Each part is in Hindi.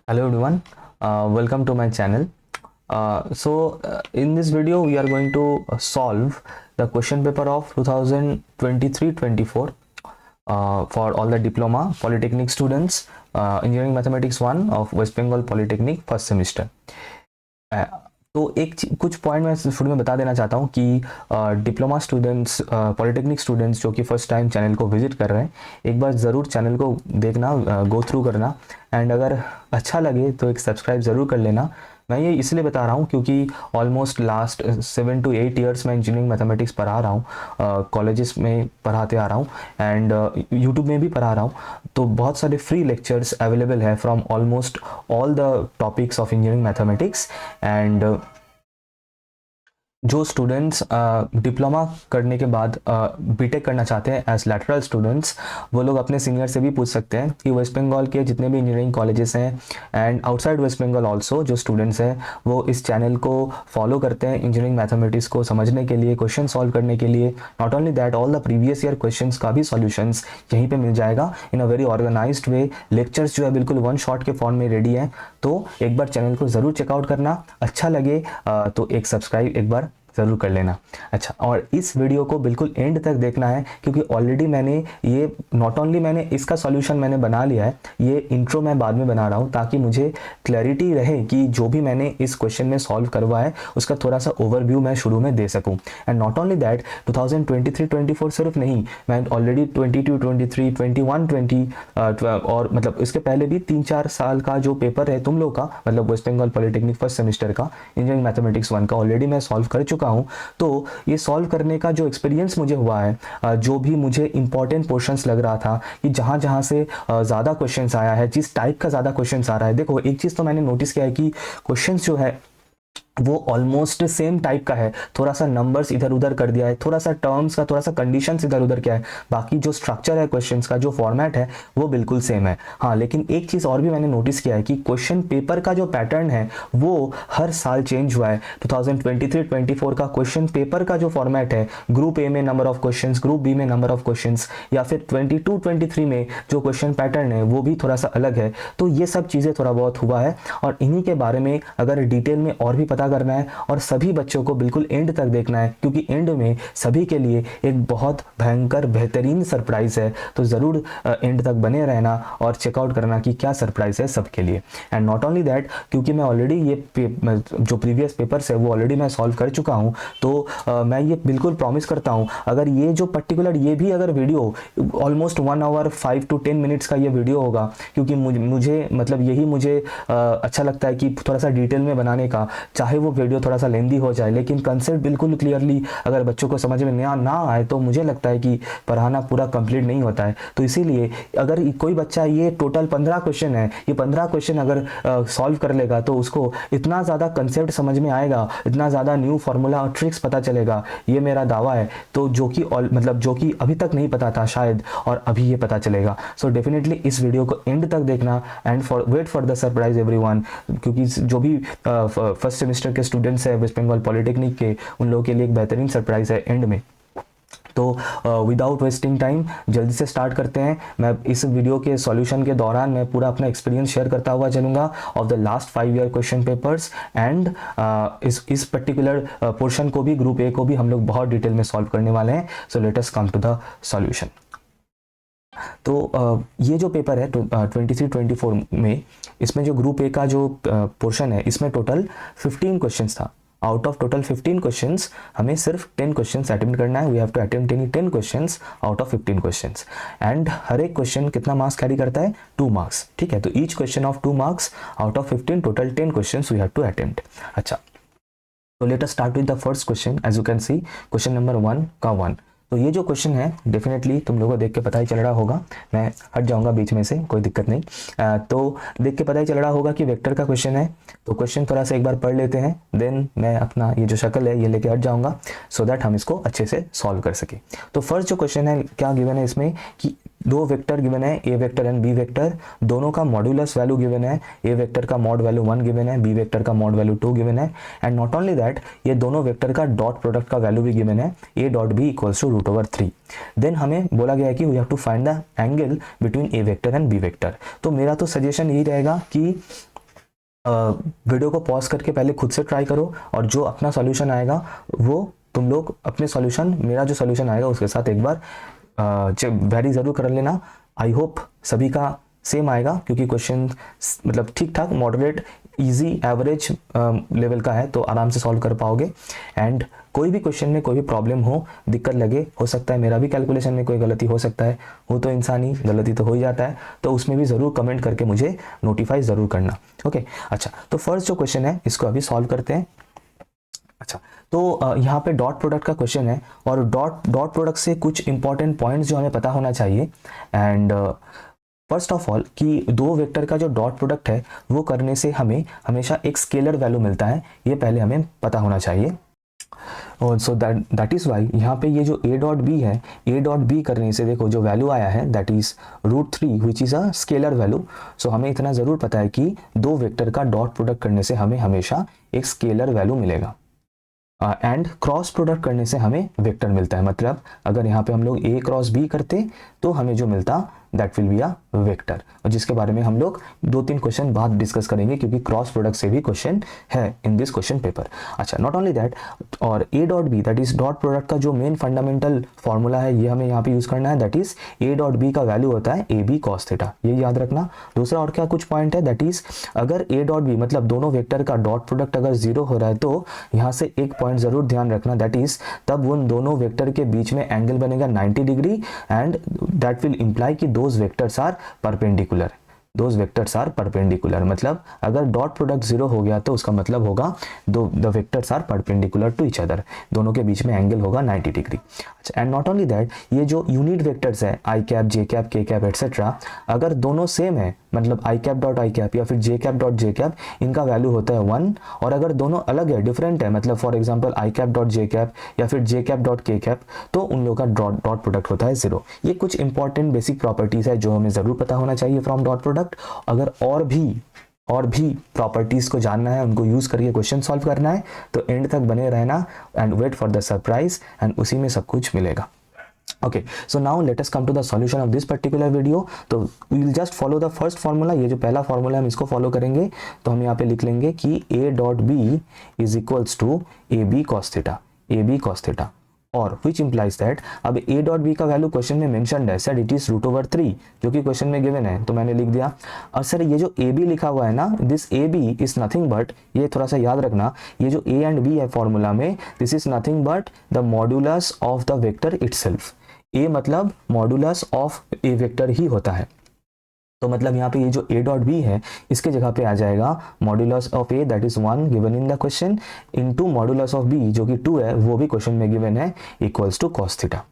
Hello everyone, welcome to my channel. In this video we are going to solve the question paper of 2023-24 for all the diploma polytechnic students, engineering mathematics 1 of West Bengal Polytechnic first semester. तो कुछ पॉइंट मैं शुरू में बता देना चाहता हूँ कि डिप्लोमा स्टूडेंट्स, पॉलिटेक्निक स्टूडेंट्स जो कि फर्स्ट टाइम चैनल को विजिट कर रहे हैं, एक बार ज़रूर चैनल को देखना, गो थ्रू करना, एंड अगर अच्छा लगे तो एक सब्सक्राइब ज़रूर कर लेना। मैं ये इसलिए बता रहा हूँ क्योंकि ऑलमोस्ट लास्ट 7 to 8 ईयर्स मैं इंजीनियरिंग मैथमेटिक्स पढ़ा रहा हूँ, कॉलेजेस में पढ़ाते आ रहा हूँ एंड यूट्यूब में भी पढ़ा रहा हूँ। तो बहुत सारे फ्री लेक्चर्स अवेलेबल है from almost all the topics of engineering mathematics. And जो स्टूडेंट्स डिप्लोमा करने के बाद बीटेक करना चाहते हैं एज लैटरल स्टूडेंट्स, वो लोग अपने सीनियर से भी पूछ सकते हैं कि वेस्ट बंगाल के जितने भी इंजीनियरिंग कॉलेजेस हैं and outside West Bengal also जो स्टूडेंट्स हैं वो इस चैनल को फॉलो करते हैं इंजीनियरिंग मैथमेटिक्स को समझने के लिए, क्वेश्चन सॉल्व करने के लिए। Not only that, all the previous year question का भी सॉल्यूशंस यहीं पर मिल जाएगा in a very organised way. Lectures जो है बिल्कुल वन शॉट के फॉर्म में रेडी है। तो एक बार चैनल को ज़रूर चेकआउट करना, अच्छा लगे तो एक सब्सक्राइब एक बार ज़रूर कर लेना। अच्छा, और इस वीडियो को बिल्कुल एंड तक देखना है क्योंकि ऑलरेडी मैंने ये नॉट ओनली मैंने इसका सॉल्यूशन मैंने बना लिया है, ये इंट्रो मैं बाद में बना रहा हूँ ताकि मुझे क्लैरिटी रहे कि जो भी मैंने इस क्वेश्चन में सॉल्व करवा है उसका थोड़ा सा ओवरव्यू मैं शुरू में दे सकूँ। एंड नॉट ओनली दैट, 2023-24 सिर्फ नहीं, मैं ऑलरेडी 22, 23, 21, 20 और मतलब इसके पहले भी 3-4 साल का जो पेपर है तुम लोग का, मतलब West Bengal polytechnic first semester का इंजीनियरिंग मैथमेटिक्स 1 का ऑलरेडी मैं सॉल्व कर चुका हूं। तो ये सॉल्व करने का जो एक्सपीरियंस मुझे हुआ है, जो भी मुझे इंपॉर्टेंट पोर्शंस लग रहा था कि जहां जहां से ज़्यादा क्वेश्चंस आया है, जिस टाइप का ज़्यादा क्वेश्चंस आ रहा है, देखो एक चीज़ तो मैंने नोटिस किया है कि क्वेश्चंस जो है वो ऑलमोस्ट सेम टाइप का है। थोड़ा सा नंबर्स इधर उधर कर दिया है, थोड़ा सा टर्म्स का, थोड़ा सा कंडीशंस इधर उधर किया है, बाकी जो स्ट्रक्चर है क्वेश्चंस का, जो फॉर्मेट है वो बिल्कुल सेम है। हाँ, लेकिन एक चीज़ और भी मैंने नोटिस किया है कि क्वेश्चन पेपर का जो पैटर्न है वो हर साल चेंज हुआ है। 2023-24 का क्वेश्चन पेपर का जो फॉर्मेट है, ग्रुप ए में number of question, group B में नंबर ऑफ क्वेश्चन, या फिर 22-23 में जो क्वेश्चन पैटर्न है वो भी थोड़ा सा अलग है। तो ये सब चीज़ें थोड़ा बहुत हुआ है और इन्हीं के बारे में अगर डिटेल में और भी पता करना है और सभी बच्चों को बिल्कुल एंड तक देखना है क्योंकि एंड में सभी के लिए एक बहुत भयंकर बेहतरीन सरप्राइज है। तो ज़रूर एंड तक बने रहना और चेकआउट करना कि क्या सरप्राइज है सबके लिए। एंड नॉट ओनली दैट, क्योंकि मैं ऑलरेडी ये जो प्रीवियस पेपर्स है वो ऑलरेडी मैं सॉल्व कर चुका हूँ, तो मैं ये बिल्कुल प्रॉमिस करता हूँ अगर ये जो पर्टिकुलर ये भी अगर video almost 1 hour 5 to 10 minutes का ये वीडियो होगा, क्योंकि मुझे मतलब यही मुझे अच्छा लगता है कि थोड़ा सा डिटेल में बनाने का, चाहे वो वीडियो थोड़ा सा लेंदी हो जाए लेकिन कंसेप्ट बिल्कुल क्लियरली अगर बच्चों को समझ में ना आए तो मुझे लगता है कि पढ़ाना पूरा कंप्लीट नहीं होता है। तो इसीलिए अगर कोई बच्चा ये टोटल 15 क्वेश्चन है, ये 15 क्वेश्चन अगर सॉल्व कर लेगा तो उसको इतना ज़्यादा कंसेप्ट समझ में आएगा, इतना ज़्यादा न्यू फार्मूला और ट्रिक्स पता चलेगा, ये मेरा दावा है। तो जो कि अभी तक नहीं पता था शायद, और अभी ये पता चलेगा। सो डेफिनेटली इस वीडियो को एंड तक देखना and wait for the surprise everyone, क्योंकि जो भी फर्स्ट सेमेस्टर के स्टूडेंट्स है वेस्ट बंगाल पॉलिटेक्निक के, उन लोगों के लिए एक बेहतरीन सरप्राइज है एंड में। तो विदाउट वेस्टिंग टाइम जल्दी से स्टार्ट करते हैं। मैं इस वीडियो के सॉल्यूशन के दौरान मैं पूरा अपना एक्सपीरियंस शेयर करता हुआ चलूंगा of the last 5 year question papers and इस पर्टिकुलर पोर्शन को भी, ग्रुप ए को भी हम लोग बहुत डिटेल में सॉल्व करने वाले हैं। So let us come to the solution. तो ये जो पेपर है 23-24 में, इसमें जो ग्रुप ए का जो पोर्शन है इसमें टोटल 15 क्वेश्चंस था। आउट ऑफ टोटल 15 क्वेश्चंस हमें सिर्फ 10 क्वेश्चंस अटेम्प्ट करना है। We have to attempt any 10 questions out of 15 questions and हर एक क्वेश्चन कितना मार्क्स कैरी करता है? 2 मार्क्स। ठीक है, तो each question of 2 marks out of 15, total 10 questions we have to attempt. अच्छा, तो let us start with the first question. As you can see, question number 1 का 1। तो ये जो क्वेश्चन है डेफिनेटली तुम लोगों को देख के पता ही चल रहा होगा, मैं हट जाऊंगा बीच में से, कोई दिक्कत नहीं। तो देख के पता ही चल रहा होगा कि वेक्टर का क्वेश्चन है। तो क्वेश्चन थोड़ा सा एक बार पढ़ लेते हैं, देन मैं अपना ये जो शक्ल है ये लेके हट जाऊंगा सो दैट हम इसको अच्छे से सॉल्व कर सके। तो फर्स्ट जो क्वेश्चन है, क्या गिवन है इसमें कि दो वेक्टर गिवन है, A vector and B vector, दोनों का मॉड्यूलस वैल्यू गिवन है। ए वेक्टर का मॉड वैल्यू 1 गिवन है, बी वेक्टर का मॉड वैल्यू 2 गिवन है एंड नॉट ओनली दैट, ये दोनों वेक्टर का डॉट प्रोडक्ट का वैल्यू भी गिवन है, A dot B equals to √3। Then हमें बोला गया है कि we have to find the angle between A vector and B vector. तो मेरा तो सजेशन यही रहेगा कि वीडियो को पॉज करके पहले खुद से ट्राई करो, और जो अपना सॉल्यूशन आएगा वो तुम लोग अपने सॉल्यूशन, मेरा जो सॉल्यूशन आएगा उसके साथ एक बार वेरी ज़रूर कर लेना। आई होप सभी का सेम आएगा, क्योंकि क्वेश्चन मतलब ठीक ठाक मॉडरेट इजी एवरेज लेवल का है, तो आराम से सॉल्व कर पाओगे। एंड कोई भी क्वेश्चन में कोई भी प्रॉब्लम हो, दिक्कत लगे, हो सकता है मेरा भी कैलकुलेशन में कोई गलती हो सकता है, हो तो इंसानी गलती तो हो ही जाता है, तो उसमें भी ज़रूर कमेंट करके मुझे नोटिफाई ज़रूर करना। ओके, अच्छा, तो फर्स्ट जो क्वेश्चन है इसको अभी सॉल्व करते हैं। अच्छा, तो यहाँ पे डॉट प्रोडक्ट का क्वेश्चन है, और डॉट प्रोडक्ट से कुछ इंपॉर्टेंट पॉइंट्स जो हमें पता होना चाहिए। एंड फर्स्ट ऑफ ऑल कि दो वेक्टर का जो डॉट प्रोडक्ट है वो करने से हमें हमेशा एक स्केलर वैल्यू मिलता है, ये पहले हमें पता होना चाहिए। और सो दैट इज़ वाई यहाँ पे ये जो ए डॉट बी है, ए डॉट बी करने से देखो जो वैल्यू आया है that is √3 which is a scalar value. So हमें इतना ज़रूर पता है कि दो वेक्टर का डॉट प्रोडक्ट करने से हमें हमेशा एक स्केलर वैल्यू मिलेगा। एंड क्रॉस प्रोडक्ट करने से हमें वेक्टर मिलता है, मतलब अगर यहाँ पे हम लोग ए क्रॉस बी करते तो हमें जो मिलता that will be a vector, और जिसके बारे में हम लोग 2-3 क्वेश्चन बाद डिस्कस करेंगे, क्योंकि क्रॉस प्रोडक्ट से भी क्वेश्चन है इन दिस क्वेश्चन पेपर। अच्छा, नॉट ओनली दैट, और A dot B that is dot product का जो मेन फंडामेंटल फॉर्मूला है ये हमें यहाँ पे यूज करना है, that is A dot B का वैल्यू होता है ए बी कॉस थीटा, ये याद रखना। दूसरा और क्या कुछ पॉइंट है, दैट इज अगर ए डॉट बी मतलब दोनों वेक्टर का डॉट प्रोडक्ट अगर 0 हो रहा है तो यहाँ से एक पॉइंट जरूर ध्यान रखना, दैट इज तब उन दोनों वेक्टर के बीच में एंगल बनेगा 90 degree, and that will imply कि those vectors are perpendicular, those vectors are perpendicular, मतलब अगर डॉट प्रोडक्ट 0 हो गया तो उसका मतलब होगा the vectors are perpendicular to each other, दोनों के बीच में एंगल होगा 90 डिग्री। अच्छा, एंड नॉट ओनली दैट, ये जो यूनिट वेक्टर्स है आई कैप, जे कैप, के कैप एटसेट्रा, अगर दोनों सेम है मतलब आई कैप डॉट आई कैप या फिर जे कैप डॉट जे कैप, इनका वैल्यू होता है 1, और अगर दोनों अलग है, डिफरेंट है, मतलब for example I cap dot J cap या फिर जे कैप डॉट के कैप, तो उन लोगों का डॉट प्रोडक्ट होता है 0। ये कुछ इंपॉर्टेंट बेसिक प्रॉपर्टीज है जो हमें जरूर पता होना चाहिए फ्रॉम डॉट प्रोडक्ट। अगर और भी प्रॉपर्टीज को जानना है, उनको यूज करके क्वेश्चन सॉल्व करना है, तो एंड तक बने रहना and wait for the surprise, and उसी में सब कुछ मिलेगा। Okay, so now let us come to the solution of this particular video. तो we will just follow the first formula, ये जो पहला फॉर्मूला हम इसको फॉलो करेंगे, तो हम यहाँ पे लिख लेंगे कि a dot B is equals to A B cos theta, और विच इंप्लाइज दैट अब a डॉट बी का वैल्यू क्वेश्चन में मेंशन्ड है, सर इट इज √3, जो कि क्वेश्चन में गिवन है, तो मैंने लिख दिया। और सर ये जो a b लिखा हुआ है ना, this a b is nothing but, ये थोड़ा सा याद रखना, ये जो a एंड b है फॉर्मूला में, this is nothing but the modulus of the vector itself. a मतलब मॉड्यूलस ऑफ ए वेक्टर ही होता है, तो मतलब यहाँ पे ये जो a डॉट बी है इसके जगह पे आ जाएगा modulus of a that is 1 given in the question, into modulus of b जो कि 2 है, वो भी क्वेश्चन में गिवन है, equals to cos theta.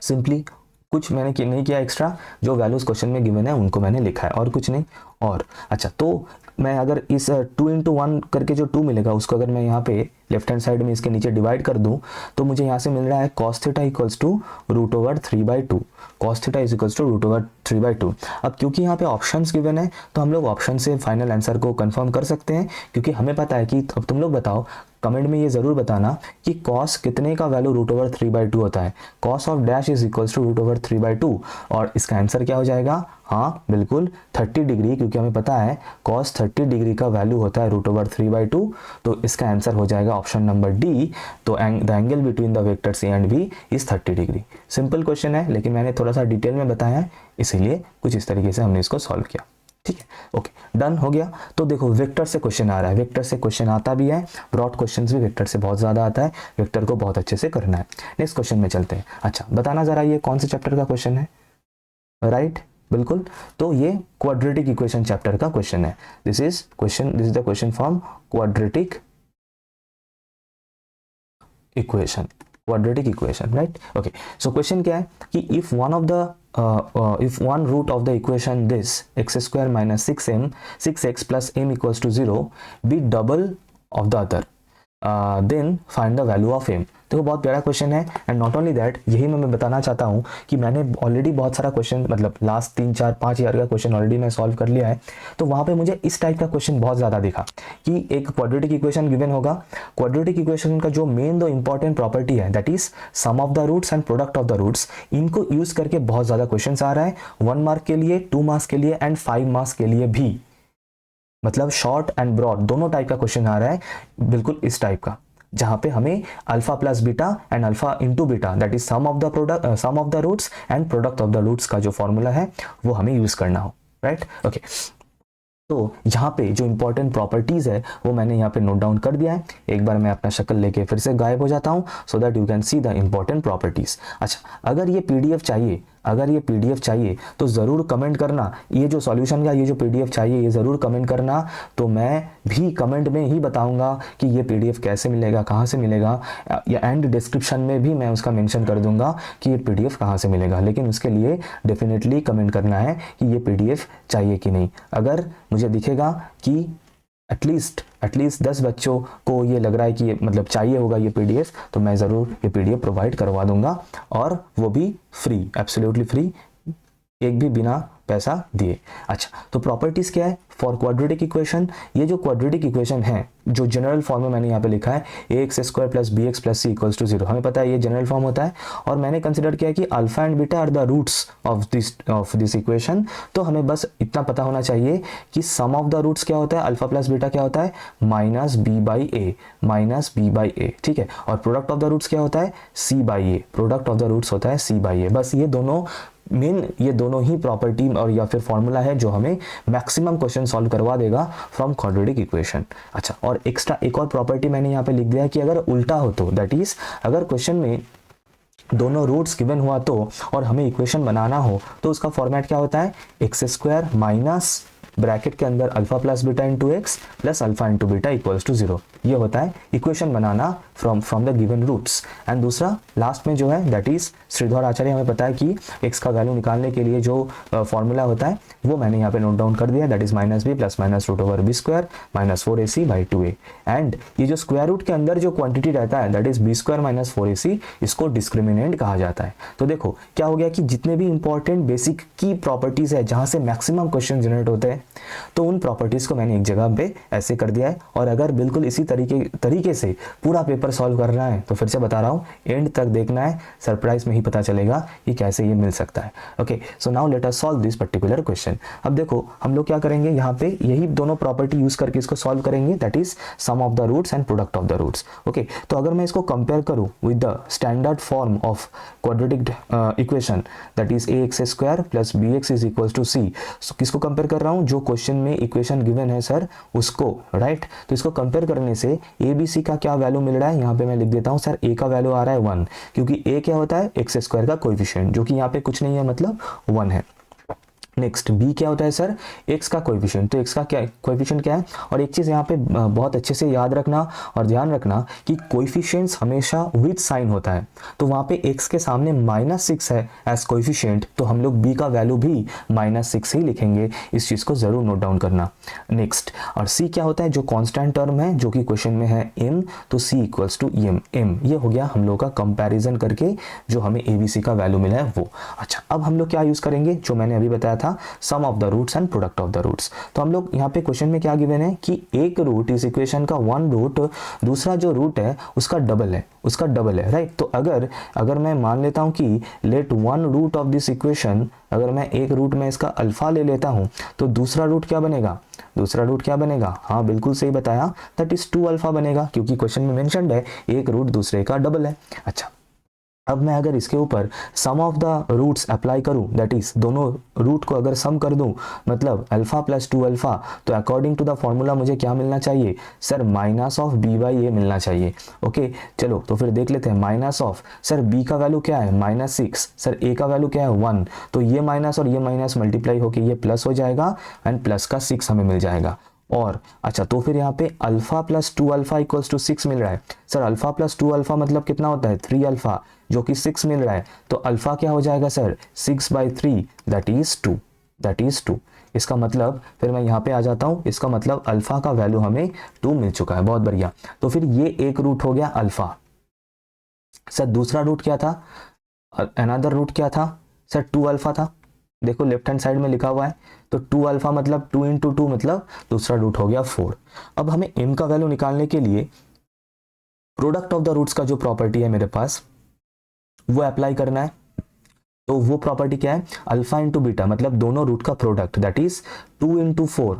Simply कुछ मैंने नहीं किया एक्स्ट्रा, जो वैल्यूज क्वेश्चन में गिवन है उनको मैंने लिखा है, और कुछ नहीं। और अच्छा, तो मैं अगर इस 2 × 1 करके जो 2 मिलेगा उसको अगर मैं यहाँ पे लेफ्ट हैंड साइड में इसके नीचे डिवाइड कर दूं, तो मुझे यहाँ से मिल रहा है cos theta equals to √3/2, cos theta is equals to √3/2। अब क्योंकि यहाँ पे ऑप्शंस गिवन है तो हम लोग ऑप्शन से फाइनल आंसर को कंफर्म कर सकते हैं, क्योंकि हमें पता है कि, अब तुम लोग बताओ कमेंट में ये जरूर बताना कि cos कितने का वैल्यू √3/2 होता है, cos of dash is equals to √3/2, और इसका आंसर क्या हो जाएगा, हाँ बिल्कुल 30 डिग्री, क्योंकि हमें पता है cos 30 डिग्री का वैल्यू होता है √3/2, तो इसका आंसर हो जाएगा ऑप्शन नंबर डी। तो the angle between the vectors A and B is 30 degree. Simple question है, लेकिन मैंने थोड़ा सा डिटेल में बताया है, इसीलिए कुछ इस तरीके से हमने इसको सॉल्व किया। ठीक है, ओके, डन हो गया। तो देखो वेक्टर से क्वेश्चन आ रहा है, वेक्टर से क्वेश्चन आता भी है, ब्रॉड क्वेश्चंस भी वेक्टर से बहुत ज्यादा आता है, वेक्टर को बहुत अच्छे से करना है। नेक्स्ट क्वेश्चन में चलते हैं। अच्छा, बताना जरा ये कौन से चैप्टर का क्वेश्चन है, राइट बिल्कुल, तो ये क्वाड्रेटिक इक्वेशन चैप्टर का क्वेश्चन है। This is the question from quadratic equation, right. Okay, so question क्या है कि if one root of the equation this x² - 6x plus m equals to 0 be double of the other, then find the value of m। देखो बहुत प्यारा क्वेश्चन है, एंड नॉट ओनली दैट, यही मैं बताना चाहता हूँ कि मैंने ऑलरेडी बहुत सारा क्वेश्चन, मतलब लास्ट 3, 4, 5 ईयर का क्वेश्चन ऑलरेडी मैं सॉल्व कर लिया है, तो वहाँ पे मुझे इस टाइप का क्वेश्चन बहुत ज़्यादा दिखा कि एक क्वाड्रेटिक इक्वेशन गिवन होगा, क्वाड्रेटिक इक्वेशन का जो मेन दो इंपॉर्टेंट प्रॉपर्टी है that is sum of the roots and product of the roots, इनको यूज करके बहुत ज़्यादा क्वेश्चन आ रहा है 1 मार्क के लिए, 2 मार्क्स के लिए एंड 5 मार्क्स के लिए भी। मतलब शॉर्ट एंड ब्रॉड दोनों टाइप का क्वेश्चन आ रहा है, बिल्कुल इस टाइप का, जहां पे हमें alpha plus beta and alpha into beta that is sum of the product, sum of the roots and product of the roots का जो फॉर्मूला है वो हमें यूज करना हो, राइट। ओके, तो यहाँ पे जो इंपॉर्टेंट प्रॉपर्टीज है वो मैंने यहाँ पे नोट डाउन कर दिया है। एक बार मैं अपना शक्ल लेके फिर से गायब हो जाता हूँ so that you can see the important properties. अच्छा, अगर ये पीडीएफ चाहिए, अगर ये पीडीएफ चाहिए तो ज़रूर कमेंट करना, ये जो सॉल्यूशन का ये जो पीडीएफ चाहिए ये ज़रूर कमेंट करना, तो मैं भी कमेंट में ही बताऊंगा कि ये पीडीएफ कैसे मिलेगा, कहाँ से मिलेगा, या एंड डिस्क्रिप्शन में भी मैं उसका मेंशन कर दूंगा कि ये पीडीएफ कहाँ से मिलेगा। लेकिन उसके लिए डेफिनेटली कमेंट करना है कि ये पीडीएफ चाहिए कि नहीं। अगर मुझे दिखेगा कि एटलीस्ट 10 बच्चों को ये लग रहा है कि ये मतलब चाहिए होगा ये पीडीएफ, तो मैं ज़रूर ये पीडीएफ प्रोवाइड करवा दूंगा, और वो भी फ्री, एब्सोल्युटली फ्री, एक भी बिना पैसा दिए। अच्छा, तो प्रॉपर्टीज क्या है फॉर क्वाड्रेटिक इक्वेशन। ये जो क्वाड्रेटिक इक्वेशन है, जो जनरल फॉर्म में मैंने यहाँ पे लिखा है a x square plus b x plus c equals to 0, हमें पता है ये जनरल फॉर्म होता है, और मैंने कंसिडर किया कि alpha and beta are the roots of this equation. तो हमें बस इतना पता होना चाहिए कि सम ऑफ द रूट्स क्या होता है, अल्फा प्लस बीटा क्या होता है, minus b by a, minus b by a, ठीक है। और प्रोडक्ट ऑफ द रूट्स क्या होता है, c by a, product of the roots होता है सी बाई ए। बस ये दोनों ये दोनों ही प्रॉपर्टी और या फिर फॉर्मूला है जो हमें मैक्सिमम क्वेश्चन सॉल्व करवा देगा फ्रॉम क्वाड्रेटिक इक्वेशन। अच्छा, और एक्स्ट्रा एक और प्रॉपर्टी मैंने यहाँ पे लिख दिया है कि अगर उल्टा हो तो, दैट इज अगर क्वेश्चन में दोनों रूट्स गिवन हुआ तो और हमें इक्वेशन बनाना हो तो उसका फॉर्मेट क्या होता है, एक्स स्क्वायर माइनस ब्रैकेट के अंदर alpha plus beta into X plus alpha into beta equals to 0। ये होता है इक्वेशन बनाना from the given roots. And दूसरा लास्ट में जो है दैट इज श्रीधर आचार्य, हमें पता है कि एक्स का वैल्यू निकालने के लिए जो फॉर्मूला होता है वो मैंने यहाँ पे नोट डाउन कर दिया, that is minus B plus minus root over B square minus 4ac by 2a। And ये जो स्क्वायर रूट के अंदर जो क्वांटिटी रहता है that is B square minus 4ac, इसको डिस्क्रिमिनेंट कहा जाता है। तो देखो क्या हो गया कि जितने भी इंपॉर्टेंट बेसिक की प्रॉपर्टीज है जहां से मैक्सिमम क्वेश्चन जनरेट होते हैं, तो उन प्रॉपर्टीज को मैंने एक जगह पे ऐसे कर दिया है। और अगर बिल्कुल इसी तरीके से पूरा पेपर सॉल्व करना है तो फिर से बता रहा हूँ, एंड तक देखना है, सरप्राइज में ही पता चलेगा कि कैसे ये मिल सकता है। Okay, so now let us solve this particular question. अब देखो हम लोग क्या करेंगे, यहाँ पे यही दोनों प्रॉपर्टी यूज करके इसको सॉल्व करेंगे, that is sum of the roots and product of the roots. Okay, तो अगर मैं इसको कंपेयर करूँ with the standard form of quadratic equation that is a x square plus b x is equal to c, किसको कंपेयर कर रहा हूँ, जो क्वेश्चन में इक्वेशन गिवन है सर उसको, राइट। तो इसको कंपेयर करने से ए बी सी का क्या वैल्यू मिल रहा है, यहाँ पे मैं लिख देता हूँ सर ए का वैल्यू आ रहा है 1, क्योंकि ए क्या होता है एक्स स्क्वायर का कोएफिशिएंट, जो कि यहाँ पे कुछ नहीं है मतलब 1 है। नेक्स्ट बी क्या होता है सर, एक्स का कोएफिशिएंट, तो एक्स का क्या कोएफिशिएंट क्या है। और एक चीज़ यहाँ पे बहुत अच्छे से याद रखना और ध्यान रखना कि कोएफिशिएंट्स हमेशा विद साइन होता है, तो वहाँ पे एक्स के सामने -6 है एज कोएफिशिएंट, तो हम लोग बी का वैल्यू भी -6 ही लिखेंगे, इस चीज़ को ज़रूर नोट डाउन करना। नेक्स्ट, और सी क्या होता है, जो कॉन्स्टेंट टर्म है जो कि क्वेश्चन में है m, तो c इक्वल्स टू m। ये हो गया हम लोग का कंपेरिजन करके जो हमें ए बी सी का वैल्यू मिला है वो। अच्छा, अब हम लोग क्या यूज़ करेंगे, जो मैंने अभी बताया था, sum of the roots and product of the roots. तो हम लोग यहाँ पे क्वेश्चन में क्या गिवन है कि एक रूट इस इक्वेशन का 1 रूट, दूसरा जो रूट है उसका डबल है, उसका डबल है, राइट। तो अगर मैं मान लेता हूँ कि let 1 root of this equation, अगर मैं एक रूट में इसका अल्फा ले लेता हूँ तो दूसरा रूट क्या बनेगा, दूसरा रूट क्या बनेगा, हाँ बिल्कुल सही बताया, दैट इज 2 अल्फा बनेगा, क्योंकि क्वेश्चन में मेंशन्ड है एक रूट दूसरे का डबल है। अच्छा, अब मैं अगर इसके ऊपर sum of the roots apply करूं, दैट इज दोनों रूट को अगर सम कर दूं, मतलब अल्फा प्लस 2 अल्फा, तो अकॉर्डिंग टू द फॉर्मूला मुझे क्या मिलना चाहिए sir, minus of b by a मिलना चाहिए। ओके, चलो तो फिर देख लेते हैं, माइनस ऑफ सर बी का वैल्यू क्या है -6, सर ए का वैल्यू क्या है 1, तो ये माइनस और ये माइनस मल्टीप्लाई होकर ये प्लस हो जाएगा एंड प्लस का 6 हमें मिल जाएगा। और अच्छा, तो फिर यहाँ पे alpha plus 2 alpha equals to 6 मिल रहा है, सर अल्फा प्लस 2 अल्फा मतलब कितना होता है 3 अल्फा, जो कि 6 मिल रहा है, तो अल्फा क्या हो जाएगा सर 6/3 दैट इज 2। इसका मतलब फिर मैं यहाँ पे आ जाता हूँ, इसका मतलब अल्फा का वैल्यू हमें 2 मिल चुका है, बहुत बढ़िया। तो फिर ये एक रूट हो गया अल्फा, सर दूसरा रूट क्या था, अनदर रूट क्या था सर 2 अल्फा था, देखो लेफ्ट हैंड साइड में लिखा हुआ है, तो 2 अल्फा मतलब 2 × 2 मतलब दूसरा रूट हो गया 4। अब हमें m का वैल्यू निकालने के लिए प्रोडक्ट ऑफ द रूट्स का जो प्रॉपर्टी है मेरे पास वो अप्लाई करना है। तो वो प्रॉपर्टी क्या है, अल्फा इंटू बीटा मतलब दोनों रूट का प्रोडक्ट, दैट इज 2 × 4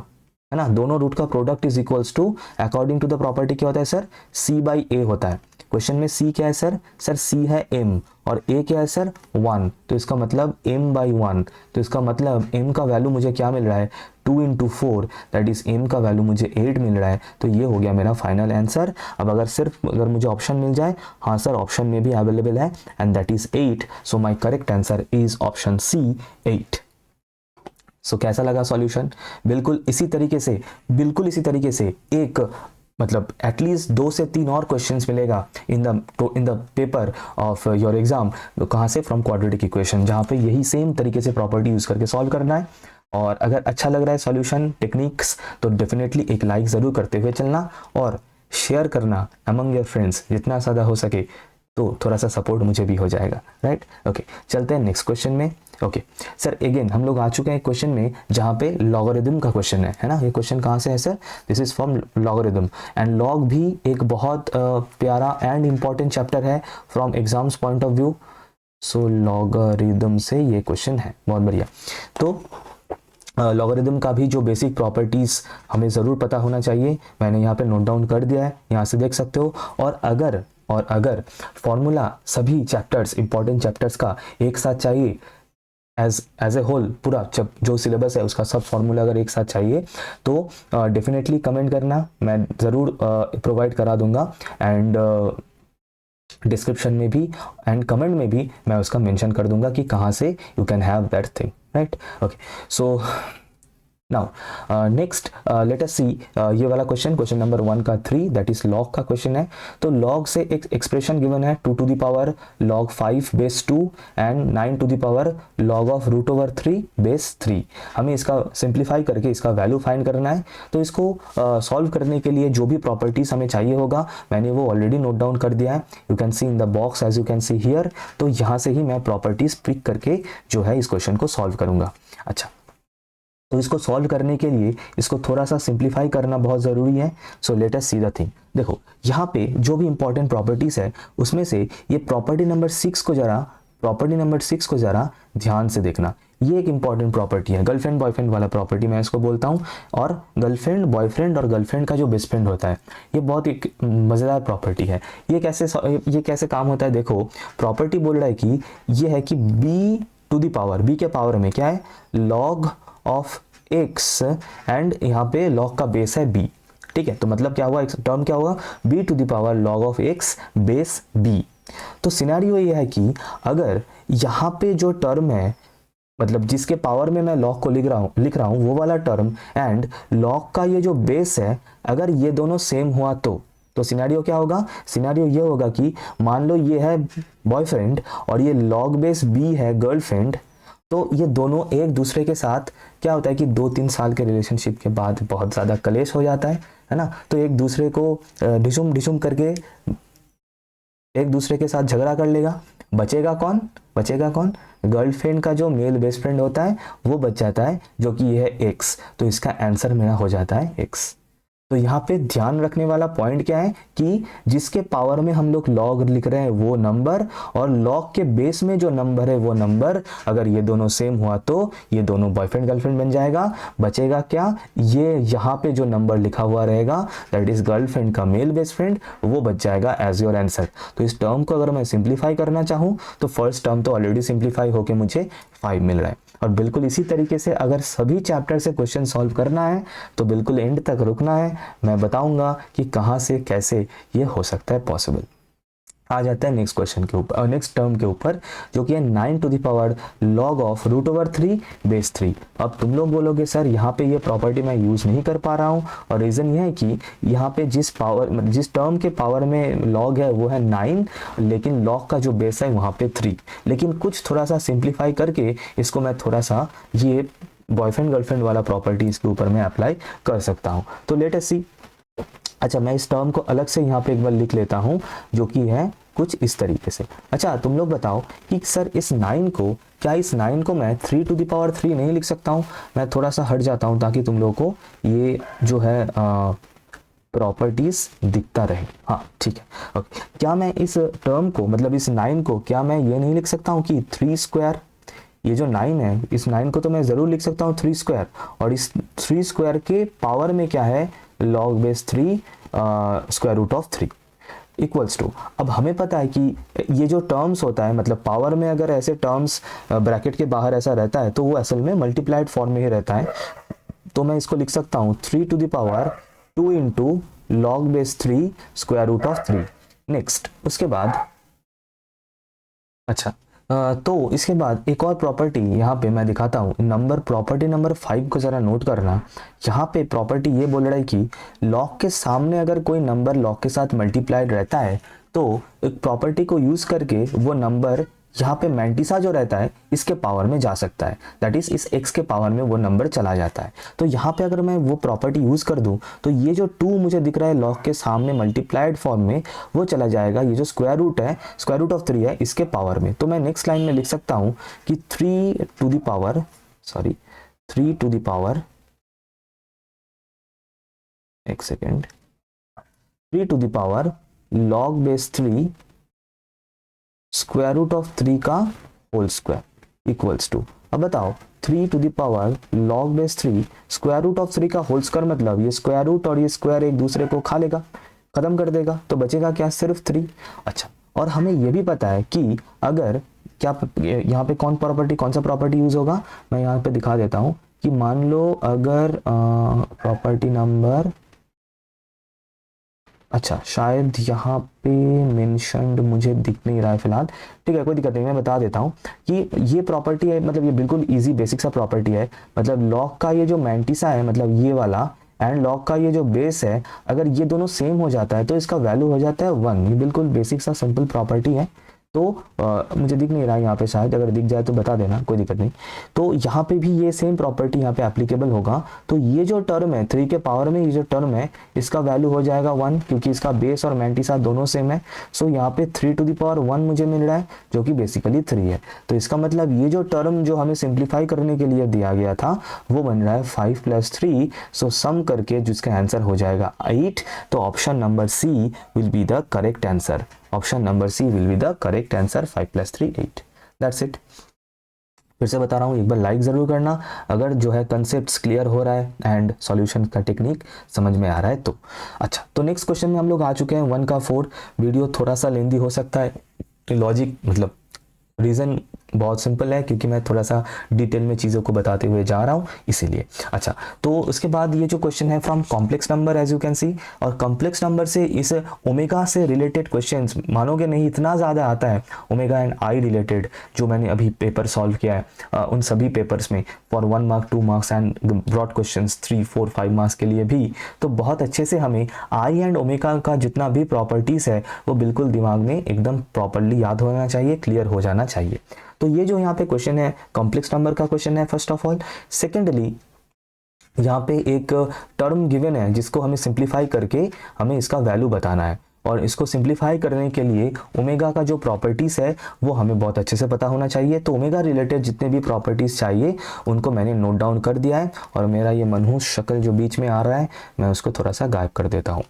है ना, दोनों रूट का product is equals to, according to the property क्या होता है सर, c बाई ए होता है। क्वेश्चन में c क्या है सर, c है m और a क्या है सर 1, तो इसका मतलब m बाई 1, तो इसका मतलब m का वैल्यू मुझे क्या मिल रहा है 2 इंटू 4, दैट इज m का वैल्यू मुझे 8 मिल रहा है। तो ये हो गया मेरा फाइनल आंसर। अब अगर मुझे ऑप्शन मिल जाए, हाँ सर ऑप्शन में भी अवेलेबल है and that is 8, so my correct answer is option C 8। So कैसा लगा सॉल्यूशन? बिल्कुल इसी तरीके से एक मतलब एटलीस्ट 2 से 3 और क्वेश्चंस मिलेगा in the paper of your exam. कहाँ से? फ्रॉम क्वाड्रेटिक इक्वेशन, जहाँ पे यही सेम तरीके से प्रॉपर्टी यूज करके सॉल्व करना है। और अगर अच्छा लग रहा है सॉल्यूशन टेक्निक्स तो डेफिनेटली एक लाइक ज़रूर करते हुए चलना और शेयर करना अमंग योर फ्रेंड्स जितना ज़्यादा हो सके, तो थोड़ा सा सपोर्ट मुझे भी हो जाएगा, राइट? ओके, चलते हैं नेक्स्ट क्वेश्चन में। ओके सर, अगेन हम लोग आ चुके हैं क्वेश्चन में जहाँ पे लॉगरिदम का क्वेश्चन है ना। ये क्वेश्चन कहाँ से है sir? This is from logarithm and log भी एक बहुत प्यारा एंड इम्पॉर्टेंट चैप्टर है from exams point of view. So logarithm से ये क्वेश्चन है, बहुत बढ़िया। तो लॉगरिदम का भी जो बेसिक प्रॉपर्टीज़ हमें ज़रूर पता होना चाहिए, मैंने यहाँ पे नोट डाउन कर दिया है, यहाँ से देख सकते हो। और अगर फॉर्मूला सभी चैप्टर्स, इंपॉर्टेंट चैप्टर्स का एक साथ चाहिए एज ए होल, पूरा जो सिलेबस है उसका सब फॉर्मूला अगर एक साथ चाहिए तो डेफिनेटली कमेंट करना, मैं ज़रूर प्रोवाइड करा दूंगा। एंड डिस्क्रिप्शन में भी एंड कमेंट में भी मैं उसका मेंशन कर दूंगा कि कहाँ से you can have that thing, right? Okay, so now next let us see ये वाला क्वेश्चन नंबर 1 का 3, दैट इज लॉग का क्वेश्चन है। तो लॉग से एक एक्सप्रेशन गिवन है 2 to the power log 5 base 2 and 9 to the power log of root over 3 base 3। हमें इसका सिंप्लीफाई करके इसका वैल्यू फाइंड करना है। तो इसको सॉल्व करने के लिए जो भी प्रॉपर्टीज हमें चाहिए होगा मैंने वो ऑलरेडी नोट डाउन कर दिया है, you can see in the box as you can see here. तो यहाँ से ही मैं प्रॉपर्टीज पिक करके जो है इस क्वेश्चन को सॉल्व करूंगा। अच्छा, तो इसको सॉल्व करने के लिए इसको थोड़ा सा सिंप्लीफाई करना बहुत ज़रूरी है। सो let us see the thing. देखो यहाँ पे जो भी इंपॉर्टेंट प्रॉपर्टीज़ है उसमें से ये प्रॉपर्टी नंबर 6 को ज़रा ध्यान से देखना। ये एक इंपॉर्टेंट प्रॉपर्टी है, गर्लफ्रेंड बॉयफ्रेंड वाला प्रॉपर्टी मैं इसको बोलता हूँ। और गर्लफ्रेंड बॉयफ्रेंड और गर्लफ्रेंड का जो बेस्ट फ्रेंड होता है, ये बहुत एक मज़ेदार प्रॉपर्टी है। ये कैसे काम होता है? देखो प्रॉपर्टी बोल रहा है कि ये है कि b to the power, b के पावर में क्या है log ऑफ x एंड यहाँ पे log का बेस है b, ठीक है? तो मतलब क्या हुआ, टर्म क्या हुआ, b to the power log of x base b। तो सिनेरियो ये है कि अगर यहाँ पे जो टर्म है, मतलब जिसके पावर में मैं log को लिख रहा हूँ वो वाला टर्म एंड log का ये जो बेस है, अगर ये दोनों सेम हुआ तो सिनेरियो क्या होगा? सिनेरियो ये होगा कि मान लो ये है बॉयफ्रेंड और ये log बेस b है गर्लफ्रेंड। तो ये दोनों एक दूसरे के साथ क्या होता है कि 2-3 साल के रिलेशनशिप के बाद बहुत ज़्यादा कलेश हो जाता है ना। तो एक दूसरे को डिशुम करके एक दूसरे के साथ झगड़ा कर लेगा। बचेगा कौन? गर्लफ्रेंड का जो मेल बेस्ट फ्रेंड होता है वो बच जाता है, जो कि ये है x। तो इसका आंसर मेरा हो जाता है x। तो यहाँ पे ध्यान रखने वाला पॉइंट क्या है कि जिसके पावर में हम लोग log लिख रहे हैं वो नंबर और log के बेस में जो नंबर है वो नंबर, अगर ये दोनों सेम हुआ तो ये दोनों बॉयफ्रेंड गर्लफ्रेंड बन जाएगा। बचेगा क्या? ये यहाँ पे जो नंबर लिखा हुआ रहेगा दैट इज गर्लफ्रेंड का मेल बेस्ट फ्रेंड, वो बच जाएगा एज योर आंसर। तो इस टर्म को अगर मैं सिंप्लीफाई करना चाहूँ तो फर्स्ट टर्म तो ऑलरेडी सिंप्लीफाई होके मुझे 5 मिल रहा है। और बिल्कुल इसी तरीके से अगर सभी चैप्टर से क्वेश्चन सॉल्व करना है तो बिल्कुल एंड तक रुकना है, मैं बताऊंगा कि कहाँ से कैसे ये हो सकता है पॉसिबल। आ जाता है नेक्स्ट क्वेश्चन के ऊपर और नेक्स्ट टर्म के ऊपर, जो कि है 9 to the power log of root over 3 base 3। अब तुम लोग बोलोगे सर यहाँ पे ये प्रॉपर्टी मैं यूज़ नहीं कर पा रहा हूँ, और रीज़न ये है कि यहाँ पे जिस टर्म के पावर में log है वो है 9, लेकिन log का जो बेस है वहाँ पे 3। लेकिन कुछ थोड़ा सा सिंप्लीफाई करके इसको मैं थोड़ा सा ये बॉयफ्रेंड गर्लफ्रेंड वाला प्रॉपर्टी इसके ऊपर मैं अप्लाई कर सकता हूँ। तो लेट अस सी। अच्छा, मैं इस टर्म को अलग से यहाँ पे एक बार लिख लेता हूँ, जो कि है कुछ इस तरीके से। अच्छा, तुम लोग बताओ कि सर इस 9 को मैं 3 टू द पावर 3 नहीं लिख सकता हूँ? मैं थोड़ा सा हट जाता हूँ ताकि तुम लोग को ये जो है प्रॉपर्टीज दिखता रहे। हाँ ठीक है, ओके। क्या मैं इस टर्म को, मतलब इस 9 को, क्या मैं ये नहीं लिख सकता हूँ कि 3 स्क्वायर ये जो 9 है, इस 9 को तो मैं ज़रूर लिख सकता हूँ 3 स्क्वायर, और इस 3 स्क्वायर के पावर में क्या है, log base 3 square root of 3 equals to, अब हमें पता है कि ये जो टर्म्स होता है, मतलब पावर में अगर ऐसे टर्म्स ब्रैकेट के बाहर ऐसा रहता है तो वो असल में मल्टीप्लाइड फॉर्म में ही रहता है। तो मैं इसको लिख सकता हूँ 3 to the power 2 into log base 3 square root of 3। Next, उसके बाद अच्छा तो इसके बाद एक और प्रॉपर्टी यहाँ पे मैं दिखाता हूँ, नंबर प्रॉपर्टी नंबर 5 को ज़रा नोट करना। यहाँ पे प्रॉपर्टी ये बोल रहा है कि लॉग के सामने अगर कोई नंबर लॉग के साथ मल्टीप्लाइड रहता है तो एक प्रॉपर्टी को यूज़ करके वो नंबर यहाँ पे मैंटिसा जो रहता है इसके पावर में जा सकता है, दैट इज इस x के पावर में वो नंबर चला जाता है। तो यहाँ पे अगर मैं वो प्रॉपर्टी यूज़ कर दूँ तो ये जो 2 मुझे दिख रहा है लॉग के सामने मल्टीप्लाइड फॉर्म में, वो चला जाएगा, ये जो स्क्वायर रूट है, स्क्वायर रूट ऑफ 3 है, इसके पावर में। तो मैं नेक्स्ट लाइन में लिख सकता हूँ कि 3 to the power 3 to the power log base 3 square root of 3 का होल स्क्वायर इक्वल्स टू, अब बताओ 3 to the power log base 3 square root of 3 का होल स्क्वायर, मतलब ये स्क्वायर रूट और ये स्क्वायर एक दूसरे को खा लेगा, खत्म कर देगा, तो बचेगा क्या, सिर्फ 3। अच्छा, और हमें ये भी पता है कि अगर क्या यहाँ पे कौन सा प्रॉपर्टी यूज होगा, मैं यहाँ पे दिखा देता हूँ कि मान लो अगर प्रॉपर्टी नंबर, अच्छा शायद यहाँ पे मेंशन्ड मुझे दिख नहीं रहा है फिलहाल, ठीक है कोई दिक्कत नहीं, मैं बता देता हूँ कि ये प्रॉपर्टी है, मतलब ये बिल्कुल इजी बेसिक सा प्रॉपर्टी है, मतलब लॉग का ये जो मैंटिसा है, मतलब ये वाला, एंड लॉग का ये जो बेस है, अगर ये दोनों सेम हो जाता है तो इसका वैल्यू हो जाता है 1। ये बिल्कुल बेसिक सा सिंपल प्रॉपर्टी है। तो मुझे दिख नहीं रहा है यहाँ पे, शायद अगर दिख जाए तो बता देना, कोई दिक्कत नहीं। तो यहाँ पे भी ये सेम प्रॉपर्टी यहाँ पे एप्लीकेबल होगा। तो ये जो टर्म है 3 के पावर में, ये जो टर्म है इसका वैल्यू हो जाएगा 1, क्योंकि इसका बेस और मैंटिसा दोनों सेम है। सो यहाँ पे 3 टू द पावर 1 मुझे मिल रहा है, जो कि बेसिकली 3 है। तो इसका मतलब ये जो टर्म जो हमें सिंप्लीफाई करने के लिए दिया गया था वो बन रहा है 5 + 3। सो सम करके जिसका आंसर हो जाएगा 8। तो option number C will be the correct answer. Option number C will be the correct answer, 5 + 3 8। That's it. फिर से बता रहा हूँ, एक बार लाइक ज़रूर करना अगर जो है कंसेप्ट्स क्लियर हो रहा है एंड सॉल्यूशन का टेक्निक समझ में आ रहा है तो। अच्छा, तो नेक्स्ट क्वेश्चन में हम लोग आ चुके हैं 1 का 4। वीडियो थोड़ा सा लेंदी हो सकता है, लॉजिक मतलब रीज़न बहुत सिंपल है, क्योंकि मैं थोड़ा सा डिटेल में चीज़ों को बताते हुए जा रहा हूँ इसीलिए। अच्छा, तो उसके बाद ये जो क्वेश्चन है from complex number as you can see, और कॉम्प्लेक्स नंबर से इस ओमेगा से रिलेटेड क्वेश्चंस मानोगे नहीं इतना ज़्यादा आता है। ओमेगा एंड आई रिलेटेड जो मैंने अभी पेपर सॉल्व किया है उन सभी पेपर्स में for 1 mark 2 marks and broad question 3 4 5 marks के लिए भी, तो बहुत अच्छे से हमें आई एंड ओमेगा का जितना भी प्रॉपर्टीज़ है वो बिल्कुल दिमाग में एकदम प्रॉपरली याद होना चाहिए, क्लियर हो जाना चाहिए। तो ये जो यहाँ पे क्वेश्चन है कॉम्प्लेक्स नंबर का क्वेश्चन है फर्स्ट ऑफ ऑल। सेकेंडली यहाँ पे एक टर्म गिवन है जिसको हमें सिंप्लीफाई करके हमें इसका वैल्यू बताना है, और इसको सिंप्लीफाई करने के लिए ओमेगा का जो प्रॉपर्टीज़ है वो हमें बहुत अच्छे से पता होना चाहिए। तो ओमेगा रिलेटेड जितने भी प्रॉपर्टीज़ चाहिए उनको मैंने नोट डाउन कर दिया है, और मेरा ये मनहूस शक्ल जो बीच में आ रहा है मैं उसको थोड़ा सा गायब कर देता हूँ।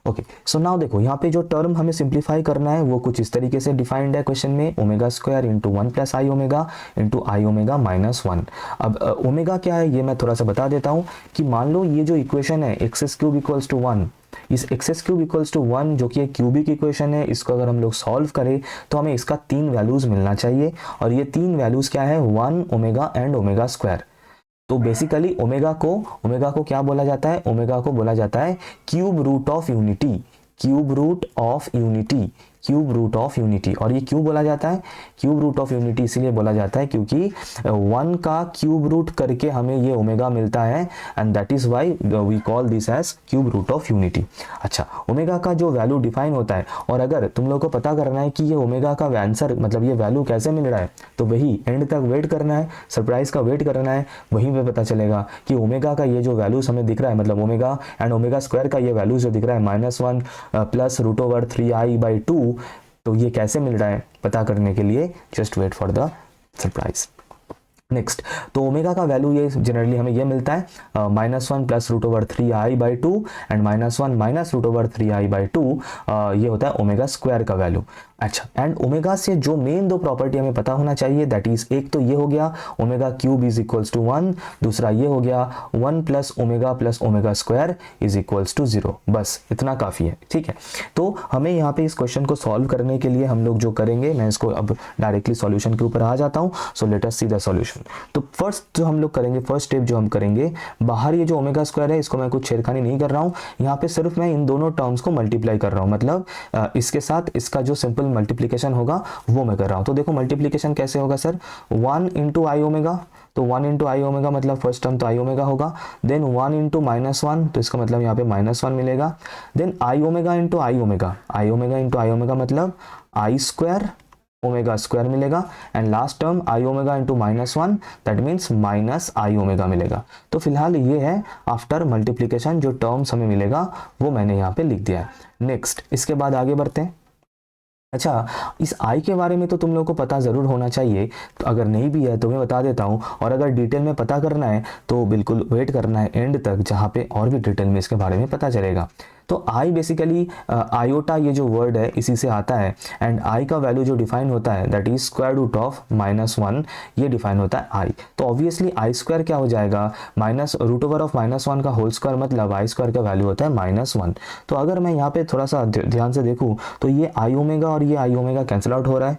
ओके, सो नाउ देखो यहाँ पे जो टर्म हमें सिंप्लीफाई करना है वो कुछ इस तरीके से डिफाइंड है क्वेश्चन में, omega square into 1 + i omega into i omega -1। अब ओमेगा क्या है ये मैं थोड़ा सा बता देता हूँ कि मान लो ये जो इक्वेशन है x³ = 1, इस x³ = 1 जो कि एक क्यूबिक इक्वेशन है, इसको अगर हम लोग सॉल्व करें तो हमें इसका 3 वैल्यूज़ मिलना चाहिए, और ये 3 वैल्यूज़ क्या है, 1 ओमेगा एंड ओमेगा स्क्वायर। तो बेसिकली ओमेगा को क्या बोला जाता है, ओमेगा को बोला जाता है cube root of unity, cube root of unity, cube root of unity. और ये क्यों बोला जाता है क्यूब रूट ऑफ यूनिटी, इसीलिए बोला जाता है क्योंकि 1 का क्यूब रूट करके हमें ये ओमेगा मिलता है, and that is why we call this as cube root of unity. अच्छा, ओमेगा का जो वैल्यू डिफाइन होता है, और अगर तुम लोग को पता करना है कि ये ओमेगा का आंसर मतलब ये वैल्यू कैसे मिल रहा है, तो वही एंड तक वेट करना है, सरप्राइज का वेट करना है, वहीं पे पता चलेगा कि ओमेगा का ये जो वैल्यूज हमें दिख रहा है, मतलब ओमेगा एंड ओमेगा स्क्वायर का ये वैल्यूज जो दिख रहा है -1 + √3i/2, तो ये कैसे मिल रहा है पता करने के लिए just wait for the surprise. Next, तो ओमेगा का वैल्यू ये जनरली हमें ये मिलता है -1 + √3i/2 एंड -1 - √3i/2 ये होता है ओमेगा स्क्वायर का वैल्यू। अच्छा, एंड ओमेगा से जो मेन दो प्रॉपर्टी हमें पता होना चाहिए, दैट इज एक तो ये हो गया omega cube is equals to 1, दूसरा ये हो गया 1 plus omega square is equals to 0। बस इतना काफ़ी है, ठीक है। तो हमें यहाँ पे इस क्वेश्चन को सॉल्व करने के लिए हम लोग जो करेंगे, मैं इसको अब डायरेक्टली सॉल्यूशन के ऊपर आ जाता हूँ। सो let us see the solution. तो फर्स्ट जो हम लोग करेंगे, फर्स्ट स्टेप जो हम करेंगे, बाहर ये जो ओमेगा स्क्वायर है इसको मैं कुछ छेड़खानी नहीं कर रहा हूँ, यहाँ पे सिर्फ मैं इन दोनों टर्म्स को मल्टीप्लाई कर रहा हूँ, मतलब इसके साथ इसका जो सिंपल मल्टीप्लिकेशन होगा वो मैं कर रहा हूं। तो देखो मल्टीप्लिकेशन कैसे होगा सर, 1 इंटू आई ओमेगा, तो 1 इंटू आई ओमेगा मतलब फर्स्ट टर्म तो आई ओमेगा होगा, देन 1 इंटू -1, तो इसका मतलब यहाँ पे -1 मिलेगा, then i omega into i omega, i omega into i omega मतलब आई स्क्वायर ओमेगा स्क्वायर मिलेगा, and last term i omega into -1 that means minus i omega मिलेगा। तो फिलहाल ये है आफ्टर मल्टीप्लिकेशन जो टर्म्स हमें मिलेगा वो मैंने यहाँ पे लिख दिया है। नेक्स्ट इसके बाद आगे बढ़ते हैं। अच्छा, इस आई के बारे में तो तुम लोगों को पता ज़रूर होना चाहिए, तो अगर नहीं भी है तो मैं बता देता हूँ, और अगर डिटेल में पता करना है तो बिल्कुल वेट करना है एंड तक, जहाँ पे और भी डिटेल में इसके बारे में पता चलेगा। तो आई बेसिकली आयोटा ये जो वर्ड है इसी से आता है, एंड आई का वैल्यू जो डिफाइन होता है that is square root of -1, ये डिफाइन होता है आई। तो ऑब्वियसली आई स्क्वायर क्या हो जाएगा, माइनस रूट ओवर ऑफ -1 का होल स्क्वायर, मतलब आई स्क्वायर का वैल्यू होता है -1। तो अगर मैं यहाँ पे थोड़ा सा ध्यान से देखूँ तो ये आई ओमेगा और ये आई ओमेगा कैंसिल आउट हो रहा है,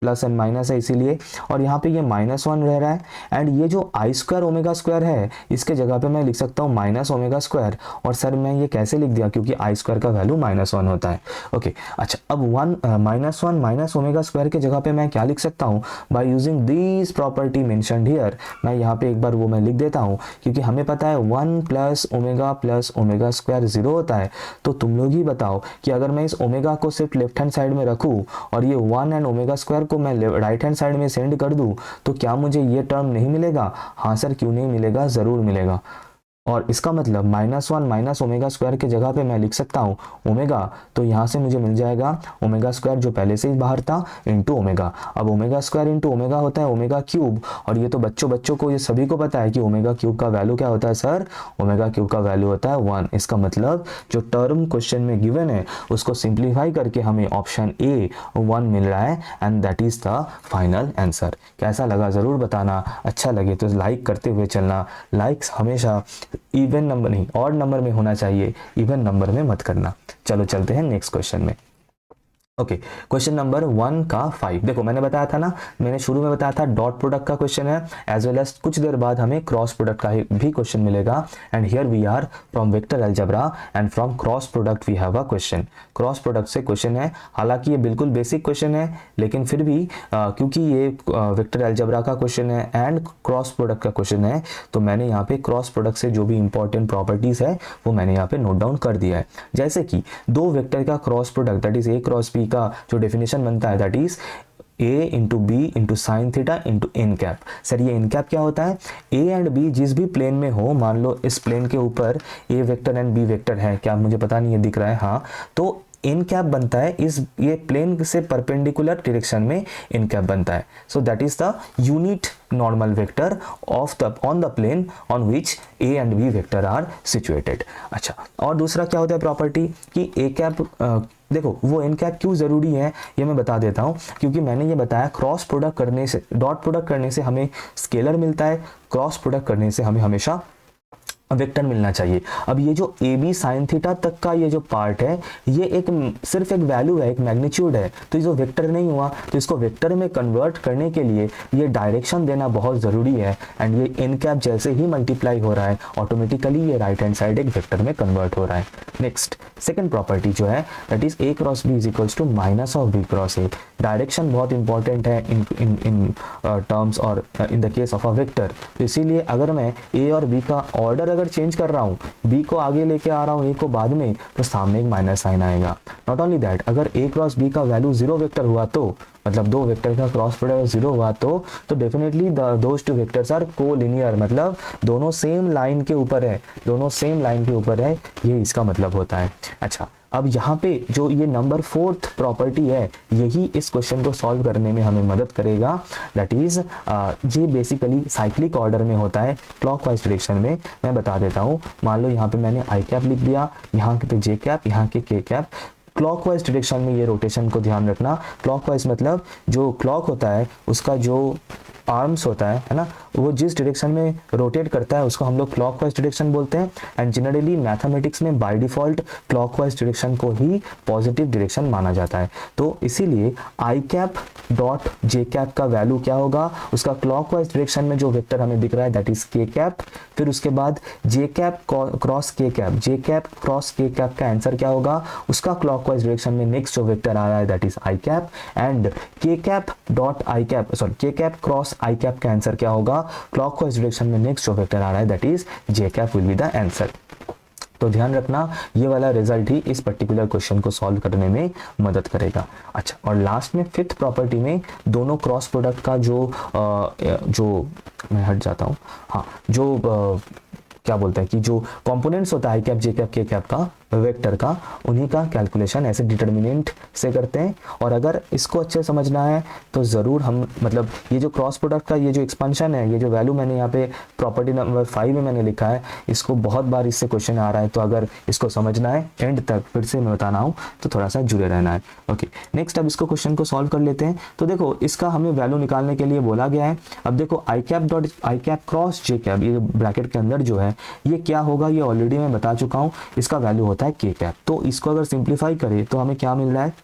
प्लस एंड माइनस है इसीलिए, और यहाँ पे ये -1 रह रहा है, एंड ये जो आई स्क्वायर ओमेगा स्क्वायर है इसके जगह पे मैं लिख सकता हूँ माइनस ओमेगा स्क्वायर। और सर मैं ये कैसे लिख दिया, क्योंकि आई स्क्वायर का वैल्यू -1 होता है। ओके, अच्छा, अब -1 माइनस ओमेगा स्क्वायर के जगह पे मैं क्या लिख सकता हूँ, by using this property mentioned here. मैं यहाँ पे एक बार वो मैं लिख देता हूँ, क्योंकि हमें पता है 1 प्लस ओमेगा स्क्वायर 0 होता है। तो तुम लोग ही बताओ कि अगर मैं इस ओमेगा को सिर्फ लेफ्ट हैंड साइड में रखूँ और ये 1 एंड ओमेगा स्क्वायर को मैं राइट हैंड साइड में सेंड कर दूं, तो क्या मुझे ये टर्म नहीं मिलेगा? हाँ सर, क्यों नहीं मिलेगा, जरूर मिलेगा। और इसका मतलब -1 माइनस ओमेगा स्क्वायर के जगह पे मैं लिख सकता हूँ ओमेगा, तो यहाँ से मुझे मिल जाएगा ओमेगा स्क्वायर जो पहले से ही बाहर था इंटू ओमेगा। अब ओमेगा स्क्वायर इंटू ओमेगा होता है ओमेगा क्यूब, और ये तो बच्चों को ये सभी को पता है कि ओमेगा क्यूब का वैल्यू क्या होता है सर, ओमेगा क्यूब का वैल्यू होता है 1। इसका मतलब जो टर्म क्वेश्चन में गिवन है उसको सिंप्लीफाई करके हमें ऑप्शन ए 1 मिल रहा है, and that is the final answer. कैसा लगा जरूर बताना, अच्छा लगे तो लाइक करते हुए चलना। लाइक्स हमेशा इवन नंबर नहीं ऑड नंबर में होना चाहिए, इवन नंबर में मत करना। चलो चलते हैं नेक्स्ट क्वेश्चन में। ओके, क्वेश्चन नंबर 1 का 5। देखो मैंने बताया था ना, मैंने शुरू में बताया था डॉट प्रोडक्ट का क्वेश्चन है, एज वेल एज कुछ देर बाद हमें क्रॉस प्रोडक्ट का भी क्वेश्चन मिलेगा। And here we are from vector algebra and from cross product we have a question. Cross product से क्वेश्चन है, हालांकि ये बिल्कुल बेसिक क्वेश्चन है, लेकिन फिर भी क्योंकि ये वेक्टर अलजेब्रा का क्वेश्चन है एंड क्रॉस प्रोडक्ट का क्वेश्चन है, तो मैंने यहाँ पे क्रॉस प्रोडक्ट से जो भी इंपॉर्टेंट प्रॉपर्टीज है वो मैंने यहाँ पे नोट डाउन कर दिया है। जैसे कि दो वेक्टर का cross product that is A cross B का जो डेफिनेशन बनता है that is a into B into sine theta into N cap. Sir ये एन कैप क्या होता है, a एंड b जिस भी प्लेन में हो, मान लो इस प्लेन के ऊपर a vector and b vector है, क्या मुझे पता नहीं है दिख रहा है, हाँ, तो एन कैप बनता है इस ये प्लेन से परपेंडिकुलर डायरेक्शन में एन कैप बनता है। So that is the unit normal vector of the on the plane on which A and B vector are situated. अच्छा, और दूसरा क्या होता है प्रॉपर्टी कि ए कैप, देखो वो एन कैप क्यों जरूरी है ये मैं बता देता हूँ, क्योंकि मैंने ये बताया क्रॉस प्रोडक्ट करने से, डॉट प्रोडक्ट करने से हमें स्केलर मिलता है, क्रॉस प्रोडक्ट करने से हमें हमेशा वेक्टर मिलना चाहिए। अब ये जो ए बी साइन थीटा तक का ये जो पार्ट है ये एक सिर्फ एक वैल्यू है, एक मैग्नीट्यूड है, तो ये जो वेक्टर नहीं हुआ तो इसको वेक्टर में कन्वर्ट करने के लिए ये डायरेक्शन देना बहुत ज़रूरी है। एंड ये एन कैप जैसे ही मल्टीप्लाई हो रहा है ऑटोमेटिकली ये राइट हैंड साइड एक वेक्टर में कन्वर्ट हो रहा है। नेक्स्ट सेकेंड प्रॉपर्टी जो है that is A cross B is equals to minus of B cross A. Direction बहुत इंपॉर्टेंट है इन टर्म्स और in the case of a vector. तो इसीलिए अगर मैं ए और बी का ऑर्डर अगर चेंज कर रहा हूँ, बी को आगे लेके आ रहा हूँ, ए को बाद में, तो सामने एक माइनस साइन आएगा। नॉट ओनली दैट, अगर ए क्रॉस बी का वैल्यू 0 वेक्टर हुआ तो मतलब दो वेक्टर का क्रॉस प्रोडक्ट 0 हुआ तो definitely those two vectors are collinear, मतलब दोनों सेम लाइन के ऊपर है, दोनों सेम लाइन के ऊपर है, ये इसका मतलब होता है। अच्छा, अब यहाँ पे जो ये नंबर 4th प्रॉपर्टी है यही इस क्वेश्चन को सॉल्व करने में हमें मदद करेगा। दैट इज ये बेसिकली साइक्लिक ऑर्डर में होता है, क्लॉकवाइज डायरेक्शन में। मैं बता देता हूँ, मान लो यहाँ पे मैंने आई कैप लिख दिया, यहाँ पे जे कैप, यहाँ के के कैप, क्लॉकवाइज डायरेक्शन में ये रोटेशन को ध्यान रखना। क्लॉकवाइज मतलब जो क्लॉक होता है उसका जो आर्म्स होता है ना, वो जिस डायरेक्शन में रोटेट करता है उसको हम लोग क्लॉकवाइज डायरेक्शन बोलते हैं। एंड जनरली मैथमेटिक्स में बाय डिफॉल्ट क्लॉकवाइज डायरेक्शन को ही पॉजिटिव डायरेक्शन माना जाता है। तो इसीलिए आई कैप डॉट जे कैप का वैल्यू क्या होगा, उसका क्लॉकवाइज डायरेक्शन में जो वेक्टर हमें दिख रहा है दैट इज के कैप। फिर उसके बाद j cap cross k cap, j cap cross k cap का आंसर क्या होगा, उसका क्लॉकवाइज डायरेक्शन में नेक्स्ट जो वेक्टर आ रहा है that is i cap. And k cap dot i cap, sorry k cap cross i cap का आंसर क्या होगा, क्लॉकवाइज डायरेक्शन में नेक्स्ट जो वेक्टर आ रहा है that is j cap will be the answer. तो ध्यान रखना ये वाला रिजल्ट ही इस पर्टिकुलर क्वेश्चन को सॉल्व करने में मदद करेगा। अच्छा, और लास्ट में फिफ्थ प्रॉपर्टी में दोनों क्रॉस प्रोडक्ट का जो मैं हट जाता हूँ, हाँ, जो क्या बोलते हैं कि जो कंपोनेंट्स होता है आई कैप जे कैप के कैप का वेक्टर का, उन्हीं का कैलकुलेशन ऐसे डिटर्मिनेंट से करते हैं। और अगर इसको अच्छे समझना है तो ज़रूर हम मतलब ये जो क्रॉस प्रोडक्ट का ये जो एक्सपेंशन है, ये जो वैल्यू मैंने यहाँ पे प्रॉपर्टी नंबर 5 में मैंने लिखा है, इसको बहुत बार इससे क्वेश्चन आ रहा है। तो अगर इसको समझना है एंड तक फिर से मैं बताना हूँ तो थोड़ा सा जुड़े रहना है। ओके, नेक्स्ट अब इसको क्वेश्चन को सॉल्व कर लेते हैं। तो देखो इसका हमें वैल्यू निकालने के लिए बोला गया है। अब देखो i cap dot i cap cross j cap, ये ब्रैकेट के अंदर जो है ये क्या होगा, ये ऑलरेडी मैं बता चुका हूँ, इसका वैल्यू होता है के कैप। तो इसको अगर सिंप्लीफाई करें तो हमें क्या मिल रहा है,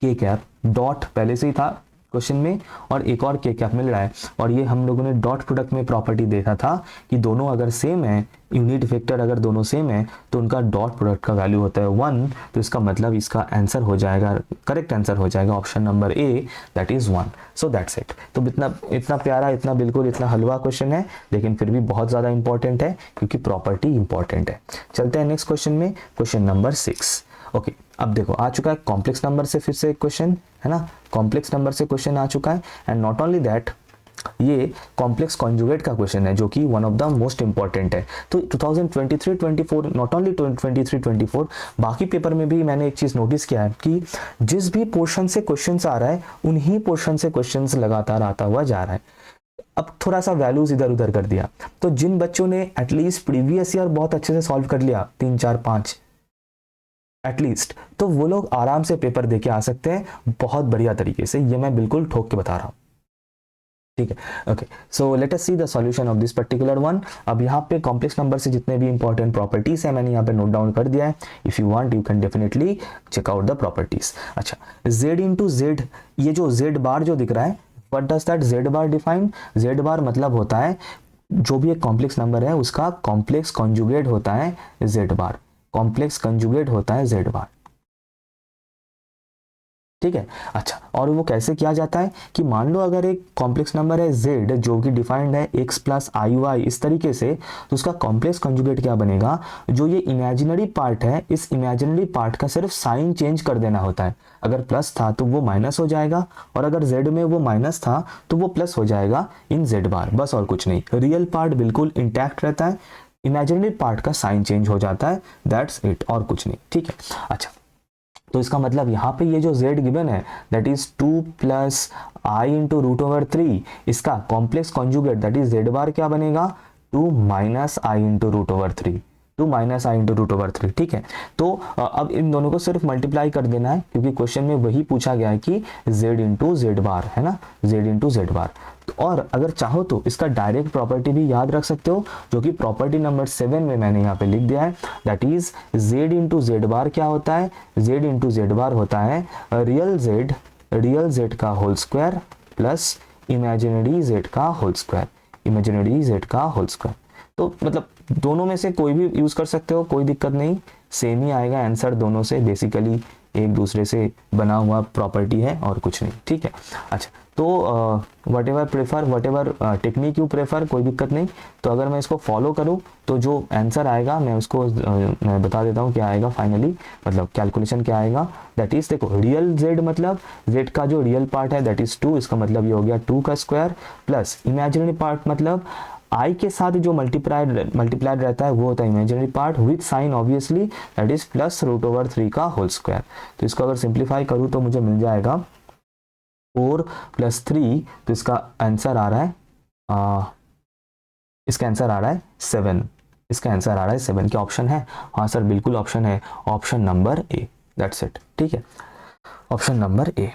के कैप डॉट पहले से ही था क्वेश्चन में और एक और के कैप मिल रहा है। और ये हम लोगों ने डॉट प्रोडक्ट में प्रॉपर्टी देखा था कि दोनों अगर सेम है, यूनिट वेक्टर अगर दोनों सेम है तो उनका डॉट प्रोडक्ट का वैल्यू होता है 1। तो इसका मतलब इसका आंसर हो जाएगा, करेक्ट आंसर हो जाएगा option number A that is 1। So that's it. तो इतना प्यारा, इतना बिल्कुल इतना हलवा क्वेश्चन है, लेकिन फिर भी बहुत ज़्यादा इंपॉर्टेंट है क्योंकि प्रॉपर्टी इंपॉर्टेंट है। चलते हैं नेक्स्ट क्वेश्चन में, क्वेश्चन नंबर 6। ओके, अब देखो आ चुका है कॉम्प्लेक्स नंबर से फिर से एक क्वेश्चन है ना, कॉम्प्लेक्स नंबर से क्वेश्चन आ चुका है। एंड नॉट ओनली दैट, ये कॉम्प्लेक्स कॉन्जुगेट का क्वेश्चन है जो कि one of the most important है। तो 2023-24 नॉट ओनली 23-24 बाकी पेपर में भी मैंने एक चीज नोटिस किया है कि जिस भी पोर्शन से क्वेश्चंस आ रहा है उन्हीं पोर्शन से क्वेश्चंस लगातार आता हुआ जा रहा है। अब थोड़ा सा वैल्यूज इधर उधर कर दिया, तो जिन बच्चों ने एटलीस्ट प्रीवियस ईयर बहुत अच्छे से सॉल्व कर लिया 3 4 5 एटलीस्ट, तो वो लोग आराम से पेपर देके आ सकते हैं बहुत बढ़िया तरीके से। ये मैं बिल्कुल ठोक के बता रहा हूँ, ठीक है। Okay, so let us see the solution of this particular one. अब यहाँ पे कॉम्प्लेक्स नंबर से जितने भी इंपॉर्टेंट प्रॉपर्टीज है मैंने यहाँ पे नोट डाउन कर दिया है। If you want you can definitely check out the properties. अच्छा, z इंटू जेड, ये जो z बार जो दिख रहा है, what does that z bar define? z bar मतलब होता है जो भी एक कॉम्प्लेक्स नंबर है उसका कॉम्प्लेक्स कॉन्जुगेट होता है z बार, कॉम्प्लेक्स कंजुगेट होता है z बार, ठीक है। अच्छा, और वो कैसे किया जाता है कि मान लो अगर एक कॉम्प्लेक्स नंबर है z जो कि डिफाइंड है x प्लस आई वाई इस तरीके से, तो उसका कॉम्प्लेक्स कंजुगेट क्या बनेगा, जो ये इमेजिनरी पार्ट है इस इमेजिनरी पार्ट का सिर्फ साइन चेंज कर देना होता है। अगर प्लस था तो वो माइनस हो जाएगा, और अगर z में वो माइनस था तो वो प्लस हो जाएगा इन z बार, बस और कुछ नहीं। रियल पार्ट बिल्कुल इंटैक्ट रहता है, इमेजिनरी पार्ट का साइन चेंज हो जाता है, दैट्स इट, और कुछ नहीं, ठीक है। अच्छा, तो इसका मतलब यहाँ पे ये जो z गिवन है that is 2 plus I into root over 3, इसका complex conjugate that is z bar क्या बनेगा, 2 minus I into root over 3, 2 minus I into root over 3, ठीक है। तो अब इन दोनों को सिर्फ मल्टीप्लाई कर देना है क्योंकि क्वेश्चन में वही पूछा गया है कि z इंटू जेड बार है ना, z इंटू जेड बार। और अगर चाहो तो इसका डायरेक्ट प्रॉपर्टी भी याद रख सकते हो जो कि प्रॉपर्टी नंबर 7 में मैंने यहाँ पे लिख दिया है, that is z into z bar क्या होता है, z इंटू जेड बार होता है रियल z का whole square plus imaginary z का होल स्क्वायर, इमेजिनरी z का होल स्क्वायर। तो मतलब दोनों में से कोई भी यूज कर सकते हो, कोई दिक्कत नहीं, सेम ही आएगा आंसर दोनों से, बेसिकली एक दूसरे से बना हुआ प्रॉपर्टी है और कुछ नहीं, ठीक है। अच्छा, तो what ever technique you prefer, कोई दिक्कत नहीं। तो अगर मैं इसको फॉलो करूँ तो जो आंसर आएगा मैं उसको मैं बता देता हूँ क्या आएगा फाइनली, मतलब कैलकुलेशन क्या आएगा। दैट इज देखो रियल z मतलब z का जो रियल पार्ट है दैट इज 2, इसका मतलब ये हो गया 2 का स्क्वायर, प्लस इमेजिनरी पार्ट मतलब i के साथ जो मल्टीप्लाइड रहता है वो होता है imaginary part with sine obviously, that is plus root over 3 का होल स्क्वायर। तो इसको अगर सिंप्लीफाई करूँ तो मुझे मिल जाएगा 4 प्लस 3, तो इसका आंसर आ रहा है इसका आंसर आ रहा है 7, इसका आंसर आ रहा है 7। क्या ऑप्शन है? हाँ सर बिल्कुल ऑप्शन है, option number A. That's it, ठीक है, ऑप्शन नंबर ए।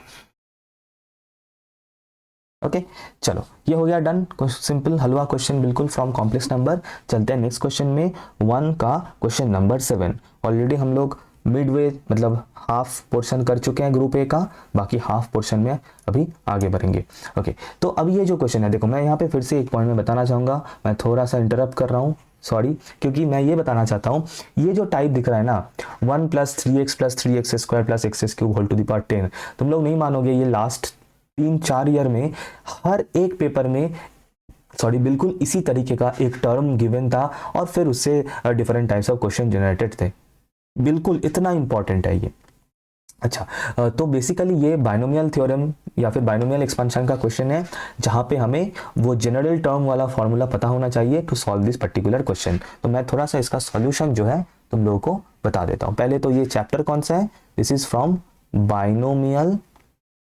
ओके चलो ये हो गया डन, सिंपल हलवा क्वेश्चन बिल्कुल फ्रॉम कॉम्प्लेक्स नंबर। चलते हैं नेक्स्ट क्वेश्चन में, 1 का क्वेश्चन नंबर 7। ऑलरेडी हम लोग मिडवे मतलब हाफ पोर्शन कर चुके हैं ग्रुप ए का, बाकी हाफ पोर्शन में अभी आगे बढ़ेंगे। ओके तो अब ये जो क्वेश्चन है, देखो मैं यहाँ पे फिर से एक पॉइंट में बताना चाहूँगा, मैं थोड़ा सा इंटरप्ट कर रहा हूँ, सॉरी, क्योंकि मैं ये बताना चाहता हूँ ये जो टाइप दिख रहा है ना 1 + 3x + 3x² + x³ whole to the power 10, तुम लोग नहीं मानोगे ये लास्ट 3-4 ईयर में हर एक पेपर में सॉरी बिल्कुल इसी तरीके का एक टर्म गिवन था और फिर उससे different types of question generated थे, बिल्कुल इतना इंपॉर्टेंट है ये। अच्छा तो बेसिकली ये बाइनोमियल थ्योरम या फिर बाइनोमियल एक्सपेंशन का क्वेश्चन है, जहाँ पे हमें वो जनरल टर्म वाला फॉर्मूला पता होना चाहिए to solve this particular question. तो मैं थोड़ा सा इसका सॉल्यूशन जो है तुम लोगों को बता देता हूँ। पहले तो ये चैप्टर कौन सा है, this is from binomial,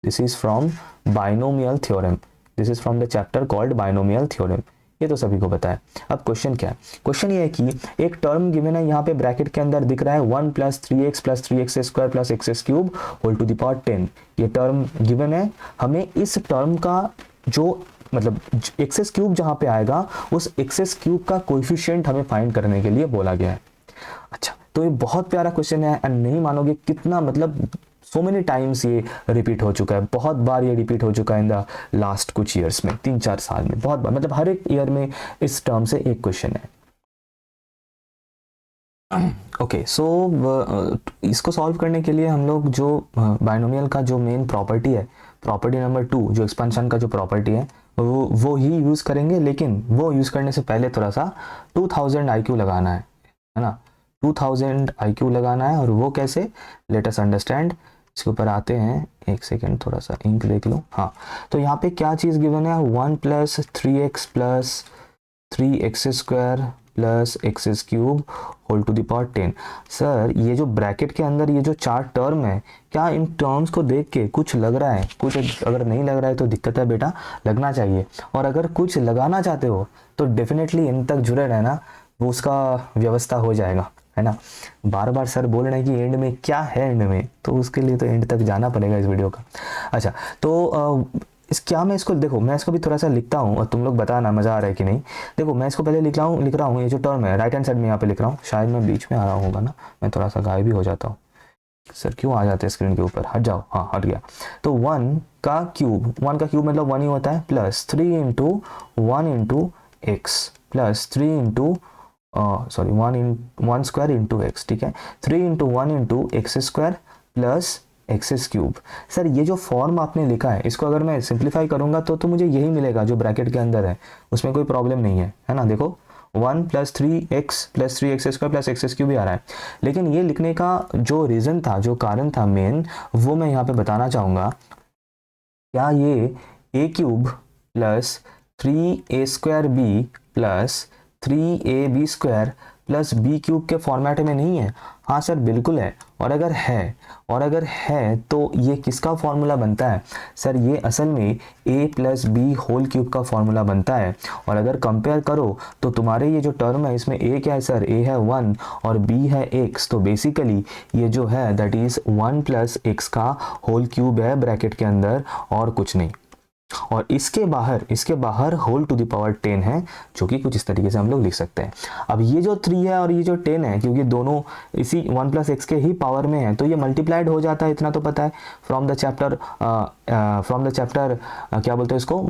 this is from binomial theorem, this is from the chapter called binomial theorem, ये तो सभी को पता है। अब क्वेश्चन क्या है, क्वेश्चन ये है कि एक टर्म गिवन है यहाँ पे ब्रैकेट के अंदर दिख रहा है 1 + 3x + 3x² + x³ whole to the power 10, ये टर्म गिवन है। हमें इस टर्म का जो मतलब x³ जहाँ पे आएगा उस x³ का कोएफिशिएंट हमें फाइंड करने के लिए बोला गया है। अच्छा तो ये बहुत प्यारा क्वेश्चन है एंड नहीं मानोगे कितना मतलब सो मेनी टाइम्स ये रिपीट हो चुका है, बहुत बार ये रिपीट हो चुका है इन द लास्ट कुछ ईयर्स में, 3-4 साल में बहुत बार, मतलब हर एक ईयर में इस टर्म से एक क्वेश्चन है। ओके सो इसको सॉल्व करने के लिए हम लोग जो बाइनोमियल का जो मेन प्रॉपर्टी है, प्रॉपर्टी नंबर 2 जो एक्सपेंशन का जो प्रॉपर्टी है वो ही यूज़ करेंगे, लेकिन वो यूज़ करने से पहले थोड़ा सा 2000 IQ लगाना है ना, 2000 IQ लगाना है। और वो कैसे, लेट अस अंडरस्टैंड। इसके ऊपर आते हैं, एक सेकेंड थोड़ा सा इंक देख लो। हाँ तो यहाँ पे क्या चीज़ गिवन है, 1 + 3x + 3x² + x³ whole to the power 10। Sir ये जो ब्रैकेट के अंदर ये जो 4 टर्म है, क्या इन टर्म्स को देख के कुछ लग रहा है, कुछ अगर नहीं लग रहा है तो दिक्कत है बेटा, लगना चाहिए। और अगर कुछ लगाना चाहते हो तो डेफिनेटली इन तक जुड़े रहना, वो उसका व्यवस्था हो जाएगा, है ना। बार बार सर बोल रहे हैं कि एंड में क्या है, एंड में तो उसके लिए तो एंड तक जाना पड़ेगा इस वीडियो का। अच्छा तो इस क्या मैं इसको देखो, मैं इसको भी थोड़ा सा लिखता हूँ और तुम लोग बताना मज़ा आ रहा है कि नहीं। देखो मैं इसको पहले लिख रहा हूँ ये जो टर्म है राइट हैंड साइड में यहाँ पे लिख रहा हूँ, शायद मैं बीच में आ रहा होगा ना, मैं थोड़ा सा गायब भी हो जाता हूँ। सर क्यों आ जाते हैं स्क्रीन के ऊपर, हट जाओ, हाँ हट गया। तो 1 का क्यूब मतलब 1 ही होता है, प्लस 3 × 1 × x प्लस 3 × 1² × x, ठीक है, 3 × 1 × x² प्लस x³ सर ये जो फॉर्म आपने लिखा है इसको अगर मैं सिंप्लीफाई करूंगा तो मुझे यही मिलेगा जो ब्रैकेट के अंदर है, उसमें कोई प्रॉब्लम नहीं है ना। देखो 1 + 3x + 3x² + x³ भी आ रहा है, लेकिन ये लिखने का जो रीज़न था, जो कारण था मेन, वो मैं यहाँ पे बताना चाहूँगा। क्या ये a³ + 3a² + 3ab² + b³ के फॉर्मेट में नहीं है? हाँ सर बिल्कुल है। और अगर है तो ये किसका फॉर्मूला बनता है सर, ये असल में a + b³ का फॉर्मूला बनता है। और अगर कंपेयर करो तो तुम्हारे ये जो टर्म है इसमें a क्या है सर, a है 1 और b है x, तो बेसिकली ये जो है दैट इज 1 + x का होल क्यूब है ब्रैकेट के अंदर, और कुछ नहीं। और इसके बाहर होल टू द पावर 10 है, जो कि कुछ इस तरीके से हम लोग लिख सकते हैं। अब ये जो 3 है और ये जो 10 है, क्योंकि दोनों इसी 1 + x के ही पावर में है, तो ये मल्टीप्लाइड हो जाता है, इतना तो पता है फ्रॉम द चैप्टर क्या बोलते हैं इसको,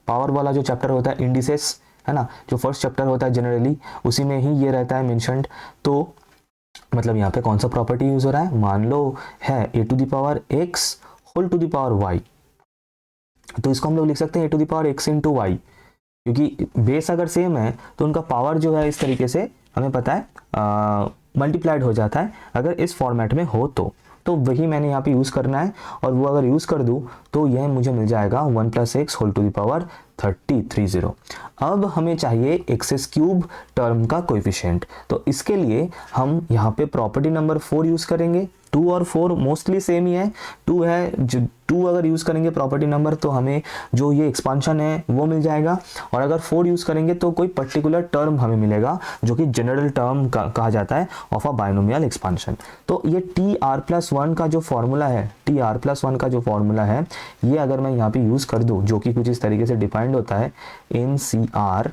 पावर वाला जो चैप्टर होता है इंडिसेस, है ना, जो फर्स्ट चैप्टर होता है जनरली उसी में ही ये रहता है मेंशन्ड। तो मतलब यहाँ पे कौन सा प्रॉपर्टी यूज हो रहा है, मान लो है a⁴x whole to the power y, तो इसको हम लोग लिख सकते हैं a⁴x × y, क्योंकि बेस अगर सेम है तो उनका पावर जो है इस तरीके से हमें पता है मल्टीप्लाइड हो जाता है अगर इस फॉर्मेट में हो तो वही मैंने यहाँ पे यूज़ करना है। और वो अगर यूज़ कर दूँ तो यह मुझे मिल जाएगा 1 + x whole to the power 30। अब हमें चाहिए x³ टर्म का कोएफिशिएंट, तो इसके लिए हम यहाँ पे प्रॉपर्टी नंबर 4 यूज़ करेंगे। 2 और 4 मोस्टली सेम ही है। 2 है, जो 2 अगर यूज़ करेंगे प्रॉपर्टी नंबर तो हमें जो ये एक्सपांशन है वो मिल जाएगा, और अगर 4 यूज़ करेंगे तो कोई पर्टिकुलर टर्म हमें मिलेगा जो कि जनरल टर्म कहा जाता है ऑफ अ बायनोमियल एक्सपांशन। तो ये TR+1 का जो फॉर्मूला है, TR+1 का जो फॉर्मूला है, ये अगर मैं यहाँ पे यूज़ कर दूँ, जो कि कुछ इस तरीके से डिफाइंड होता है, MCR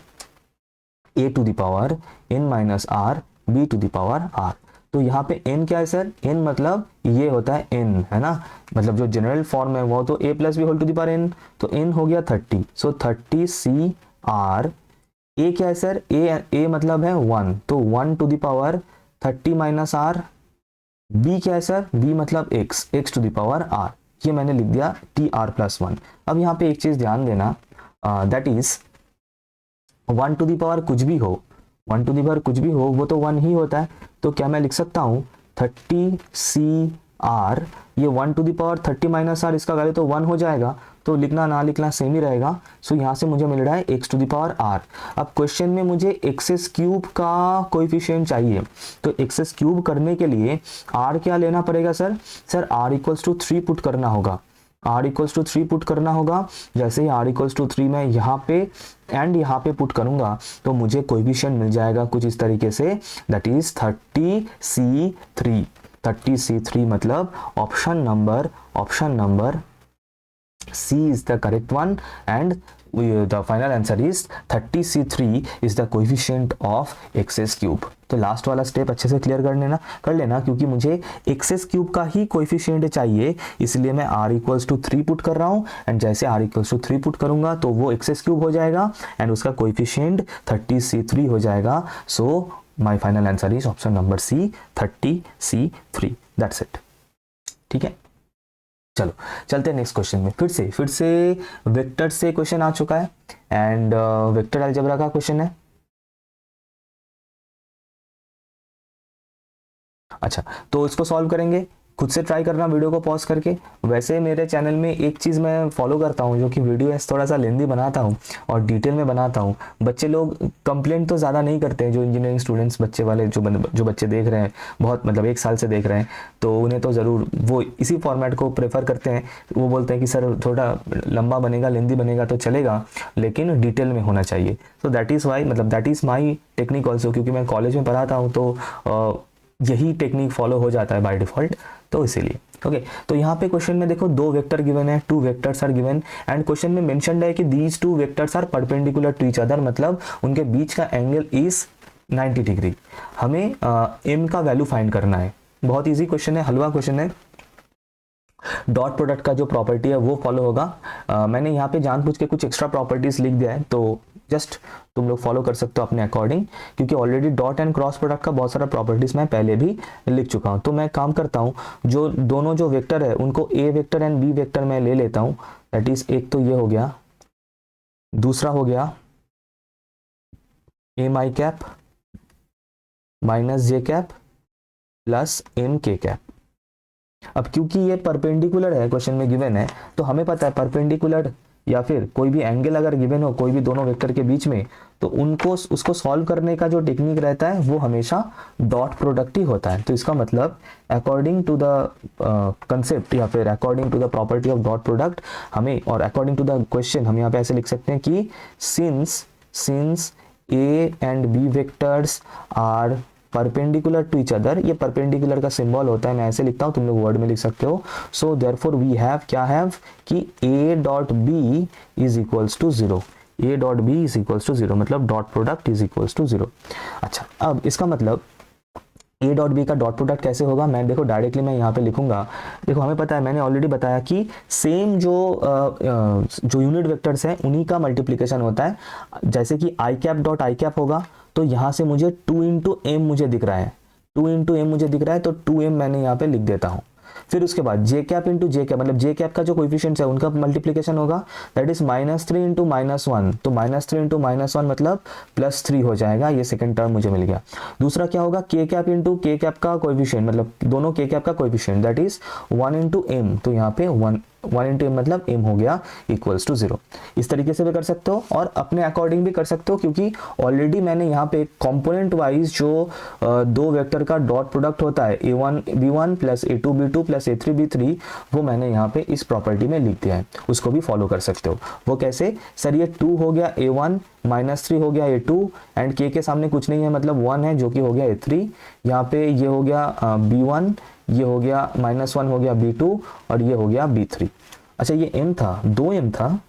a to the power n minus r b to the power r। तो यहाँ पे n क्या है सर? n मतलब ये होता है n, है ना, मतलब जो जनरल फॉर्म है वो तो a plus B whole to the power n, तो n हो गया 30। सो 30 CR, a क्या है सर? a मतलब है 1, तो 1 to the power 30 minus r। b क्या है सर? b मतलब x to the power r। ये मैंने लिख दिया TR+1। अब यहाँ पे एक चीज़ ध्यान देना, that is 1 to the power कुछ भी हो, 1 टू दी पावर कुछ भी हो वो तो 1 ही होता है। तो क्या मैं लिख सकता हूँ 30CR, ये 1 to the power 30 minus r, इसका वैल्यू तो 1 हो जाएगा, तो लिखना ना लिखना सेम ही रहेगा। सो यहाँ से मुझे मिल रहा है x to the power r। अब क्वेश्चन में मुझे एक्सेस क्यूब का कोएफिशिएंट चाहिए, तो एक्सेस क्यूब करने के लिए r क्या लेना पड़ेगा sir? Sir r equals to 3 put करना होगा, r इक्वल्स टू 3 पुट करना होगा। जैसे ही r इक्वल्स टू 3 मैं यहाँ पे एंड यहाँ पे पुट करूंगा तो मुझे कोएफिशिएंट मिल जाएगा कुछ इस तरीके से, दैट इज 30C3। 30C3 मतलब option number C is the correct one, and the final answer is 30C3 is the coefficient of XS cube। तो लास्ट वाला स्टेप अच्छे से क्लियर कर लेना क्योंकि मुझे XS क्यूब का ही कोएफिशिएंट चाहिए, इसलिए मैं r इक्वल्स टू 3 पुट कर रहा हूँ, एंड जैसे r इक्वल्स टू 3 पुट करूंगा तो वो XS क्यूब हो जाएगा एंड उसका कोएफिशिएंट 30C3 हो जाएगा। So my final answer is option number C, 30C3। That's it. ठीक है, चलो चलते हैं नेक्स्ट क्वेश्चन में। फिर से वेक्टर से क्वेश्चन आ चुका है, एंड वेक्टर अलजेब्रा का क्वेश्चन है। अच्छा, तो इसको सॉल्व करेंगे, खुद से ट्राई करना वीडियो को पॉज करके। वैसे मेरे चैनल में एक चीज़ मैं फॉलो करता हूँ, जो कि वीडियो थोड़ा सा लेंदी बनाता हूँ और डिटेल में बनाता हूँ। बच्चे लोग कंप्लेंट तो ज़्यादा नहीं करते हैं, जो इंजीनियरिंग स्टूडेंट्स बच्चे वाले जो बच्चे देख रहे हैं, बहुत मतलब 1 साल से देख रहे हैं, तो उन्हें तो ज़रूर वो इसी फॉर्मेट को प्रेफर करते हैं। वो बोलते हैं कि सर थोड़ा लंबा बनेगा, लेंदी बनेगा तो चलेगा, लेकिन डिटेल में होना चाहिए। तो दैट इज़ वाई, मतलब that is my technique also, क्योंकि मैं कॉलेज में पढ़ाता हूँ तो यही टेक्निक फॉलो हो जाता है बाय डिफॉल्ट, तो इसीलिए। ओके, तो यहाँ पे क्वेश्चन में देखो 2 वेक्टर गिवन है, 2 vectors are given, and question में मेंशन्ड है कि these 2 vectors are perpendicular to each other, मतलब उनके बीच का एंगल इज 90 डिग्री। हमें m का वैल्यू फाइंड करना है। बहुत इजी क्वेश्चन है, हलवा क्वेश्चन है। डॉट प्रोडक्ट का जो प्रॉपर्टी है वो फॉलो होगा। मैंने यहाँ पे जानबूझ के कुछ एक्स्ट्रा प्रॉपर्टीज लिख दिया है, तो जस्ट तुम लोग फॉलो कर सकते हो अपने अकॉर्डिंग, क्योंकि already dot and cross product का बहुत सारा प्रॉपर्टीज मैं पहले भी लिख चुका हूँ। तो मैं काम करता हूँ, जो दोनों जो वेक्टर है उनको ए वेक्टर एंड बी वेक्टर मैं ले लेता हूँ। दैट इज, एक तो ये हो गया, दूसरा हो गया एम आई कैप माइनस जे कैप प्लस एम के कैप। अब क्योंकि ये परपेंडिकुलर है, क्वेश्चन में गिवन है, तो हमें पता है परपेंडिकुलर या फिर कोई भी एंगल अगर गिवन हो कोई भी दोनों वेक्टर के बीच में, तो उसको सॉल्व करने का जो टेक्निक रहता है वो हमेशा डॉट प्रोडक्ट ही होता है। तो इसका मतलब अकॉर्डिंग टू द कंसेप्ट या फिर according to the property of dot product हमें, और अकॉर्डिंग टू द क्वेश्चन हम यहाँ पे ऐसे लिख सकते हैं कि since A and B vectors are perpendicular to each other, ये परपेंडिकुलर का सिंबल होता है, मैं ऐसे लिखता हूँ, तुम लोग वर्ड में लिख सकते हो। सो देयरफॉर वी हैव, क्या हैव कि a dot B is equals to 0, a dot B is equals to 0, मतलब dot product is equals to 0। अच्छा, अब इसका मतलब a डॉट बी का डॉट प्रोडक्ट कैसे होगा, मैं देखो डायरेक्टली मैं यहाँ पे लिखूंगा। देखो हमें पता है, मैंने ऑलरेडी बताया कि सेम जो यूनिट वेक्टर्स हैं उन्हीं का मल्टीप्लिकेशन होता है। जैसे कि आई कैप डॉट आई कैप होगा, तो यहाँ से मुझे 2 इंटू एम मुझे दिख रहा है, 2 इंटू एम मुझे दिख रहा है, तो 2m मैंने यहाँ पे लिख देता हूँ। फिर उसके बाद जे कैप इंटू जे कैप, मतलब जे कैप का जो कोएफिशिएंट्स है उनका मल्टीप्लिकेशन होगा, दैट इज -3 इंटू -1, तो -3 इंटू -1 मतलब +3 हो जाएगा, ये सेकंड टर्म मुझे मिल गया। दूसरा क्या होगा, K cap into K cap का कोएफिशिएंट, मतलब दोनों के कैप का coefficient, that is 1 into M, तो यहाँ पे 1 1 इंटू एम मतलब एम हो गया इक्वल्स टू 0। इस तरीके से भी कर सकते हो और अपने अकॉर्डिंग भी कर सकते हो, क्योंकि ऑलरेडी मैंने यहाँ पे कंपोनेंट वाइज जो दो वेक्टर का डॉट प्रोडक्ट होता है a1 b1 plus a2 b2 plus a3 b3, वो मैंने यहाँ पे इस प्रॉपर्टी में लिख दिया है, उसको भी फॉलो कर सकते हो। वो कैसे सर, ये 2 हो गया a1 -3 हो गया a2 एंड k के सामने कुछ नहीं है मतलब 1 है जो कि हो गया a3, यहाँ पे ये हो गया b1, ये हो गया -1 हो गया b2 और ये हो गया b3। अच्छा ये m था, 2m था,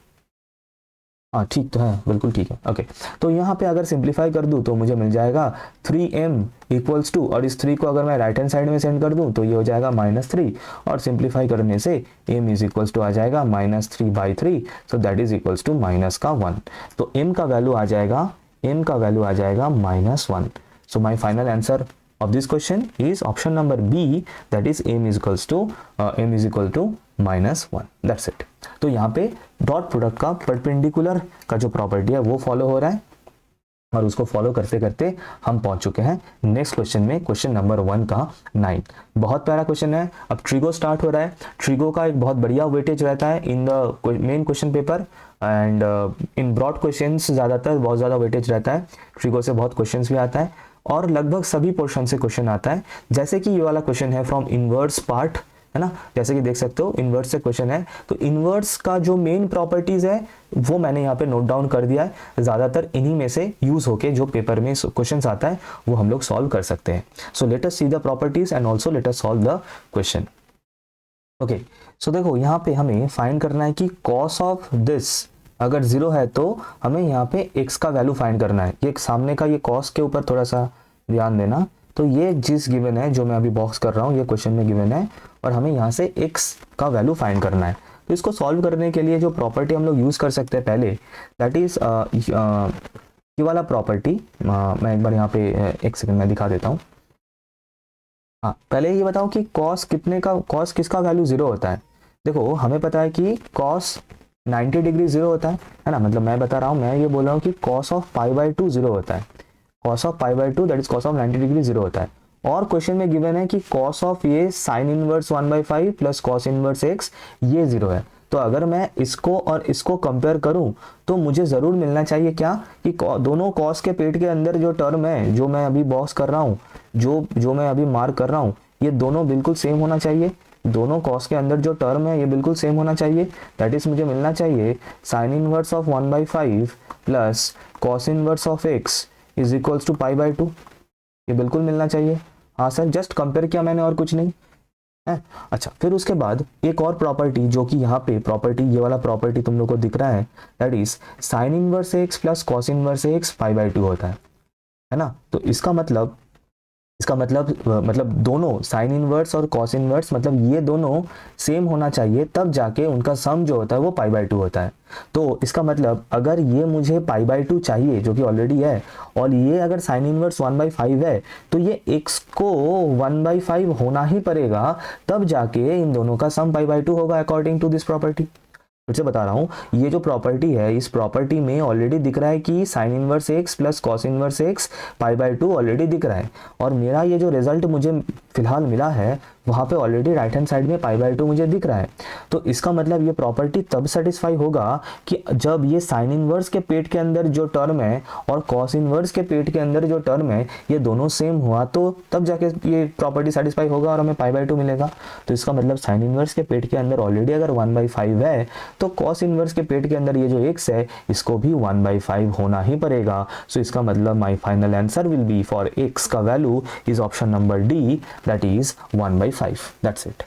हाँ ठीक तो है, बिल्कुल ठीक है, ओके। तो यहाँ पे अगर सिंप्लीफाई कर दूँ तो मुझे मिल जाएगा 3m इक्वल्स टू, और इस 3 को अगर मैं राइट हैंड साइड में सेंड कर दूँ तो ये हो जाएगा -3, और सिंप्लीफाई करने से m इज इक्वल्स टू आ जाएगा -3/3, so that is equals to -1। तो m का वैल्यू आ जाएगा, m का वैल्यू आ जाएगा -1। So my final answer of this question is option number B, that is m is equal to -1, that's it। तो यहाँ पे डॉट प्रोडक्ट का परपेंडिकुलर का जो प्रॉपर्टी है वो फॉलो हो रहा है, और उसको फॉलो करते करते हम पहुंच चुके हैं नेक्स्ट क्वेश्चन में, क्वेश्चन नंबर 1 का 9। बहुत प्यारा क्वेश्चन है। अब ट्रिगो स्टार्ट हो रहा है। ट्रिगो का एक बहुत बढ़िया वेटेज रहता है in the main question paper and in broad questions ज़्यादातर बहुत ज़्यादा वेटेज रहता है। ट्रिगो से बहुत क्वेश्चंस भी आता है और लगभग सभी पोर्शन से क्वेश्चन आता है, जैसे कि ये वाला क्वेश्चन है फ्रॉम इनवर्स पार्ट, है ना, जैसे कि देख सकते हो इनवर्स से क्वेश्चन है। तो इनवर्स का जो मेन प्रॉपर्टीज है वो मैंने यहाँ पे नोट डाउन कर दिया है, ज़्यादातर इन्हीं में से यूज होके जो पेपर में क्वेश्चन आता है वो हम लोग सॉल्व कर सकते हैं। So let us see the properties and also let us solve the question. Okay, so देखो यहाँ पे हमें फाइंड करना है कि कॉस ऑफ दिस अगर 0 है तो हमें यहाँ पे x का वैल्यू फाइंड करना है। ये सामने का ये कॉस के ऊपर थोड़ा सा ध्यान देना। तो ये जिस गिवन है जो मैं अभी बॉक्स कर रहा हूँ ये क्वेश्चन में गिवन है और हमें यहाँ से x का वैल्यू फाइंड करना है। तो इसको सॉल्व करने के लिए जो प्रॉपर्टी हम लोग यूज़ कर सकते हैं पहले, दैट इज़ ये वाला प्रॉपर्टी। मैं एक बार यहाँ पे एक सेकंड में दिखा देता हूँ। हाँ, पहले ये बताओ कि कॉस किसका वैल्यू 0 होता है। देखो हमें पता है कि कॉस 90 डिग्री 0 होता है ना, मतलब मैं बता रहा हूँ, मैं ये बोल रहा हूँ कि cos ऑफ π/2 0 होता है। cos of π/2 that is cos of 90 degree 0 होता है। और क्वेश्चन में गिवन है कि cos ऑफ ये sin inverse 1/5 plus cos inverse x ये 0 है। तो अगर मैं इसको और इसको कंपेयर करूं तो मुझे ज़रूर मिलना चाहिए क्या कि दोनों cos के पेट के अंदर जो टर्म है जो मैं अभी बॉक्स कर रहा हूँ, जो मैं अभी मार्क कर रहा हूँ, ये दोनों बिल्कुल सेम होना चाहिए। दोनों कॉस के अंदर जो टर्म है ये बिल्कुल सेम होना चाहिए। दैट इज मुझे मिलना चाहिए sine inverse of 1/5 plus cos inverse of x is equals to π/2। ये बिल्कुल मिलना चाहिए। हाँ सर, जस्ट कंपेयर किया मैंने और कुछ नहीं है। अच्छा, फिर उसके बाद एक और प्रॉपर्टी जो कि यहाँ पे प्रॉपर्टी, ये वाला प्रॉपर्टी तुम लोग को दिख रहा है, that is sine inverse x plus cos inverse x π/2 होता है ना। तो इसका मतलब दोनों साइन इनवर्स और कॉस इनवर्स मतलब ये दोनों सेम होना चाहिए, तब जाके उनका सम जो होता है वो π/2 होता है। तो इसका मतलब अगर ये मुझे π/2 चाहिए जो कि ऑलरेडी है, और ये अगर साइन इनवर्स 1/5 है, तो ये x को 1/5 होना ही पड़ेगा, तब जाके इन दोनों का सम π/2 होगा अकॉर्डिंग टू दिस प्रॉपर्टी। फिर से बता रहा हूँ, ये जो प्रॉपर्टी है इस प्रॉपर्टी में ऑलरेडी दिख रहा है कि sine inverse x plus cos inverse x π/2 already दिख रहा है, और मेरा ये जो रिजल्ट मुझे फिलहाल मिला है वहाँ पे ऑलरेडी राइट हैंड साइड में π/2 मुझे दिख रहा है। तो इसका मतलब ये प्रॉपर्टी तब सेटिस्फाई होगा कि जब ये साइन इनवर्स के पेट के अंदर जो टर्म है और कॉस इनवर्स के पेट के अंदर जो टर्म है ये दोनों सेम हुआ, तो तब जाके ये प्रॉपर्टी सेटिस्फाई होगा और हमें π/2 मिलेगा। तो इसका मतलब साइन इनवर्स के पेट के अंदर ऑलरेडी अगर 1/5 है तो कॉस इनवर्स के पेट के अंदर ये जो x है इसको भी 1/5 होना ही पड़ेगा। सो इसका मतलब my final answer will B for x का value is option number D, that is 1/5। That's it.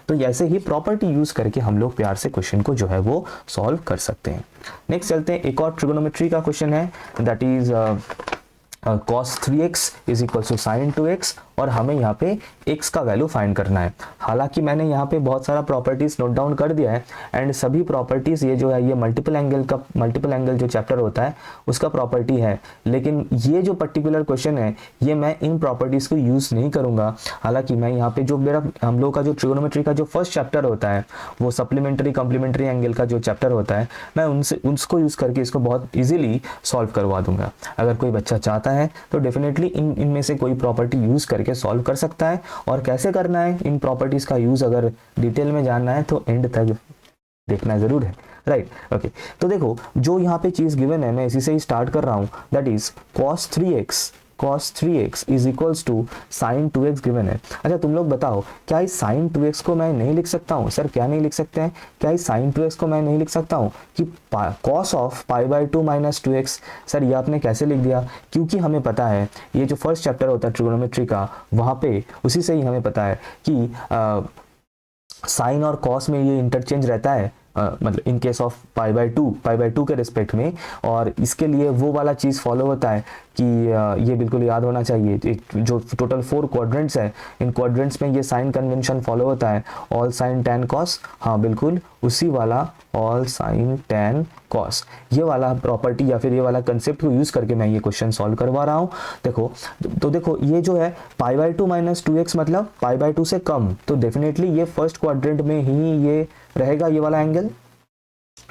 तो ऐसे ही प्रॉपर्टी यूज करके हम लोग प्यार से क्वेश्चन को जो है वो सॉल्व कर सकते हैं। नेक्स्ट चलते हैं, एक और ट्रिगोनोमेट्री का क्वेश्चन है, that is cos 3x is equal to sine 2x, और हमें यहाँ पे x का वैल्यू फाइंड करना है। हालांकि मैंने यहाँ पे बहुत सारा प्रॉपर्टीज नोट डाउन कर दिया है एंड सभी प्रॉपर्टीज ये जो है ये मल्टीपल एंगल जो चैप्टर होता है उसका प्रॉपर्टी है, लेकिन ये जो पर्टिकुलर क्वेश्चन है ये मैं इन प्रॉपर्टीज को यूज नहीं करूंगा। हालांकि मैं यहाँ पे जो हम लोग का जो ट्रिगोनोमेट्री का जो फर्स्ट चैप्टर होता है वो सप्लीमेंट्री कॉम्प्लीमेंट्री एंगल का जो चैप्टर होता है, मैं उसको यूज करके इसको बहुत ईजिली सॉल्व करवा दूंगा। अगर कोई बच्चा चाहता है तो डेफिनेटली इनमें से कोई प्रॉपर्टी यूज करके सॉल्व कर सकता है, और कैसे करना है इन प्रॉपर्टीज का यूज अगर डिटेल में जानना है तो एंड तक देखना जरूर है, राइट। ओके, तो देखो जो यहाँ पे चीज़ गिवन है मैं इसी से ही स्टार्ट कर रहा हूँ, that is cos 3x is equals to sine 2x given है। अच्छा तुम लोग बताओ, क्या इस साइन 2x को मैं नहीं लिख सकता हूँ? सर क्या नहीं लिख सकते हैं? क्या इस साइन 2x को मैं नहीं लिख सकता हूँ कि cos of π/2 minus 2x? Sir ये आपने कैसे लिख दिया? क्योंकि हमें पता है ये जो फर्स्ट चैप्टर होता है ट्रिगोनोमेट्री का, वहाँ पे उसी से ही हमें पता है कि साइन और कॉस में ये इंटरचेंज रहता है, मतलब इन केस ऑफ π/2 के रिस्पेक्ट में, और इसके लिए वो वाला चीज़ फॉलो होता है कि ये बिल्कुल याद होना चाहिए, जो टोटल 4 क्वाड्रेंट्स है, इन क्वाड्रेंट्स में ये साइन कन्वेंशन फॉलो होता है, ऑल साइन टैन कॉस। हाँ बिल्कुल उसी वाला ऑल साइन टैन कॉस, ये वाला प्रॉपर्टी या फिर ये वाला कंसेप्ट को यूज़ करके मैं ये क्वेश्चन सॉल्व करवा रहा हूँ। देखो तो देखो ये जो है π/2 माइनस 2x मतलब π/2 से कम, तो डेफिनेटली ये फर्स्ट क्वाड्रेंट में ही ये रहेगा, ये वाला एंगल।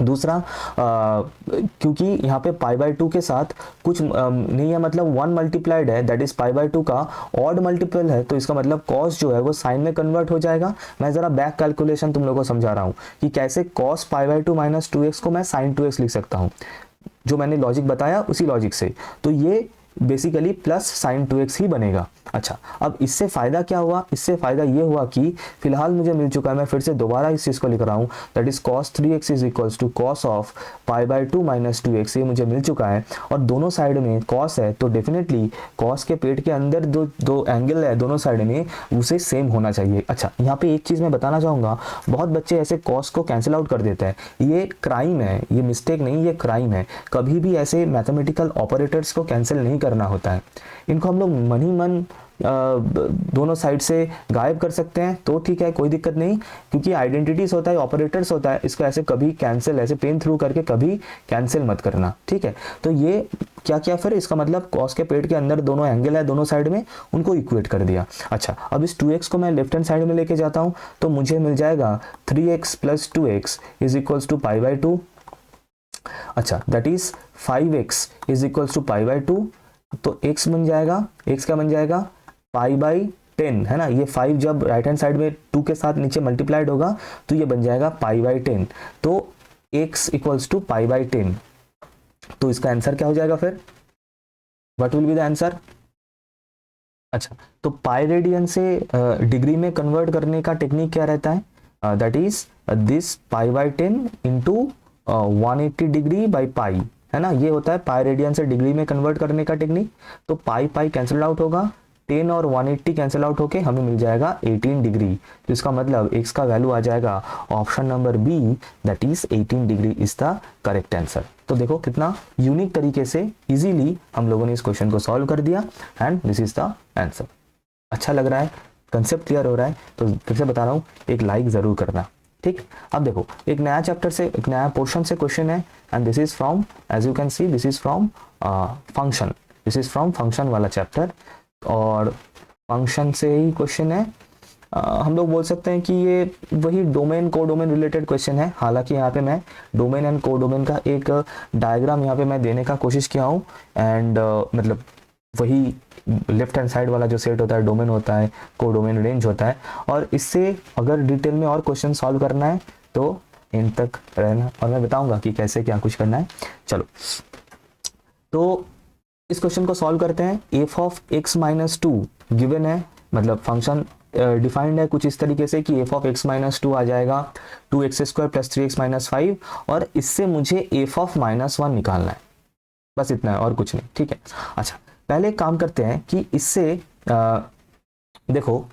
दूसरा क्योंकि यहाँ पे π/2 के साथ कुछ नहीं है, मतलब 1 मल्टीप्लाइड है, दैट इज π/2 का ऑड मल्टीपल है, तो इसका मतलब cos जो है वो साइन में कन्वर्ट हो जाएगा। मैं ज़रा बैक कैलकुलेशन तुम लोगों को समझा रहा हूँ कि कैसे cos π/2 माइनस 2x को मैं sin 2x लिख सकता हूँ, जो मैंने लॉजिक बताया उसी लॉजिक से, तो ये बेसिकली प्लस साइन 2x ही बनेगा। अच्छा अब इससे फ़ायदा क्या हुआ? इससे फ़ायदा ये हुआ कि फिलहाल मुझे मिल चुका है, मैं फिर से दोबारा इस चीज़ को लिख रहा हूँ, that is cos 3x is equals to cos of π/2 minus 2x, ये मुझे मिल चुका है। और दोनों साइड में cos है, तो डेफिनेटली cos के पेट के अंदर दो एंगल है दोनों साइड में, उसे सेम होना चाहिए। अच्छा यहाँ पे एक चीज़ मैं बताना चाहूँगा, बहुत बच्चे ऐसे cos को कैंसिल आउट कर देते हैं, ये क्राइम है, ये मिस्टेक नहीं, ये क्राइम है। कभी भी ऐसे मैथमेटिकल ऑपरेटर्स को कैंसिल नहीं करना होता है, इनको हम लोग मन ही मन दोनों साइड से गायब कर सकते हैं तो ठीक है, कोई दिक्कत नहीं, क्योंकि आइडेंटिटीज होता है, ऑपरेटर्स होता है, इसको ऐसे कभी कैंसिल, ऐसे पेन थ्रू करके कभी कैंसिल मत करना, ठीक है। तो ये क्या किया फिर, इसका मतलब cos के पेट के अंदर दोनों एंगल है दोनों साइड में, उनको इक्वेट कर दिया। अच्छा अब इस 2x को मैं लेफ्ट हैंड साइड में लेके जाता हूँ, तो मुझे मिल जाएगा 3x plus 2x is equals to π/2। अच्छा that is 5x is equals to π/2, तो x बन जाएगा, x क्या बन जाएगा, π/10 है ना। ये 5 जब राइट हैंड साइड में 2 के साथ नीचे मल्टीप्लाइड होगा तो ये बन जाएगा π/10, तो x इक्वल्स टू π/10। तो इसका आंसर क्या हो जाएगा फिर, what will be the answer? अच्छा तो पाई रेडियन से डिग्री में कन्वर्ट करने का टेक्निक क्या रहता है, that is this π/10 into 180 degree by pi, है ना, ये होता है पाई रेडियन से डिग्री में कन्वर्ट करने का टेक्निक। तो पाई पाई कैंसिल आउट होगा, 10 और 180 कैंसिल आउट होके हमें मिल जाएगा 18 डिग्री, तो इसका मतलब x का वैल्यू आ जाएगा option number B, that is 18 degree is the correct answer. तो देखो कितना यूनिक तरीके से इजीली हम लोगों ने इस क्वेश्चन को सॉल्व कर दिया, and this is the answer. अच्छा लग रहा है, कंसेप्ट क्लियर हो रहा है? तो फिर से बता रहा हूँ, एक लाइक जरूर करना, ठीक। अब देखो एक नया चैप्टर से, एक नया पोर्शन से क्वेश्चन है, and this is from, as you can see this is from function, this is from function वाला चैप्टर, और फंक्शन से ही क्वेश्चन है। हम लोग बोल सकते हैं कि ये वही डोमेन को डोमेन रिलेटेड क्वेश्चन है, हालांकि यहाँ पे मैं डोमेन एंड को डोमेन का एक डायग्राम यहाँ पे मैं देने का कोशिश किया हूँ, एंड मतलब वही लेफ्ट हैंड साइड वाला जो सेट होता है डोमेन होता है, को डोमेन रेंज होता है, और इससे अगर डिटेल में और क्वेश्चन सॉल्व करना है तो एंड तक रहना, और मैं बताऊंगा कि कैसे क्या कुछ करना है। चलो तो इस क्वेश्चन को सॉल्व करते हैं। F of x minus 2 given है, मतलब फंक्शन डिफाइंड है कुछ इस तरीके से कि एफ ऑफ x माइनस 2 आ जाएगा 2x² प्लस 3x माइनस 5, और इससे मुझे एफ ऑफ -1 निकालना है, बस इतना है और कुछ नहीं, ठीक है। अच्छा पहले एक काम करते हैं कि इससे देखो,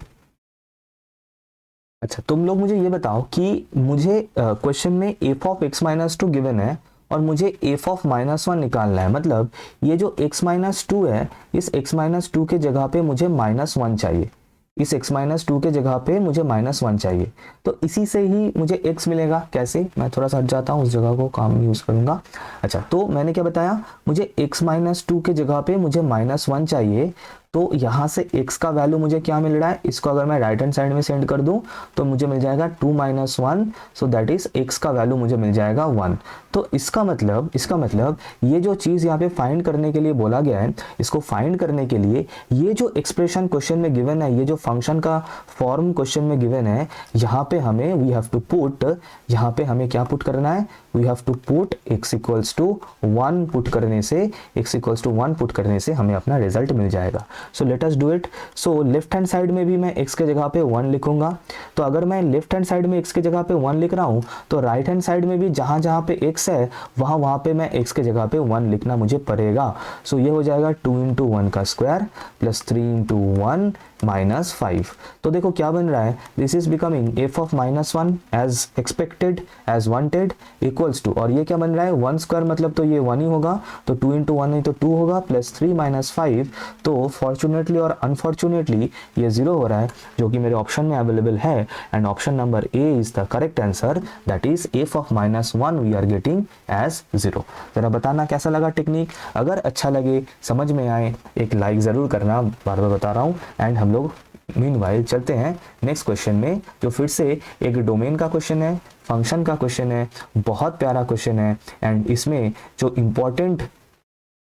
अच्छा तुम लोग मुझे ये बताओ कि मुझे क्वेश्चन में F of x minus 2 given है और मुझे एफ ऑफ -1 निकालना है, मतलब ये जो x माइनस 2 है, इस x माइनस 2 के जगह पे मुझे -1 चाहिए, इस x माइनस 2 के जगह पे मुझे -1 चाहिए, तो इसी से ही मुझे x मिलेगा। कैसे, मैं थोड़ा सा हट जाता हूँ, उस जगह को काम में यूज़ करूँगा। अच्छा तो मैंने क्या बताया, मुझे x माइनस 2 के जगह पे मुझे -1 चाहिए, तो यहाँ से x का वैल्यू मुझे क्या मिल रहा है, इसको अगर मैं राइट हैंड साइड में सेंड कर दूं तो मुझे मिल जाएगा 2 - 1, सो दैट इज x का वैल्यू मुझे मिल जाएगा 1। तो इसका मतलब ये जो चीज़ यहाँ पे फाइंड करने के लिए बोला गया है, इसको फाइंड करने के लिए ये जो एक्सप्रेशन क्वेश्चन में गिवन है, ये जो फंक्शन का फॉर्म क्वेश्चन में गिवन है, यहाँ पे हमें वी हैव टू पुट, यहाँ पे हमें क्या पुट करना है, we have to put x equals to 1 put करने से, x इक्वल्स टू 1 पुट करने से हमें अपना रिजल्ट मिल जाएगा। सो let us do it. So left hand side में भी मैं x के जगह पे 1 लिखूंगा। तो अगर मैं लेफ्ट हैंड साइड में x के जगह पे 1 लिख रहा हूँ तो राइट हैंड साइड में भी जहाँ जहाँ पे x है वहाँ पे मैं x के जगह पे 1 लिखना मुझे पड़ेगा। सो ये हो जाएगा 2 × 1 का स्क्वायर प्लस 3 × 1 -5। तो देखो क्या बन रहा है, this is becoming f of -1 as expected as wanted equals to, और ये क्या बन रहा है 1 स्क्वायर मतलब तो ये 1 ही होगा, तो 2 × 1 नहीं तो 2 होगा, प्लस 3 - 5। तो फॉर्चुनेटली और अनफॉर्चुनेटली ये 0 हो रहा है जो कि मेरे ऑप्शन में अवेलेबल है, and option number A is the correct answer, that is f of -1 we are getting as 0। जरा बताना कैसा लगा टेक्निक, अगर अच्छा लगे समझ में आए एक लाइक ज़रूर करना, बार बार बता रहा हूँ। एंड हम लोग मीनवाइल चलते हैं नेक्स्ट क्वेश्चन में, जो फिर से एक डोमेन का क्वेश्चन है, फंक्शन का क्वेश्चन है, बहुत प्यारा क्वेश्चन है, एंड इसमें जो इंपॉर्टेंट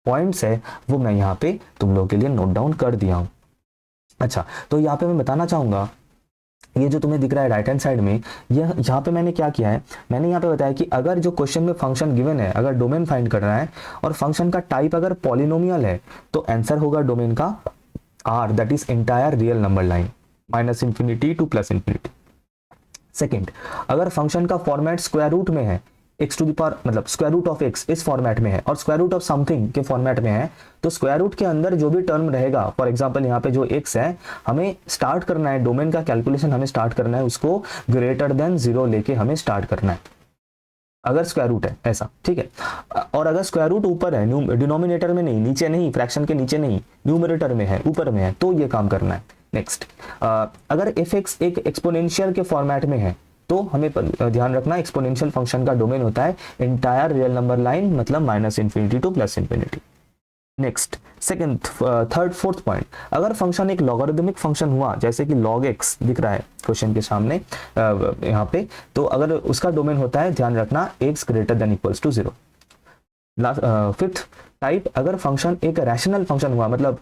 पॉइंट्स है वो मैं यहाँ पे तुम लोगों के लिए नोट डाउन कर दिया हूँ। अच्छा, तो यहाँ पे मैं बताना चाहूँगा, ये जो तुम्हें दिख रहा है राइट हैंड साइड में, यह यहाँ पे मैंने क्या किया है, मैंने यहाँ पे बताया कि अगर जो क्वेश्चन में फंक्शन गिवन है, अगर डोमेन फाइंड करना है और फंक्शन का टाइप अगर पॉलिनोमियल है तो आंसर होगा डोमेन का R, that is entire real number line, -∞ to +∞। Second, अगर फंक्शन का फॉर्मेट स्क्वायर रूट में है, x टू द पावर मतलब स्क्वायर रूट ऑफ x इस फॉर्मेट में है और स्क्वायर रूट ऑफ समथिंग के फॉर्मेट में है, तो स्क्वायर रूट के अंदर जो भी टर्म रहेगा, फॉर एग्जांपल यहाँ पे जो x है, हमें स्टार्ट करना है डोमेन का कैलकुलेशन, हमें स्टार्ट करना है उसको ग्रेटर देन 0 लेके हमें स्टार्ट करना है, अगर स्क्वायर रूट है ऐसा, ठीक है। और अगर स्क्वायर रूट ऊपर है, डिनोमिनेटर में नहीं, नीचे नहीं, फ्रैक्शन के नीचे नहीं, न्यूमरेटर में है, ऊपर में है, तो ये काम करना है। नेक्स्ट, अगर fx एक एक्सपोनेंशियल के फॉर्मेट में है तो हमें ध्यान रखना एक्सपोनेंशियल फंक्शन का डोमेन होता है एंटायर रियल नंबर लाइन, मतलब -∞ to +∞। Next, second, third, fourth point, अगर फंक्शन एक लॉगरिदमिक फंक्शन हुआ जैसे कि log x दिख रहा है क्वेश्चन के सामने यहाँ पे, तो अगर उसका डोमेन होता है, ध्यान रखना, x greater than equals to 0। Fifth type, अगर फंक्शन एक रैशनल फंक्शन हुआ, मतलब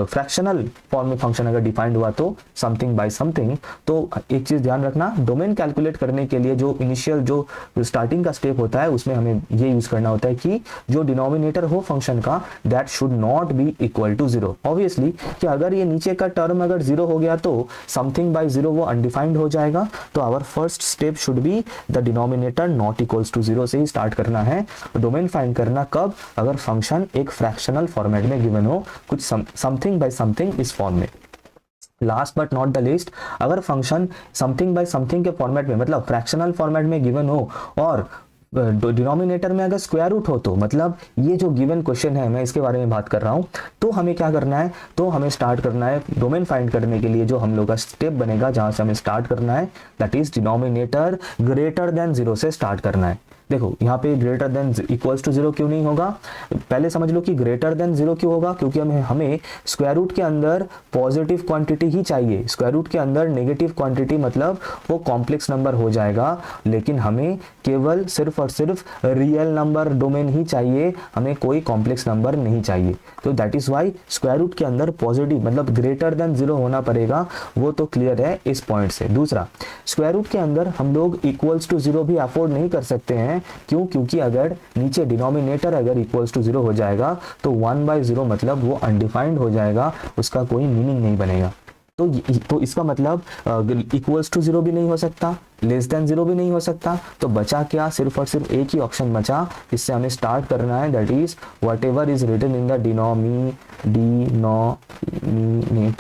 फ्रैक्शनल फॉर्म में फंक्शन अगर डिफाइंड हुआ तो समथिंग बाय समथिंग, तो एक चीज ध्यान रखना, डोमेन कैलकुलेट करने के लिए जो इनिशियल जो स्टार्टिंग का स्टेप होता है उसमें हमें ये यूज करना होता है कि जो डिनोमिनेटर हो फंक्शन का that should not be equal to 0। Obviously कि अगर ये नीचे का टर्म अगर 0 हो गया तो समथिंग बाय 0 वो अनडिफाइंड हो जाएगा, तो our first step should be the denominator not equals to 0 से ही स्टार्ट करना है। डोमेन फाइंड करना कब, अगर फंक्शन एक फ्रैक्शनल फॉर्मेट में गिवन हो, कुछ समथिंग बाय समथिंग इस फॉर्म में। Last but not the least, अगर फंक्शन समथिंग बाय समथिंग के फॉर्मेट में, मतलब फ्रैक्शनल फॉर्मेट में गिवन हो और डिनोमिनेटर में अगर स्क्वायर रूट हो, तो मतलब ये जो गिवन क्वेश्चन है मैं इसके बारे में बात कर रहा हूं, तो हमें क्या करना है, तो हमें स्टार्ट करना है डोमेन फाइंड करने के लिए जो हम लोग का स्टेप बनेगा, जहां से हमें स्टार्ट करना है, that is denominator greater than 0 से स्टार्ट करना है। देखो यहाँ पे ग्रेटर देन इक्वल्स टू 0 क्यों नहीं होगा, पहले समझ लो कि ग्रेटर देन 0 क्यों होगा, क्योंकि हमें स्क्वायर रूट के अंदर पॉजिटिव क्वांटिटी ही चाहिए, स्क्वायर रूट के अंदर नेगेटिव क्वांटिटी मतलब वो कॉम्प्लेक्स नंबर हो जाएगा, लेकिन हमें केवल सिर्फ और सिर्फ रियल नंबर डोमेन ही चाहिए, हमें कोई कॉम्प्लेक्स नंबर नहीं चाहिए। तो that is why square root के अंदर पॉजिटिव मतलब ग्रेटर देन 0 होना पड़ेगा, वो तो क्लियर है इस पॉइंट से। दूसरा, स्क्वायर रूट के अंदर हम लोग इक्वल्स टू 0 भी अफोर्ड नहीं कर सकते हैं, क्यों, क्योंकि अगर नीचे डिनोमिनेटर अगर इक्वल्स टू 0 हो जाएगा तो 1/0 मतलब वो अनडिफाइंड हो जाएगा, उसका कोई मीनिंग नहीं बनेगा। तो इसका मतलब इक्वल्स टू 0 भी नहीं हो सकता, लेस देन 0 भी नहीं हो सकता, तो बचा क्या, सिर्फ और सिर्फ एक ही ऑप्शन बचा, इससे हमें स्टार्ट करना है, that is whatever is written in the denominator.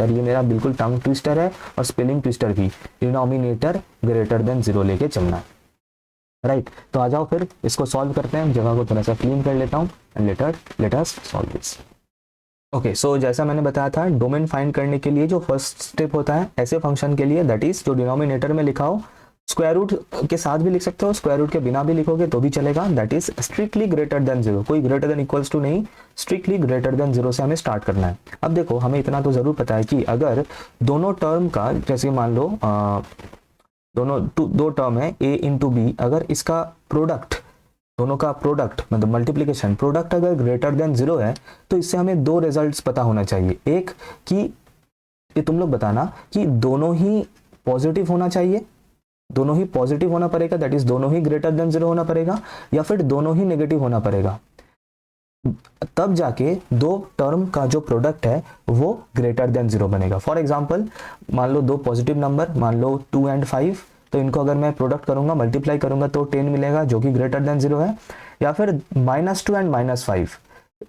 ये मेरा बिल्कुल टंग ट्विस्टर है और स्पेलिंग ट्विस्टर भी, डिनोमिनेटर ग्रेटर देन 0 लेके चलना है, राइट। तो आ जाओ फिर इसको सॉल्व करते हैं, जगह को थोड़ा सा क्लीन कर लेता हूँ and let us solve this. Okay, so जैसा मैंने बताया था, डोमेन फाइंड करने के लिए जो फर्स्ट स्टेप होता है ऐसे फंक्शन के लिए, दैट इज जो डिनोमिनेटर में लिखा हो स्क्वायर रूट के साथ भी लिख सकते हो, स्क्वायर रूट के बिना भी लिखोगे तो भी चलेगा। That is strictly greater than zero, कोई ग्रेटर देन इक्वल्स टू नहीं, स्ट्रिक्टली ग्रेटर देन जीरो से हमें स्टार्ट करना है। अब देखो हमें इतना तो जरूर पता है कि अगर दोनों टर्म का, जैसे मान लो दो टर्म है a इंटू बी, अगर इसका प्रोडक्ट, दोनों का प्रोडक्ट मतलब मल्टीप्लीकेशन प्रोडक्ट अगर ग्रेटर देन जीरो है तो इससे हमें दो रिजल्ट्स पता होना चाहिए। एक कि ये तुम लोग बताना कि दोनों ही पॉजिटिव होना चाहिए, दोनों ही पॉजिटिव होना पड़ेगा, दैट इज दोनों ही ग्रेटर देन जीरो होना पड़ेगा, या फिर दोनों ही नेगेटिव होना पड़ेगा, तब जाके दो टर्म का जो प्रोडक्ट है वो ग्रेटर देन जीरो बनेगा। फॉर एग्जांपल मान लो दो पॉजिटिव नंबर, मान लो 2 and 5, तो इनको अगर मैं प्रोडक्ट करूंगा, मल्टीप्लाई करूंगा तो 10 मिलेगा जो कि ग्रेटर देन जीरो है, या फिर -2 and -5,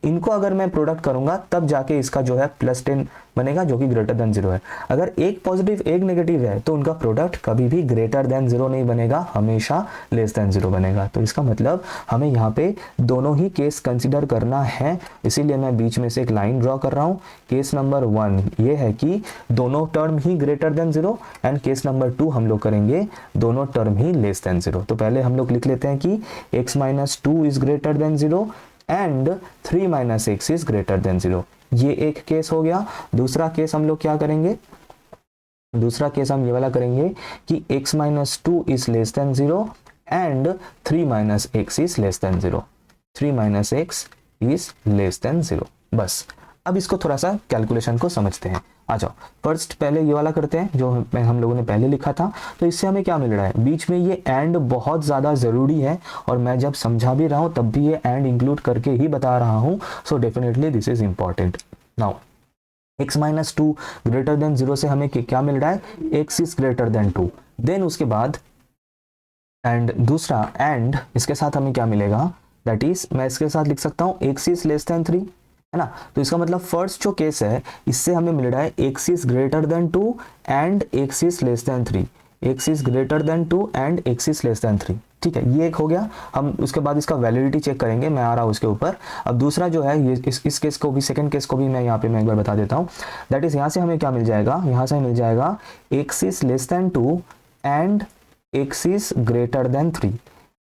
इनको अगर मैं प्रोडक्ट करूंगा तब जाके इसका जो है +10 बनेगा जो कि ग्रेटर देन जीरो है। अगर एक पॉजिटिव एक नेगेटिव है तो उनका प्रोडक्ट कभी भी ग्रेटर देन जीरो नहीं बनेगा, हमेशा लेस देन जीरो बनेगा। तो इसका मतलब हमें यहाँ पे दोनों ही केस कंसीडर करना है, इसीलिए मैं बीच में से एक लाइन ड्रॉ कर रहा हूँ। केस नंबर 1 ये है कि दोनों term he greater than zero, and case number 2 हम लोग करेंगे दोनों टर्म ही लेस देन जीरो। तो पहले हम लोग लिख लेते हैं कि x-2 is greater than zero and 3 - x is greater than zero. ये एक केस हो गया। दूसरा केस हम लोग क्या करेंगे, दूसरा केस हम ये वाला करेंगे कि x-2 is less than zero and 3 - x is less than zero, 3 - x is less than zero. बस अब इसको थोड़ा सा कैलकुलेशन को समझते हैं। आ जाओ फर्स्ट पहले ये वाला करते हैं जो हम लोगों ने पहले लिखा था। तो इससे हमें क्या मिल रहा है, बीच में ये एंड बहुत ज़्यादा ज़रूरी है, और मैं जब समझा भी रहा हूँ तब भी ये एंड इंक्लूड करके ही बता रहा हूँ। So definitely this is important. Now x-2 greater than zero से हमें क्या मिल रहा है, x is greater than 2। Then उसके बाद एंड दूसरा एंड इसके साथ हमें क्या मिलेगा, दैट इज मैं इसके साथ लिख सकता हूँ x इज लेस देन 3, है ना। तो इसका मतलब फर्स्ट जो केस है इससे हमें मिल रहा है x is greater than 2 and x is less than 3, x is greater than 2 and x is less than 3। ठीक है, ये एक हो गया। हम उसके बाद इसका वैलिडिटी चेक करेंगे, मैं आ रहा हूँ उसके ऊपर। अब दूसरा जो है ये इस केस को भी, सेकंड केस को भी मैं यहाँ पे मैं एक बार बता देता हूँ। दैट इज यहाँ से हमें क्या मिल जाएगा, यहाँ से मिल जाएगा x is less than 2 and x is greater then 3,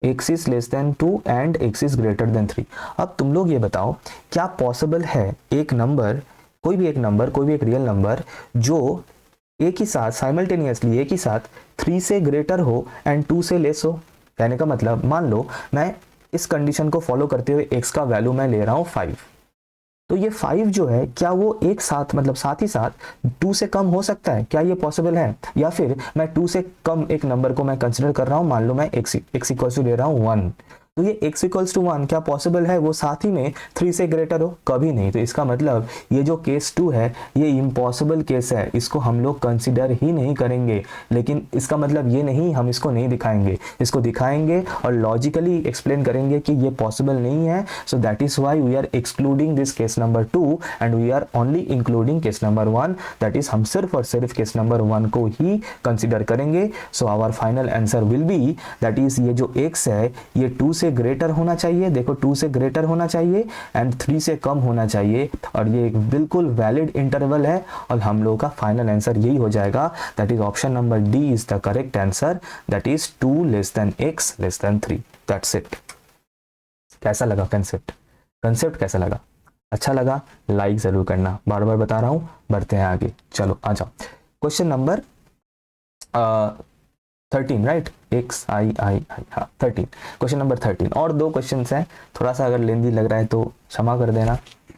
x is less than 2 and x is greater then 3। अब तुम लोग ये बताओ क्या पॉसिबल है एक नंबर, कोई भी एक नंबर, कोई भी एक रियल नंबर जो एक ही साथ साइमल्टेनियसली एक ही साथ 3 से ग्रेटर हो एंड 2 से लेस हो। कहने का मतलब मान लो मैं इस कंडीशन को फॉलो करते हुए x का वैल्यू मैं ले रहा हूँ 5, तो ये 5 जो है क्या वो एक साथ मतलब साथ ही साथ 2 से कम हो सकता है, क्या ये पॉसिबल है? या फिर मैं 2 से कम एक नंबर को मैं कंसिडर कर रहा हूँ, मान लो मैं x इक्वल टू ले रहा हूँ 1, तो ये x इक्वल्स टू 1 क्या पॉसिबल है वो साथ ही में 3 से ग्रेटर हो? कभी नहीं। तो इसका मतलब ये जो केस 2 है ये इम्पॉसिबल केस है, इसको हम लोग कंसिडर ही नहीं करेंगे। लेकिन इसका मतलब ये नहीं हम इसको नहीं दिखाएंगे, इसको दिखाएंगे और लॉजिकली एक्सप्लेन करेंगे कि ये पॉसिबल नहीं है। So that is why we are excluding this case number 2 and we are only including case number 1। That is हम सिर्फ और सिर्फ केस नंबर 1 को ही कंसिडर करेंगे। So our final answer will be that is ये जो x है ये 2 से ग्रेटर होना चाहिए, देखो 2 से ग्रेटर होना चाहिए एंड 3 से कम होना चाहिए, और ये एक बिल्कुल वैलिड इंटरवल है और हम लोगों का फाइनल आंसर यही हो जाएगा। That is option number D is the correct answer, that is 2 less than x less than 3। That's it. कैसा लगा कंसेप्ट? कंसेप्ट कैसा लगा? अच्छा लगा? लाइक जरूर करना, बार बार बता रहा हूँ। बढ़ते हैं आगे, चलो आ जाओ क्वेश्चन नंबर 13, राइट, XII, हाँ 13, क्वेश्चन नंबर 13। और 2 क्वेश्चन हैं, थोड़ा सा अगर लेंदी लग रहा है तो क्षमा कर देना,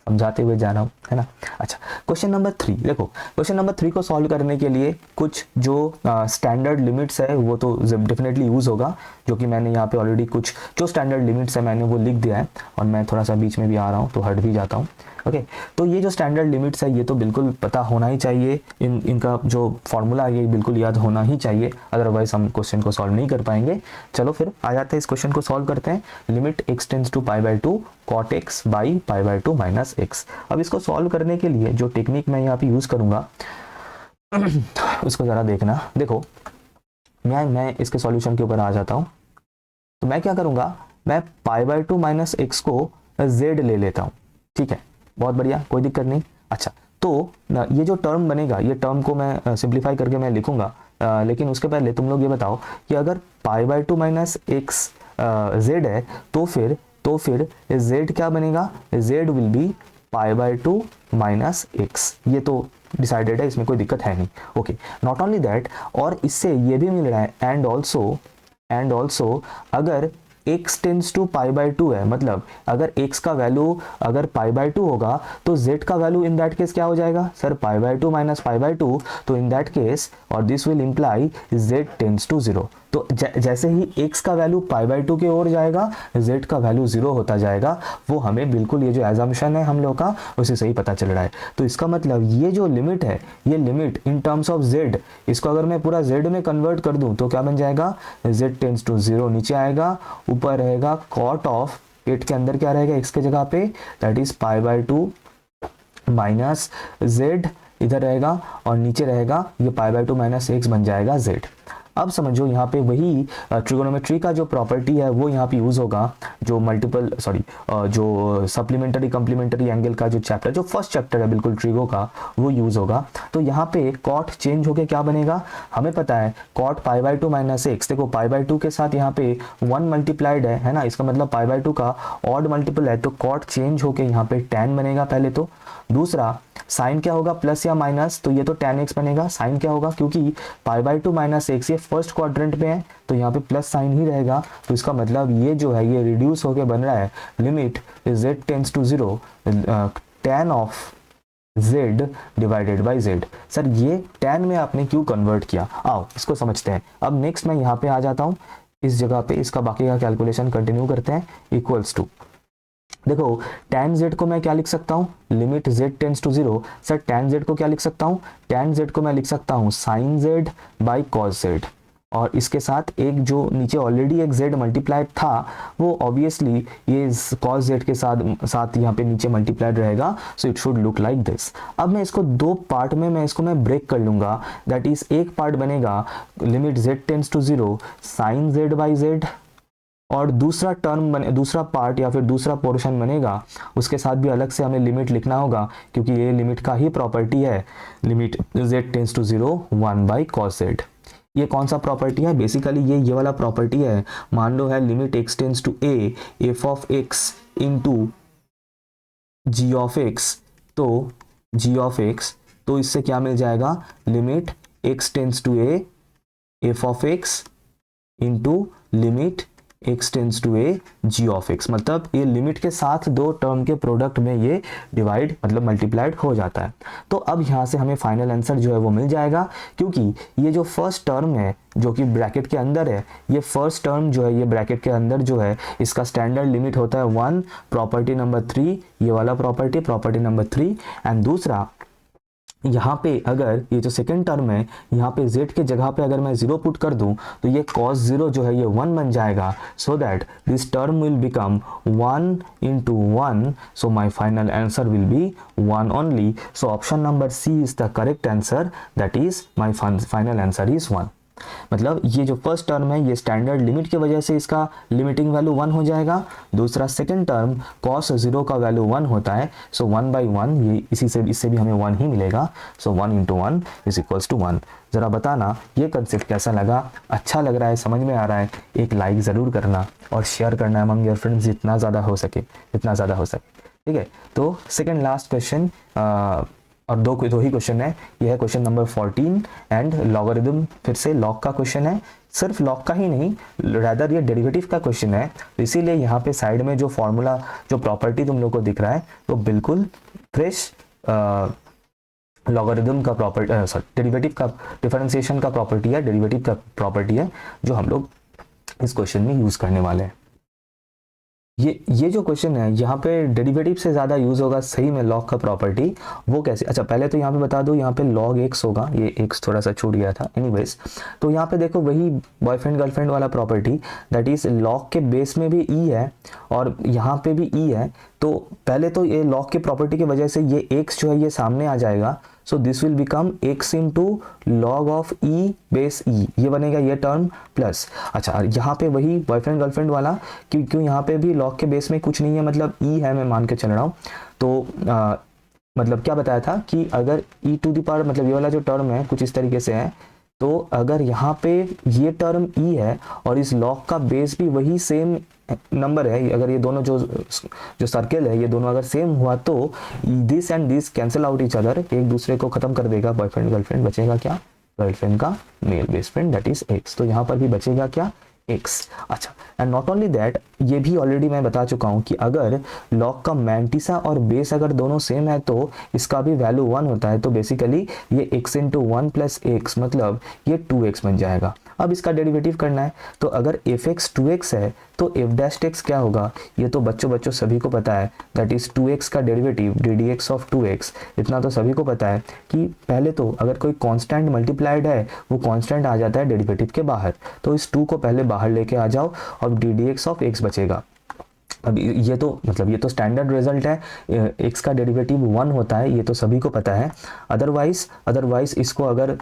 समझाते हुए जा रहा हूँ, है ना। अच्छा क्वेश्चन नंबर 3 देखो, क्वेश्चन नंबर 3 को सॉल्व करने के लिए कुछ जो स्टैंडर्ड लिमिट्स है वो तो डेफिनेटली यूज़ होगा, जो कि मैंने यहाँ पे ऑलरेडी कुछ जो स्टैंडर्ड लिमिट्स है मैंने वो लिख दिया है, और मैं थोड़ा सा बीच में भी आ रहा हूँ तो हट भी जाता हूँ। ओके, तो ये जो स्टैंडर्ड लिमिट्स है ये तो बिल्कुल पता होना ही चाहिए, इनका जो फॉर्मूला है ये बिल्कुल याद होना ही चाहिए, अदरवाइज हम क्वेश्चन को सॉल्व नहीं कर पाएंगे। चलो फिर आ जाते हैं, इस क्वेश्चन को सॉल्व करते हैं। Limit x tends to π/2 cot x by π/2 minus x। अब इसको सॉल्व करने के लिए जो टेक्निक मैं यहाँ पे यूज़ करूँगा उसको ज़रा देखना। देखो मैं इसके सॉल्यूशन के ऊपर आ जाता हूँ। तो मैं क्या करूँगा, मैं π/2 माइनस x को z ले लेता हूँ। ठीक है, बहुत बढ़िया, कोई दिक्कत नहीं। अच्छा, तो ये जो टर्म बनेगा, ये टर्म को मैं सिंप्लीफाई करके मैं लिखूंगा, लेकिन उसके पहले तुम लोग ये बताओ कि अगर पाई by two minus x Z है तो फिर जेड क्या बनेगा, Z will be pi by two minus x. ये तो डिसाइडेड है, इसमें कोई दिक्कत है नहीं। ओके, नॉट ओनली दैट, और इससे ये भी मिल रहा है एंड ऑल्सो अगर x tends to pi by two है, मतलब अगर x का वैल्यू अगर पाई बाई टू होगा तो z का वैल्यू इन दैट केस क्या हो जाएगा sir, pi by two minus pi by two. तो इन दैट केस और this will imply z tends to zero. तो जैसे ही x का वैल्यू पाई बाई टू की ओर जाएगा z का वैल्यू जीरो होता जाएगा। वो हमें बिल्कुल ये जो एजम्पशन है हम लोग का उसे सही पता चल रहा है। तो इसका मतलब ये जो लिमिट है, ये limit in terms of z, इसको अगर मैं पूरा z में कन्वर्ट कर दूं तो क्या बन जाएगा, z टेंस टू जीरो नीचे आएगा, ऊपर रहेगा कॉट ऑफ 8 के अंदर क्या रहेगा x के जगह पे, that is pi by two minus z इधर रहेगा, और नीचे रहेगा ये पाई बाई टू माइनस एक्स बन जाएगा z। अब समझो यहाँ पे वही ट्रिगोनोमेट्री का जो प्रॉपर्टी है वो यहाँ पे यूज होगा, जो जो सप्लीमेंट्री कम्प्लीमेंट्री एंगल का जो चैप्टर, जो फर्स्ट चैप्टर है बिल्कुल ट्रिगो का, वो यूज होगा। तो यहाँ पे कॉट चेंज होके क्या बनेगा, हमें पता है cot pi by two minus X, देखो पाई बाई टू के साथ यहाँ पे 1 मल्टीप्लाइड है ना, इसका मतलब पाई बाई टू का ऑड मल्टीपल है, तो कॉट चेंज होके यहाँ पे tan बनेगा पहले तो। दूसरा साइन क्या होगा, प्लस या माइनस, तो ये तो tan x बनेगा। साइन क्या होगा, क्योंकि पाई बाई टू माइनस एक्स ये फर्स्ट क्वाड्रेंट में है तो यहाँ पे प्लस साइन ही रहेगा। तो इसका मतलब ये जो है ये रिड्यूस होके बन रहा है limit z tends to zero tan of z divided by z। Sir ये tan में आपने क्यों कन्वर्ट किया, आओ इसको समझते हैं। अब नेक्स्ट मैं यहाँ पे आ जाता हूँ इस जगह पे, इसका बाकी का कैलकुलेशन कंटिन्यू करते हैं। इक्वल्स टू, देखो tan z को मैं क्या लिख सकता हूँ, limit z tends to zero. Sir tan z को क्या लिख सकता हूँ, tan z को मैं लिख सकता हूँ sin z by cos z, और इसके साथ एक जो नीचे ऑलरेडी एक z मल्टीप्लाइड था वो ऑब्वियसली ये cos z के साथ यहाँ पे नीचे मल्टीप्लाइड रहेगा। So it should look like this. अब मैं इसको दो पार्ट में मैं ब्रेक कर लूंगा, दैट इज एक पार्ट बनेगा limit z tends to zero sin z by z, और दूसरा टर्म बने, दूसरा पार्ट या फिर दूसरा पोर्शन बनेगा, उसके साथ भी अलग से हमें लिमिट लिखना होगा क्योंकि ये लिमिट का ही प्रॉपर्टी है, limit z tends to zero 1 by cos z। ये कौन सा प्रॉपर्टी है, बेसिकली ये वाला प्रॉपर्टी है। मान लो है limit x tends to a f of x into g of x, तो g ऑफ x, तो इससे क्या मिल जाएगा, limit x tends to a f of x into limit x tends to a g of x। मतलब ये लिमिट के साथ दो टर्म के प्रोडक्ट में ये डिवाइड मतलब मल्टीप्लाइड हो जाता है। तो अब यहाँ से हमें फाइनल आंसर जो है वो मिल जाएगा, क्योंकि ये जो फर्स्ट टर्म है जो कि ब्रैकेट के अंदर है, ये फर्स्ट टर्म जो है ये ब्रैकेट के अंदर जो है इसका स्टैंडर्ड लिमिट होता है 1, प्रॉपर्टी नंबर 3, ये वाला प्रॉपर्टी नंबर 3। एंड दूसरा यहाँ पे अगर ये जो सेकेंड टर्म है यहाँ पे z के जगह पे अगर मैं 0 पुट कर दूं तो ये cos 0 जो है ये 1 बन जाएगा, so that this term will become 1 into 1, so my final answer will be 1 only. So option number C is the correct answer, that is my final answer is 1। मतलब ये जो फर्स्ट टर्म है ये स्टैंडर्ड लिमिट की वजह से इसका लिमिटिंग वैल्यू 1 हो जाएगा। दूसरा सेकंड टर्म cos 0 का वैल्यू 1 होता है, सो 1 बाई 1, ये इससे भी हमें 1 ही मिलेगा। सो 1 इंटू 1 इज इक्वल्स टू 1। ज़रा बताना ये कंसेप्ट कैसा लगा, अच्छा लग रहा है, समझ में आ रहा है? एक लाइक ज़रूर करना और शेयर करना अमंग योर फ्रेंड्स जितना ज़्यादा हो सके। ठीक है, तो सेकेंड लास्ट क्वेश्चन और दो ही क्वेश्चन है। यह है क्वेश्चन नंबर 14 एंड लॉगरिदम, फिर से लॉग का क्वेश्चन है, सिर्फ लॉग का ही नहीं, रैदर ये डेरिवेटिव का क्वेश्चन है। तो इसीलिए यहाँ पे साइड में जो फॉर्मूला जो प्रॉपर्टी तुम लोग को दिख रहा है तो बिल्कुल फ्रेश लॉगरिदम का प्रॉपर्टी डेरिवेटिव का डिफरेंशिएशन का प्रॉपर्टी है, डेरिवेटिव का प्रॉपर्टी है जो हम लोग इस क्वेश्चन में यूज करने वाले हैं। ये जो क्वेश्चन है यहाँ पे डेरिवेटिव से ज़्यादा यूज़ होगा सही में लॉग का प्रॉपर्टी। वो कैसे, अच्छा पहले तो यहाँ पे बता दो, यहाँ पे log x होगा, ये x थोड़ा सा छूट गया था एनीवेज। तो यहाँ पे देखो वही बॉयफ्रेंड गर्लफ्रेंड वाला प्रॉपर्टी, दैट इज log के बेस में भी e है और यहाँ पे भी e है। तो पहले तो ये log की प्रॉपर्टी की वजह से ये x जो है ये सामने आ जाएगा, so this will become x into log of e base e, ये बनेगा ये टर्म प्लस। अच्छा यहाँ पे वही बॉयफ्रेंड गर्लफ्रेंड वाला, क्यों यहाँ पे भी लॉग के बेस में कुछ नहीं है, मतलब e है, मैं मान के चल रहा हूँ। तो मतलब क्या बताया था कि अगर e टू द पावर, मतलब ये वाला जो टर्म है कुछ इस तरीके से है तो अगर यहाँ पे ये टर्म ई है और इस लॉग का बेस भी वही सेम नंबर है, अगर ये दोनों जो सर्किल है ये दोनों अगर सेम हुआ तो this and this cancel out each other, एक दूसरे को खत्म कर देगा, बॉयफ्रेंड गर्लफ्रेंड, बचेगा क्या, गर्लफ्रेंड का male best friend that is x. तो यहाँ पर भी बचेगा क्या, एक्स। अच्छा, एंड नॉट ओनली दैट, ये भी ऑलरेडी मैं बता चुका हूँ कि अगर लॉग का मैंटिसा और बेस अगर दोनों सेम है तो इसका भी वैल्यू 1 होता है, तो बेसिकली ये x इंटू 1 प्लस एक्स मतलब ये 2x बन जाएगा। अब इसका डेरिवेटिव करना है, तो अगर fx 2x है तो f डैश x क्या होगा, ये तो बच्चों सभी को पता है, दैट इज 2x का डेरिवेटिव ddx ऑफ 2x। इतना तो सभी को पता है कि पहले तो अगर कोई कांस्टेंट मल्टीप्लाइड है वो कांस्टेंट आ जाता है डेरिवेटिव के बाहर, तो इस 2 को पहले बाहर लेके आ जाओ और ddx ऑफ x बचेगा। अब ये तो मतलब ये तो स्टैंडर्ड रिजल्ट है, x का डेरिवेटिव 1 होता है, ये तो सभी को पता है। अदरवाइज इसको अगर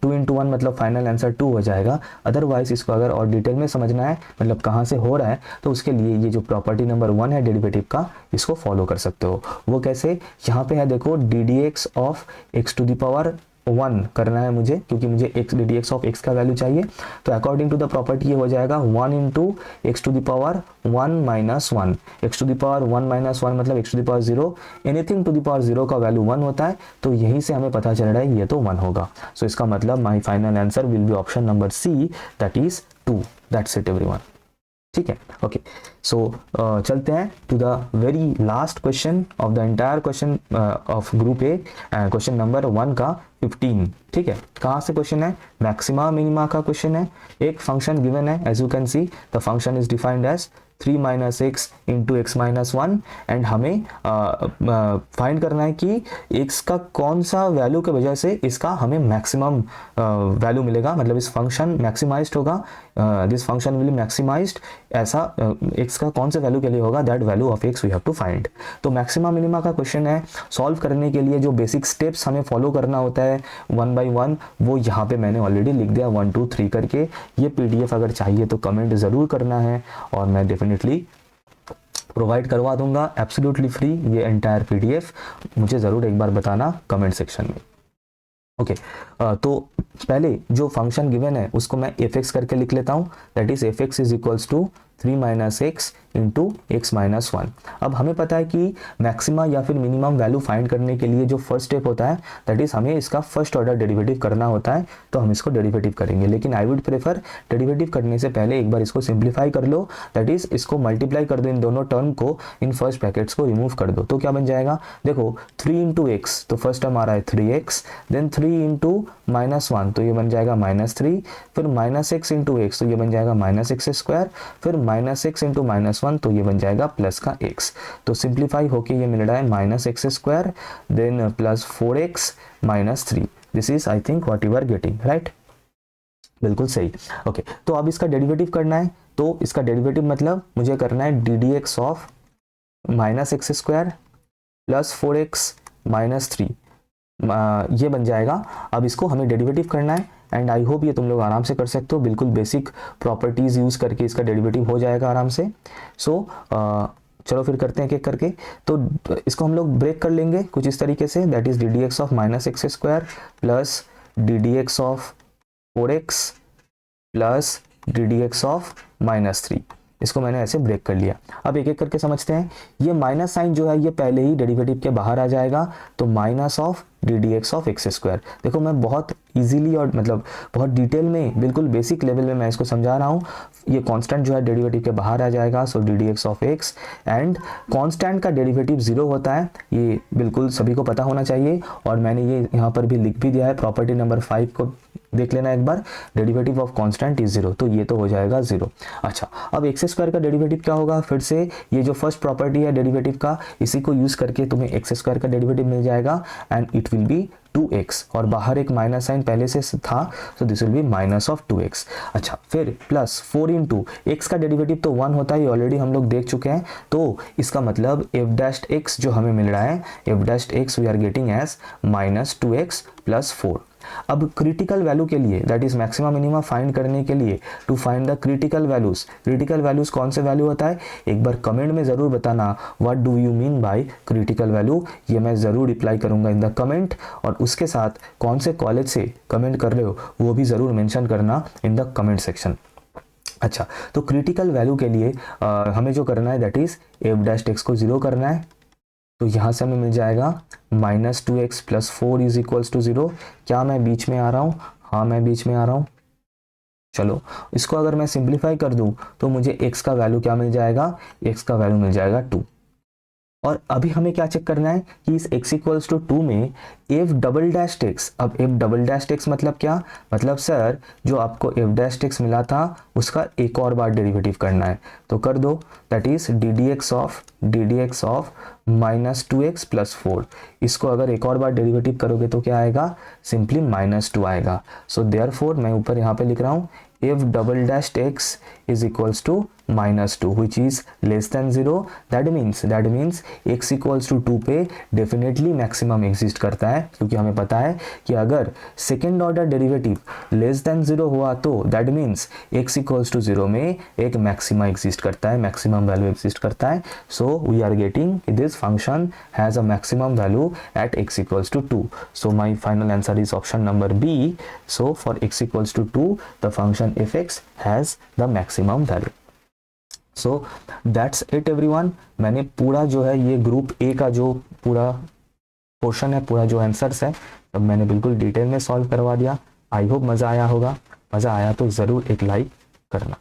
2 इंटू 1 मतलब फाइनल आंसर 2 हो जाएगा। अदरवाइज इसको अगर और डिटेल में समझना है, मतलब कहाँ से हो रहा है, तो उसके लिए ये जो प्रॉपर्टी नंबर 1 है डेरिवेटिव का, इसको फॉलो कर सकते हो। वो कैसे, यहाँ पे है देखो ddx of x to the power 1 करना है मुझे, क्योंकि मुझे x ddx ऑफ x का वैल्यू चाहिए। तो अकॉर्डिंग टू द प्रॉपर्टी ये हो जाएगा 1 into X to the power 1 minus 1, X to the power 1 minus 1 मतलब X to the power 0, anything to the power 0 का वैल्यू 1 होता है, तो यहीं से हमें पता चल रहा है ये तो 1 होगा। सो इसका मतलब my final answer will be option number C, that is 2। That's it everyone, ठीक है। ओके, सो चलते हैं to the very last question of the entire question of group A, question number 1 का 15, ठीक है। कहाँ से क्वेश्चन है, मैक्सिमा मिनिमा का क्वेश्चन है। एक फंक्शन गिवन है, as you can see the function is defined as 3 minus x into x minus 1, and हमें फाइंड करना है कि x का कौन सा वैल्यू के वजह से इसका हमें मैक्सिमम वैल्यू मिलेगा, मतलब इस फंक्शन मैक्सिमाइज्ड होगा, दिस फंक्शन विल मैक्सिमाइज्ड, ऐसा x का कौन से वैल्यू के लिए होगा, that value of x we have to find. तो मैक्सिमा मिनिमा का क्वेश्चन है, सॉल्व करने के लिए जो बेसिक स्टेप्स हमें फॉलो करना होता है 1 बाई 1, वो यहाँ पे मैंने ऑलरेडी लिख दिया 1 2 3 करके। ये PDF अगर चाहिए तो कमेंट ज़रूर करना है और मैं डेफिनेटली प्रोवाइड करवा दूंगा एब्सोल्युटली फ्री। ये एंटायर PDF मुझे ज़रूर एक बार बताना कमेंट सेक्शन में। ओके, तो पहले जो फंक्शन गिवन है उसको मैं fx करके लिख लेता हूँ, that is fx is equals to 3 minus x into x minus 1। अब हमें पता है कि मैक्सिमा या फिर मिनिमम वैल्यू फाइंड करने के लिए जो फर्स्ट स्टेप होता है दैट इज हमें इसका फर्स्ट ऑर्डर डेरिवेटिव करना होता है, तो हम इसको डेरिवेटिव करेंगे। लेकिन आई वुड प्रेफर डेरिवेटिव करने से पहले एक बार इसको सिंप्लीफाई कर लो, दैट इज इसको मल्टीप्लाई कर दो, इन दोनों टर्म को, इन फर्स्ट ब्रैकेट्स को रिमूव कर दो, तो क्या बन जाएगा, देखो 3 इंटू एक्स, तो फर्स्ट टर्म आ रहा है 3x, देन 3 इंटू माइनस 1 तो ये बन जाएगा -3, फिर माइनस एक्स इंटू एक्स तो ये बन जाएगा माइनस एक्स स्क्वायर, फिर माइनस एक्स इंटू माइनस 1 तो ये बन जाएगा प्लस का x। तो सिंप्लीफाई होके ये मिल रहा है minus x square then plus 4x minus 3। This is I think what you are getting, right, बिल्कुल सही। ओके, तो अब इसका डेरिवेटिव करना है, तो इसका डेरिवेटिव मतलब मुझे करना है ddx of minus x square plus 4x minus 3, ये बन जाएगा। अब इसको हमें डेरिवेटिव करना है एंड आई होप ये तुम लोग आराम से कर सकते हो, बिल्कुल बेसिक प्रॉपर्टीज़ यूज़ करके इसका डेरिवेटिव हो जाएगा आराम से। सो चलो फिर करते हैं एक एक करके। तो इसको हम लोग ब्रेक कर लेंगे कुछ इस तरीके से, that is ddx of minus x square plus ddx of 4x plus ddx of minus 3। इसको मैंने ऐसे ब्रेक कर लिया। अब एक एक करके समझते हैं। ये माइनस साइन जो है ये पहले ही डेरिवेटिव के बाहर आ जाएगा, तो minus of ddx of x square. देखो मैं बहुत इजीली और मतलब बहुत डिटेल में, बिल्कुल बेसिक लेवल में मैं इसको समझा रहा हूँ। ये कांस्टेंट जो है डेरिवेटिव के बाहर आ जाएगा, सो ddx of x, and constant का डेरिवेटिव 0 होता है, ये बिल्कुल सभी को पता होना चाहिए। और मैंने ये यहाँ पर भी लिख भी दिया है, प्रॉपर्टी नंबर 5 को देख लेना एक बार, डेरिवेटिव ऑफ कांस्टेंट इज 0, तो ये तो हो जाएगा 0। अच्छा, अब एक्स स्क्वायर का डेरिवेटिव क्या होगा, फिर से ये जो फर्स्ट प्रॉपर्टी है डेरिवेटिव का, इसी को यूज करके तुम्हें एक्स स्क्वायर का डेरिवेटिव मिल जाएगा and it will be 2x, और बाहर एक माइनस साइन पहले से था, तो this will be minus of 2x। अच्छा, फिर प्लस 4 इंटू एक्स का डेरिवेटिव तो 1 होता है, ये ऑलरेडी हम लोग देख चुके हैं, तो इसका मतलब f डैश x जो हमें मिल रहा है, f dash x we are getting as minus 2x plus 4। अब क्रिटिकल वैल्यू के लिए, that is maximum minimum find करने के लिए, to find the critical values कौन से वैल्यू होता है, एक बार कमेंट में ज़रूर बताना what do you mean by critical value, ये मैं ज़रूर रिप्लाई करूंगा इन द कमेंट, और उसके साथ कौन से कॉलेज से कमेंट कर रहे हो वो भी ज़रूर मेंशन करना इन द कमेंट सेक्शन। अच्छा, तो क्रिटिकल वैल्यू के लिए हमें जो करना है that is F dash x को 0 करना है, तो यहाँ से हमें मिल जाएगा -2x + 4 इज इक्वल्स टू 0। क्या मैं बीच में आ रहा हूँ? हाँ, मैं बीच में आ रहा हूँ। चलो, इसको अगर मैं सिंप्लीफाई कर दूँ तो मुझे x का वैल्यू क्या मिल जाएगा, x का वैल्यू मिल जाएगा 2। और अभी हमें क्या चेक करना है कि इस x = 2 में f डबल डैश x, अब f डबल डैश x मतलब क्या, मतलब सर जो आपको f डैश x मिला था उसका एक और बार डेरिवेटिव करना है, तो कर दो, that is ddx of -2x + 4। इसको अगर एक और बार डेरिवेटिव करोगे तो क्या आएगा, सिंपली -2 आएगा। सो देयरफॉर मैं ऊपर यहाँ पे लिख रहा हूँ f double dash x is equals to -2 which is less than 0। that means x equals to 2 पे डेफिनेटली मैक्सिमम एग्जिस्ट करता है, क्योंकि हमें पता है कि अगर second order derivative less than 0 हुआ तो that means x equals to 0 में एक मैक्सिमा एग्जिस्ट करता है, मैक्सिमम वैल्यू एग्जिस्ट करता है। So we are getting this function has a maximum value at x equals to 2। So my final answer is option number B. So for x equals to 2 the function f(x) has the maximum value. So that's it everyone. मैंने पूरा जो है ये ग्रुप ए का जो पूरा पोर्शन है, पूरा जो आंसर्स है, तब मैंने बिल्कुल डिटेल में सॉल्व करवा दिया। आई होप मज़ा आया होगा। मज़ा आया तो ज़रूर एक लाइक करना।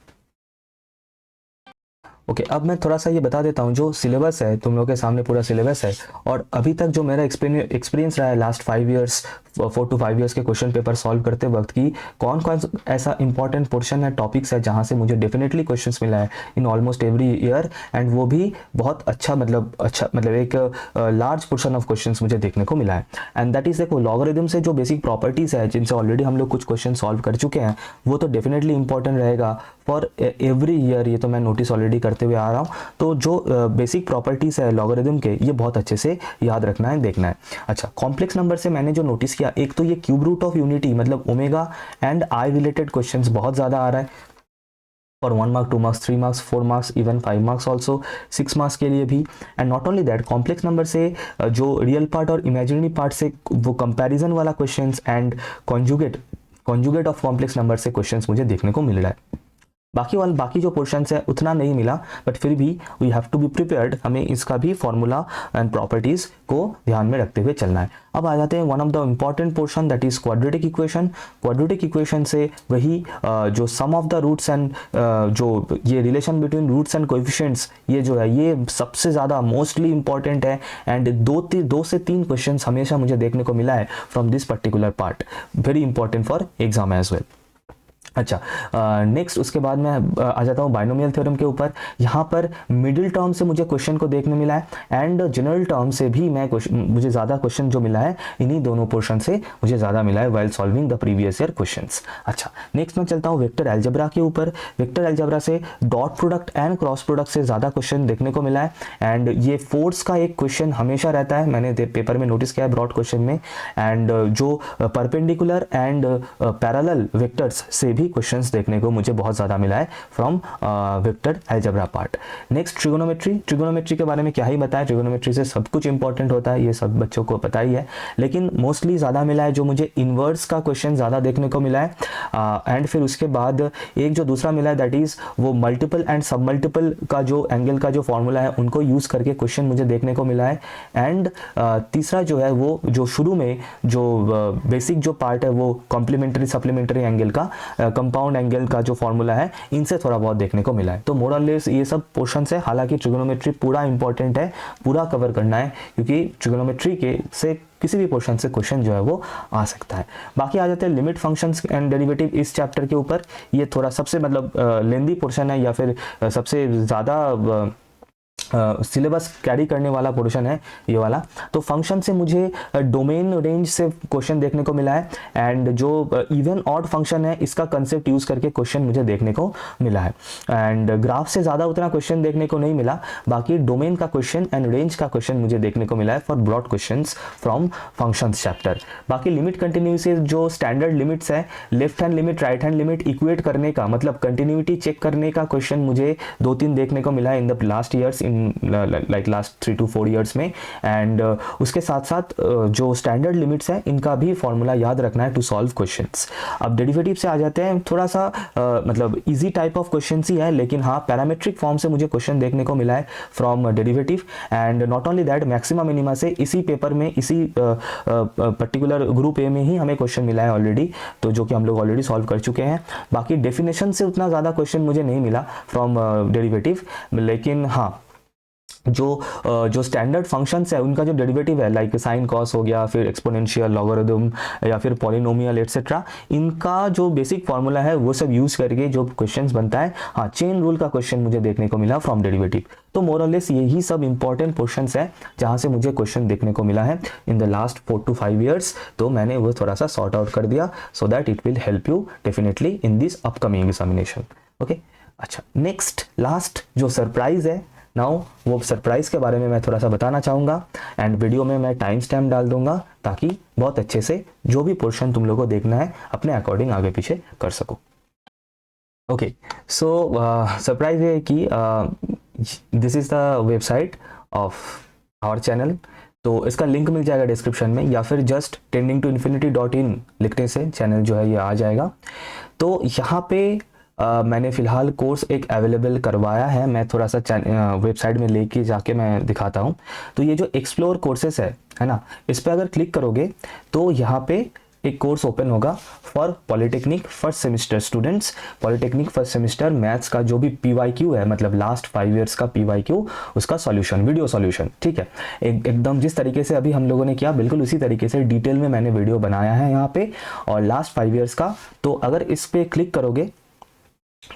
ओके, अब मैं थोड़ा सा ये बता देता हूँ, जो सिलेबस है तुम लोगों के सामने पूरा सिलेबस है, और अभी तक जो मेरा एक्सपीरियंस रहा है लास्ट 4 to 5 इयर्स के क्वेश्चन पेपर सॉल्व करते वक्त की कौन कौन ऐसा इंपॉर्टेंट पोर्शन है, टॉपिक्स है जहाँ से मुझे डेफिनेटली क्वेश्चंस मिला है in almost every year, and वो भी बहुत अच्छा मतलब एक लार्ज पोर्शन ऑफ क्वेश्चंस मुझे देखने को मिला है। एंड दैट इज देखो, लॉगरिथम से जो बेसिक प्रॉपर्टीज़ है जिनसे ऑलरेडी हम लोग कुछ क्वेश्चन सॉल्व कर चुके हैं, वो तो डेफिनेटली इंपॉर्टेंट रहेगा फॉर एवरी ईयर, ये तो मैं नोटिस ऑलरेडी करते हुए आ रहा हूँ। तो जो बेसिक प्रॉपर्टीज़ है लॉगरिथम के, ये बहुत अच्छे से याद रखना है, देखना है। अच्छा, कॉम्प्लेक्स नंबर से मैंने जो नोटिस किया, एक तो ये क्यूब रूट ऑफ यूनिटी मतलब omega and I related questions बहुत ज़्यादा आ रहा है for 1 mark, 2 marks, 3 marks, 4 marks, even 5 marks also, 6 marks के लिए भी। And not only that, complex number से जो रियल पार्ट और इमेजिनरी पार्ट से वो कंपैरिजन वाला questions and conjugate of complex number से क्वेश्चंस मुझे देखने को मिल रहा है। बाकी जो पोर्शंस है उतना नहीं मिला, बट फिर भी we have to be prepared, हमें इसका भी फॉर्मूला एंड प्रॉपर्टीज को ध्यान में रखते हुए चलना है। अब आ जाते हैं one of the important portion, that is quadratic equation. Quadratic equation से वही जो sum of the roots and जो ये relation between roots and coefficients, ये जो है ये सबसे ज़्यादा मोस्टली इंपॉर्टेंट है, एंड 2 से 3 क्वेश्चन हमेशा मुझे देखने को मिला है from this particular part, very important for exam as well. अच्छा, नेक्स्ट उसके बाद मैं आ जाता हूँ बाइनोमियल थ्योरम के ऊपर। यहाँ पर मिडिल टर्म से मुझे क्वेश्चन को देखने मिला है, एंड जनरल टर्म से भी मुझे ज़्यादा क्वेश्चन जो मिला है इन्हीं दोनों पोर्शन से मुझे ज़्यादा मिला है while solving the previous year questions. अच्छा, नेक्स्ट मैं चलता हूँ वेक्टर अलजेब्रा के ऊपर। वेक्टर अलजेब्रा से dot product and cross product से ज़्यादा क्वेश्चन देखने को मिला है, एंड ये फोर्स का एक क्वेश्चन हमेशा रहता है, मैंने पेपर में नोटिस किया है ब्रॉड क्वेश्चन में, एंड जो परपेंडिकुलर एंड पैरेलल वेक्टर्स से भी क्वेश्चंस देखने को मुझे बहुत ज़्यादा मिला है from vector algebra part. Next trigonometry के बारे में क्या ही बताएं, ट्रिगोनोमेट्री से सब कुछ इंपॉर्टेंट होता है, ये सब बच्चों को पता ही है, लेकिन मोस्टली ज़्यादा मिला है जो मुझे इन्वर्स का क्वेश्चन ज़्यादा देखने को मिला है। एंड फिर उसके बाद एक जो दूसरा मिला है दैट इज़ वो मल्टीपल एंड सब मल्टीपल का जो एंगल का जो फॉर्मूला है उनको यूज़ करके क्वेश्चन मुझे देखने को मिला है। एंड तीसरा जो है वो जो शुरू में जो बेसिक जो पार्ट है वो कॉम्प्लीमेंट्री सप्लीमेंट्री एंगल का कंपाउंड एंगल का जो फॉर्मूला है, इनसे थोड़ा बहुत देखने को मिला है। तो मोर और लेस ये सब पोर्शन है, हालांकि ट्रिगोनोमेट्री पूरा इंपॉर्टेंट है, पूरा कवर करना है, क्योंकि ट्रिगोनोमेट्री के से किसी भी पोर्शन से क्वेश्चन जो है वो आ सकता है। बाकी आ जाते हैं लिमिट फंक्शंस एंड डेरिवेटिव इस चैप्टर के ऊपर। ये थोड़ा सबसे मतलब लेंदी पोर्शन है, या फिर सबसे ज़्यादा सिलेबस कैरी करने वाला पोर्शन है ये वाला। तो फंक्शन से मुझे डोमेन रेंज से क्वेश्चन देखने को मिला है, एंड जो इवन ऑड फंक्शन है इसका कंसेप्ट यूज़ करके क्वेश्चन मुझे देखने को मिला है। एंड ग्राफ से ज़्यादा उतना क्वेश्चन देखने को नहीं मिला, बाकी डोमेन का क्वेश्चन एंड रेंज का क्वेश्चन मुझे देखने को मिला है for broad questions from functions chapter. बाकी लिमिट कंटिन्यूटी जो स्टैंडर्ड लिमिट्स है, left hand limit right hand limit equate करने का मतलब कंटिन्यूटी चेक करने का क्वेश्चन मुझे 2-3 देखने को मिला है in the last years, in like last 3 to 4 years में। एंड उसके साथ साथ जो स्टैंडर्ड लिमिट्स हैं इनका भी फॉर्मूला याद रखना है टू सॉल्व क्वेश्चंस। अब डेरिवेटिव से आ जाते हैं, थोड़ा सा मतलब इजी टाइप ऑफ क्वेश्चन ही है, लेकिन हाँ पैरामेट्रिक फॉर्म से मुझे क्वेश्चन देखने को मिला है from derivative. And not only that, maxima minima से इसी पेपर में इसी पर्टिकुलर ग्रुप ए में ही हमें क्वेश्चन मिला है ऑलरेडी, तो जो कि हम लोग ऑलरेडी सॉल्व कर चुके हैं। बाकी डेफिनेशन से उतना ज़्यादा क्वेश्चन मुझे नहीं मिला फ्रॉम डेरिवेटिव, लेकिन हाँ जो स्टैंडर्ड फंक्शंस है उनका जो डेरिवेटिव है लाइक साइन कॉस हो गया, फिर एक्सपोनेंशियल, लॉगरिथम या फिर पॉलिनोमियल एटसेट्रा, इनका जो बेसिक फार्मूला है वो सब यूज करके जो क्वेश्चंस बनता है, हाँ चेन रूल का क्वेश्चन मुझे देखने को मिला फ्रॉम डेरिवेटिव। तो मोर और लेस यही सब इंपॉर्टेंट पोर्शंस है जहां से मुझे क्वेश्चन देखने को मिला है in the last 4 to 5 years. तो मैंने वो थोड़ा सा सॉर्ट आउट कर दिया so that it will help you definitely in this upcoming examination. Okay, अच्छा नेक्स्ट लास्ट जो सरप्राइज है नाउ, वो सरप्राइज के बारे में मैं थोड़ा सा बताना चाहूँगा एंड वीडियो में मैं टाइम स्टैम्प डाल दूंगा ताकि बहुत अच्छे से जो भी पोर्शन तुम लोगों को देखना है अपने अकॉर्डिंग आगे पीछे कर सको। ओके, सो सरप्राइज है कि this is the website of our channel. तो इसका लिंक मिल जाएगा डिस्क्रिप्शन में, या फिर जस्ट tendingtoinfinity.in लिखने से चैनल जो है ये आ जाएगा। तो यहाँ पे मैंने फ़िलहाल कोर्स एक अवेलेबल करवाया है, मैं थोड़ा सा वेबसाइट में लेके जाके मैं दिखाता हूँ। तो ये जो एक्सप्लोर कोर्सेस है ना, इस पर अगर क्लिक करोगे तो यहाँ पे एक कोर्स ओपन होगा for polytechnic first semester students. Polytechnic first semester maths का जो भी PYQ है, मतलब लास्ट 5 ईयर्स का PYQ, उसका सॉल्यूशन, वीडियो सॉल्यूशन, ठीक है। एकदम जिस तरीके से अभी हम लोगों ने किया बिल्कुल उसी तरीके से डिटेल में मैंने वीडियो बनाया है यहाँ पे, और लास्ट 5 ईयर्स का। तो अगर इस पर क्लिक करोगे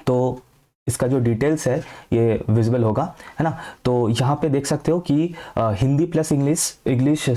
तो इसका जो डिटेल्स है ये विजिबल होगा, है ना। तो यहाँ पे देख सकते हो कि हिंदी प्लस इंग्लिश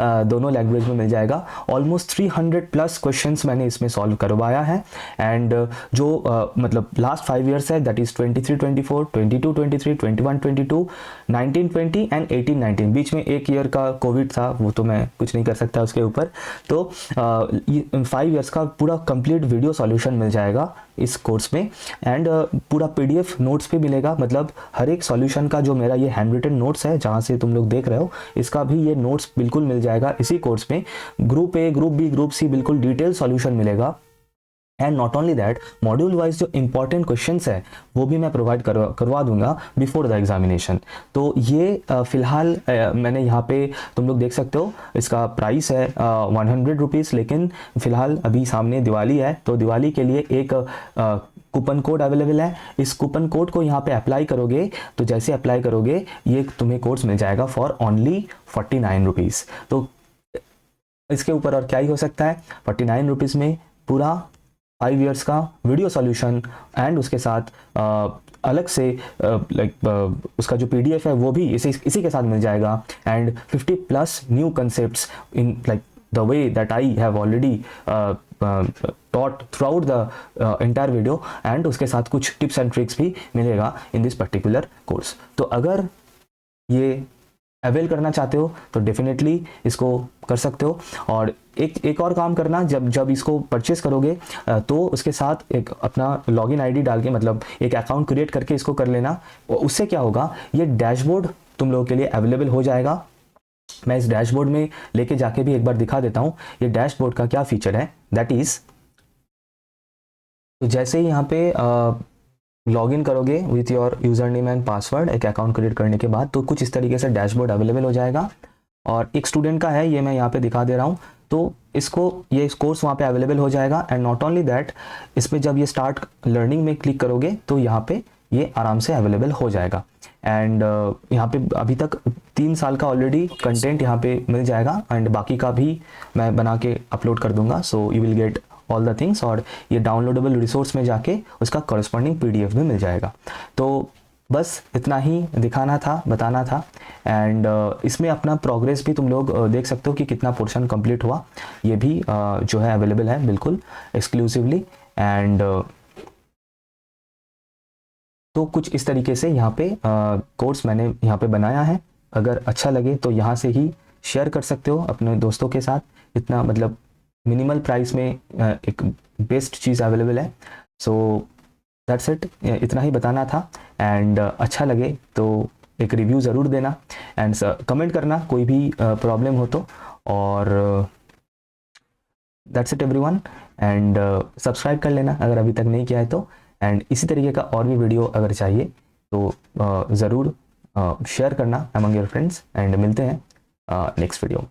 दोनों लैंग्वेज में मिल जाएगा। ऑलमोस्ट 300+ क्वेश्चंस मैंने इसमें सॉल्व करवाया है। एंड जो मतलब लास्ट 5 ईयर्स है, दैट इज़ 23-24, 22-23, 21-22, 19-20 एंड 18-19। बीच में एक ईयर का कोविड था, वो तो मैं कुछ नहीं कर सकता उसके ऊपर। तो 5 ईयर्स का पूरा कंप्लीट वीडियो सॉल्यूशन मिल जाएगा इस कोर्स में। एंड पूरा PDF नोट्स भी मिलेगा, मतलब हर एक सॉल्यूशन का जो मेरा ये हैंड रिटन नोट्स है जहाँ से तुम लोग देख रहे हो, इसका भी ये नोट्स बिल्कुल मिल जाएगा इसी कोर्स में। Group A, group B, group C बिल्कुल डिटेल सॉल्यूशन मिलेगा। And not only that, module wise जो इंपॉर्टेंट क्वेश्चंस है वो भी मैं प्रोवाइड करवा दूंगा बिफोर द एग्जामिनेशन। तो ये फिलहाल मैंने यहाँ पे तुम लोग देख सकते हो, इसका प्राइस है 100 रुपीज़, लेकिन फिलहाल अभी सामने दिवाली है, तो दिवाली के लिए एक कूपन कोड अवेलेबल है। इस कूपन कोड को यहाँ पे अप्लाई करोगे तो जैसे अप्लाई करोगे ये तुम्हें कोर्स मिल जाएगा फॉर ओनली 49 रुपीज़। तो इसके ऊपर और क्या ही हो सकता है। 49 रुपीज़ में पूरा 5 ईयर्स का वीडियो सॉल्यूशन एंड उसके साथ अलग से उसका जो PDF है वो भी इसी के साथ मिल जाएगा। And 50+ new concepts in like the way that I have already taught throughout the entire video, and उसके साथ कुछ टिप्स एंड ट्रिक्स भी मिलेगा इन दिस पर्टिकुलर कोर्स। तो अगर ये अवेल करना चाहते हो तो डेफिनेटली इसको कर सकते हो। और एक और काम करना, जब इसको परचेस करोगे तो उसके साथ एक अपना लॉगिन ID डाल के, मतलब एक अकाउंट क्रिएट करके इसको कर लेना। उससे क्या होगा, ये डैशबोर्ड तुम लोगों के लिए अवेलेबल हो जाएगा। मैं इस डैशबोर्ड में लेके जाके भी एक बार दिखा देता हूँ ये डैशबोर्ड का क्या फीचर है। दैट इज, तो जैसे ही यहाँ पे लॉगिन करोगे with your user name and password, एक अकाउंट क्रिएट करने के बाद, तो कुछ इस तरीके से डैशबोर्ड अवेलेबल हो जाएगा। और एक स्टूडेंट का है, ये मैं यहाँ पे दिखा दे रहा हूँ। तो ये कोर्स वहाँ पे अवेलेबल हो जाएगा। एंड नॉट ओनली दैट, इस पर जब ये स्टार्ट लर्निंग में क्लिक करोगे तो यहाँ पे ये आराम से अवेलेबल हो जाएगा। एंड यहाँ पे अभी तक 3 साल का ऑलरेडी कंटेंट यहाँ पे मिल जाएगा, एंड बाकी का भी मैं बना के अपलोड कर दूंगा। So you will get all the things, और ये डाउनलोडेबल रिसोर्स में जाके उसका कॉरस्पॉन्डिंग PDF भी मिल जाएगा। तो बस इतना ही दिखाना था, बताना था। एंड इसमें अपना प्रोग्रेस भी तुम लोग देख सकते हो कि कितना पोर्शन कंप्लीट हुआ, ये भी जो है अवेलेबल है बिल्कुल एक्सक्लूसिवली। एंड तो कुछ इस तरीके से यहाँ पे कोर्स मैंने यहाँ पे बनाया है। अगर अच्छा लगे तो यहाँ से ही शेयर कर सकते हो अपने दोस्तों के साथ। इतना मतलब मिनिमल प्राइस में एक बेस्ट चीज़ अवेलेबल है। सो दैट्स इट, इतना ही बताना था। एंड अच्छा लगे तो एक रिव्यू ज़रूर देना एंड कमेंट करना कोई भी प्रॉब्लम हो तो। और that's it everyone. And subscribe कर लेना अगर अभी तक नहीं किया है तो। एंड इसी तरीके का और भी वीडियो अगर चाहिए तो ज़रूर शेयर करना अमंग योर फ्रेंड्स। एंड मिलते हैं नेक्स्ट वीडियो।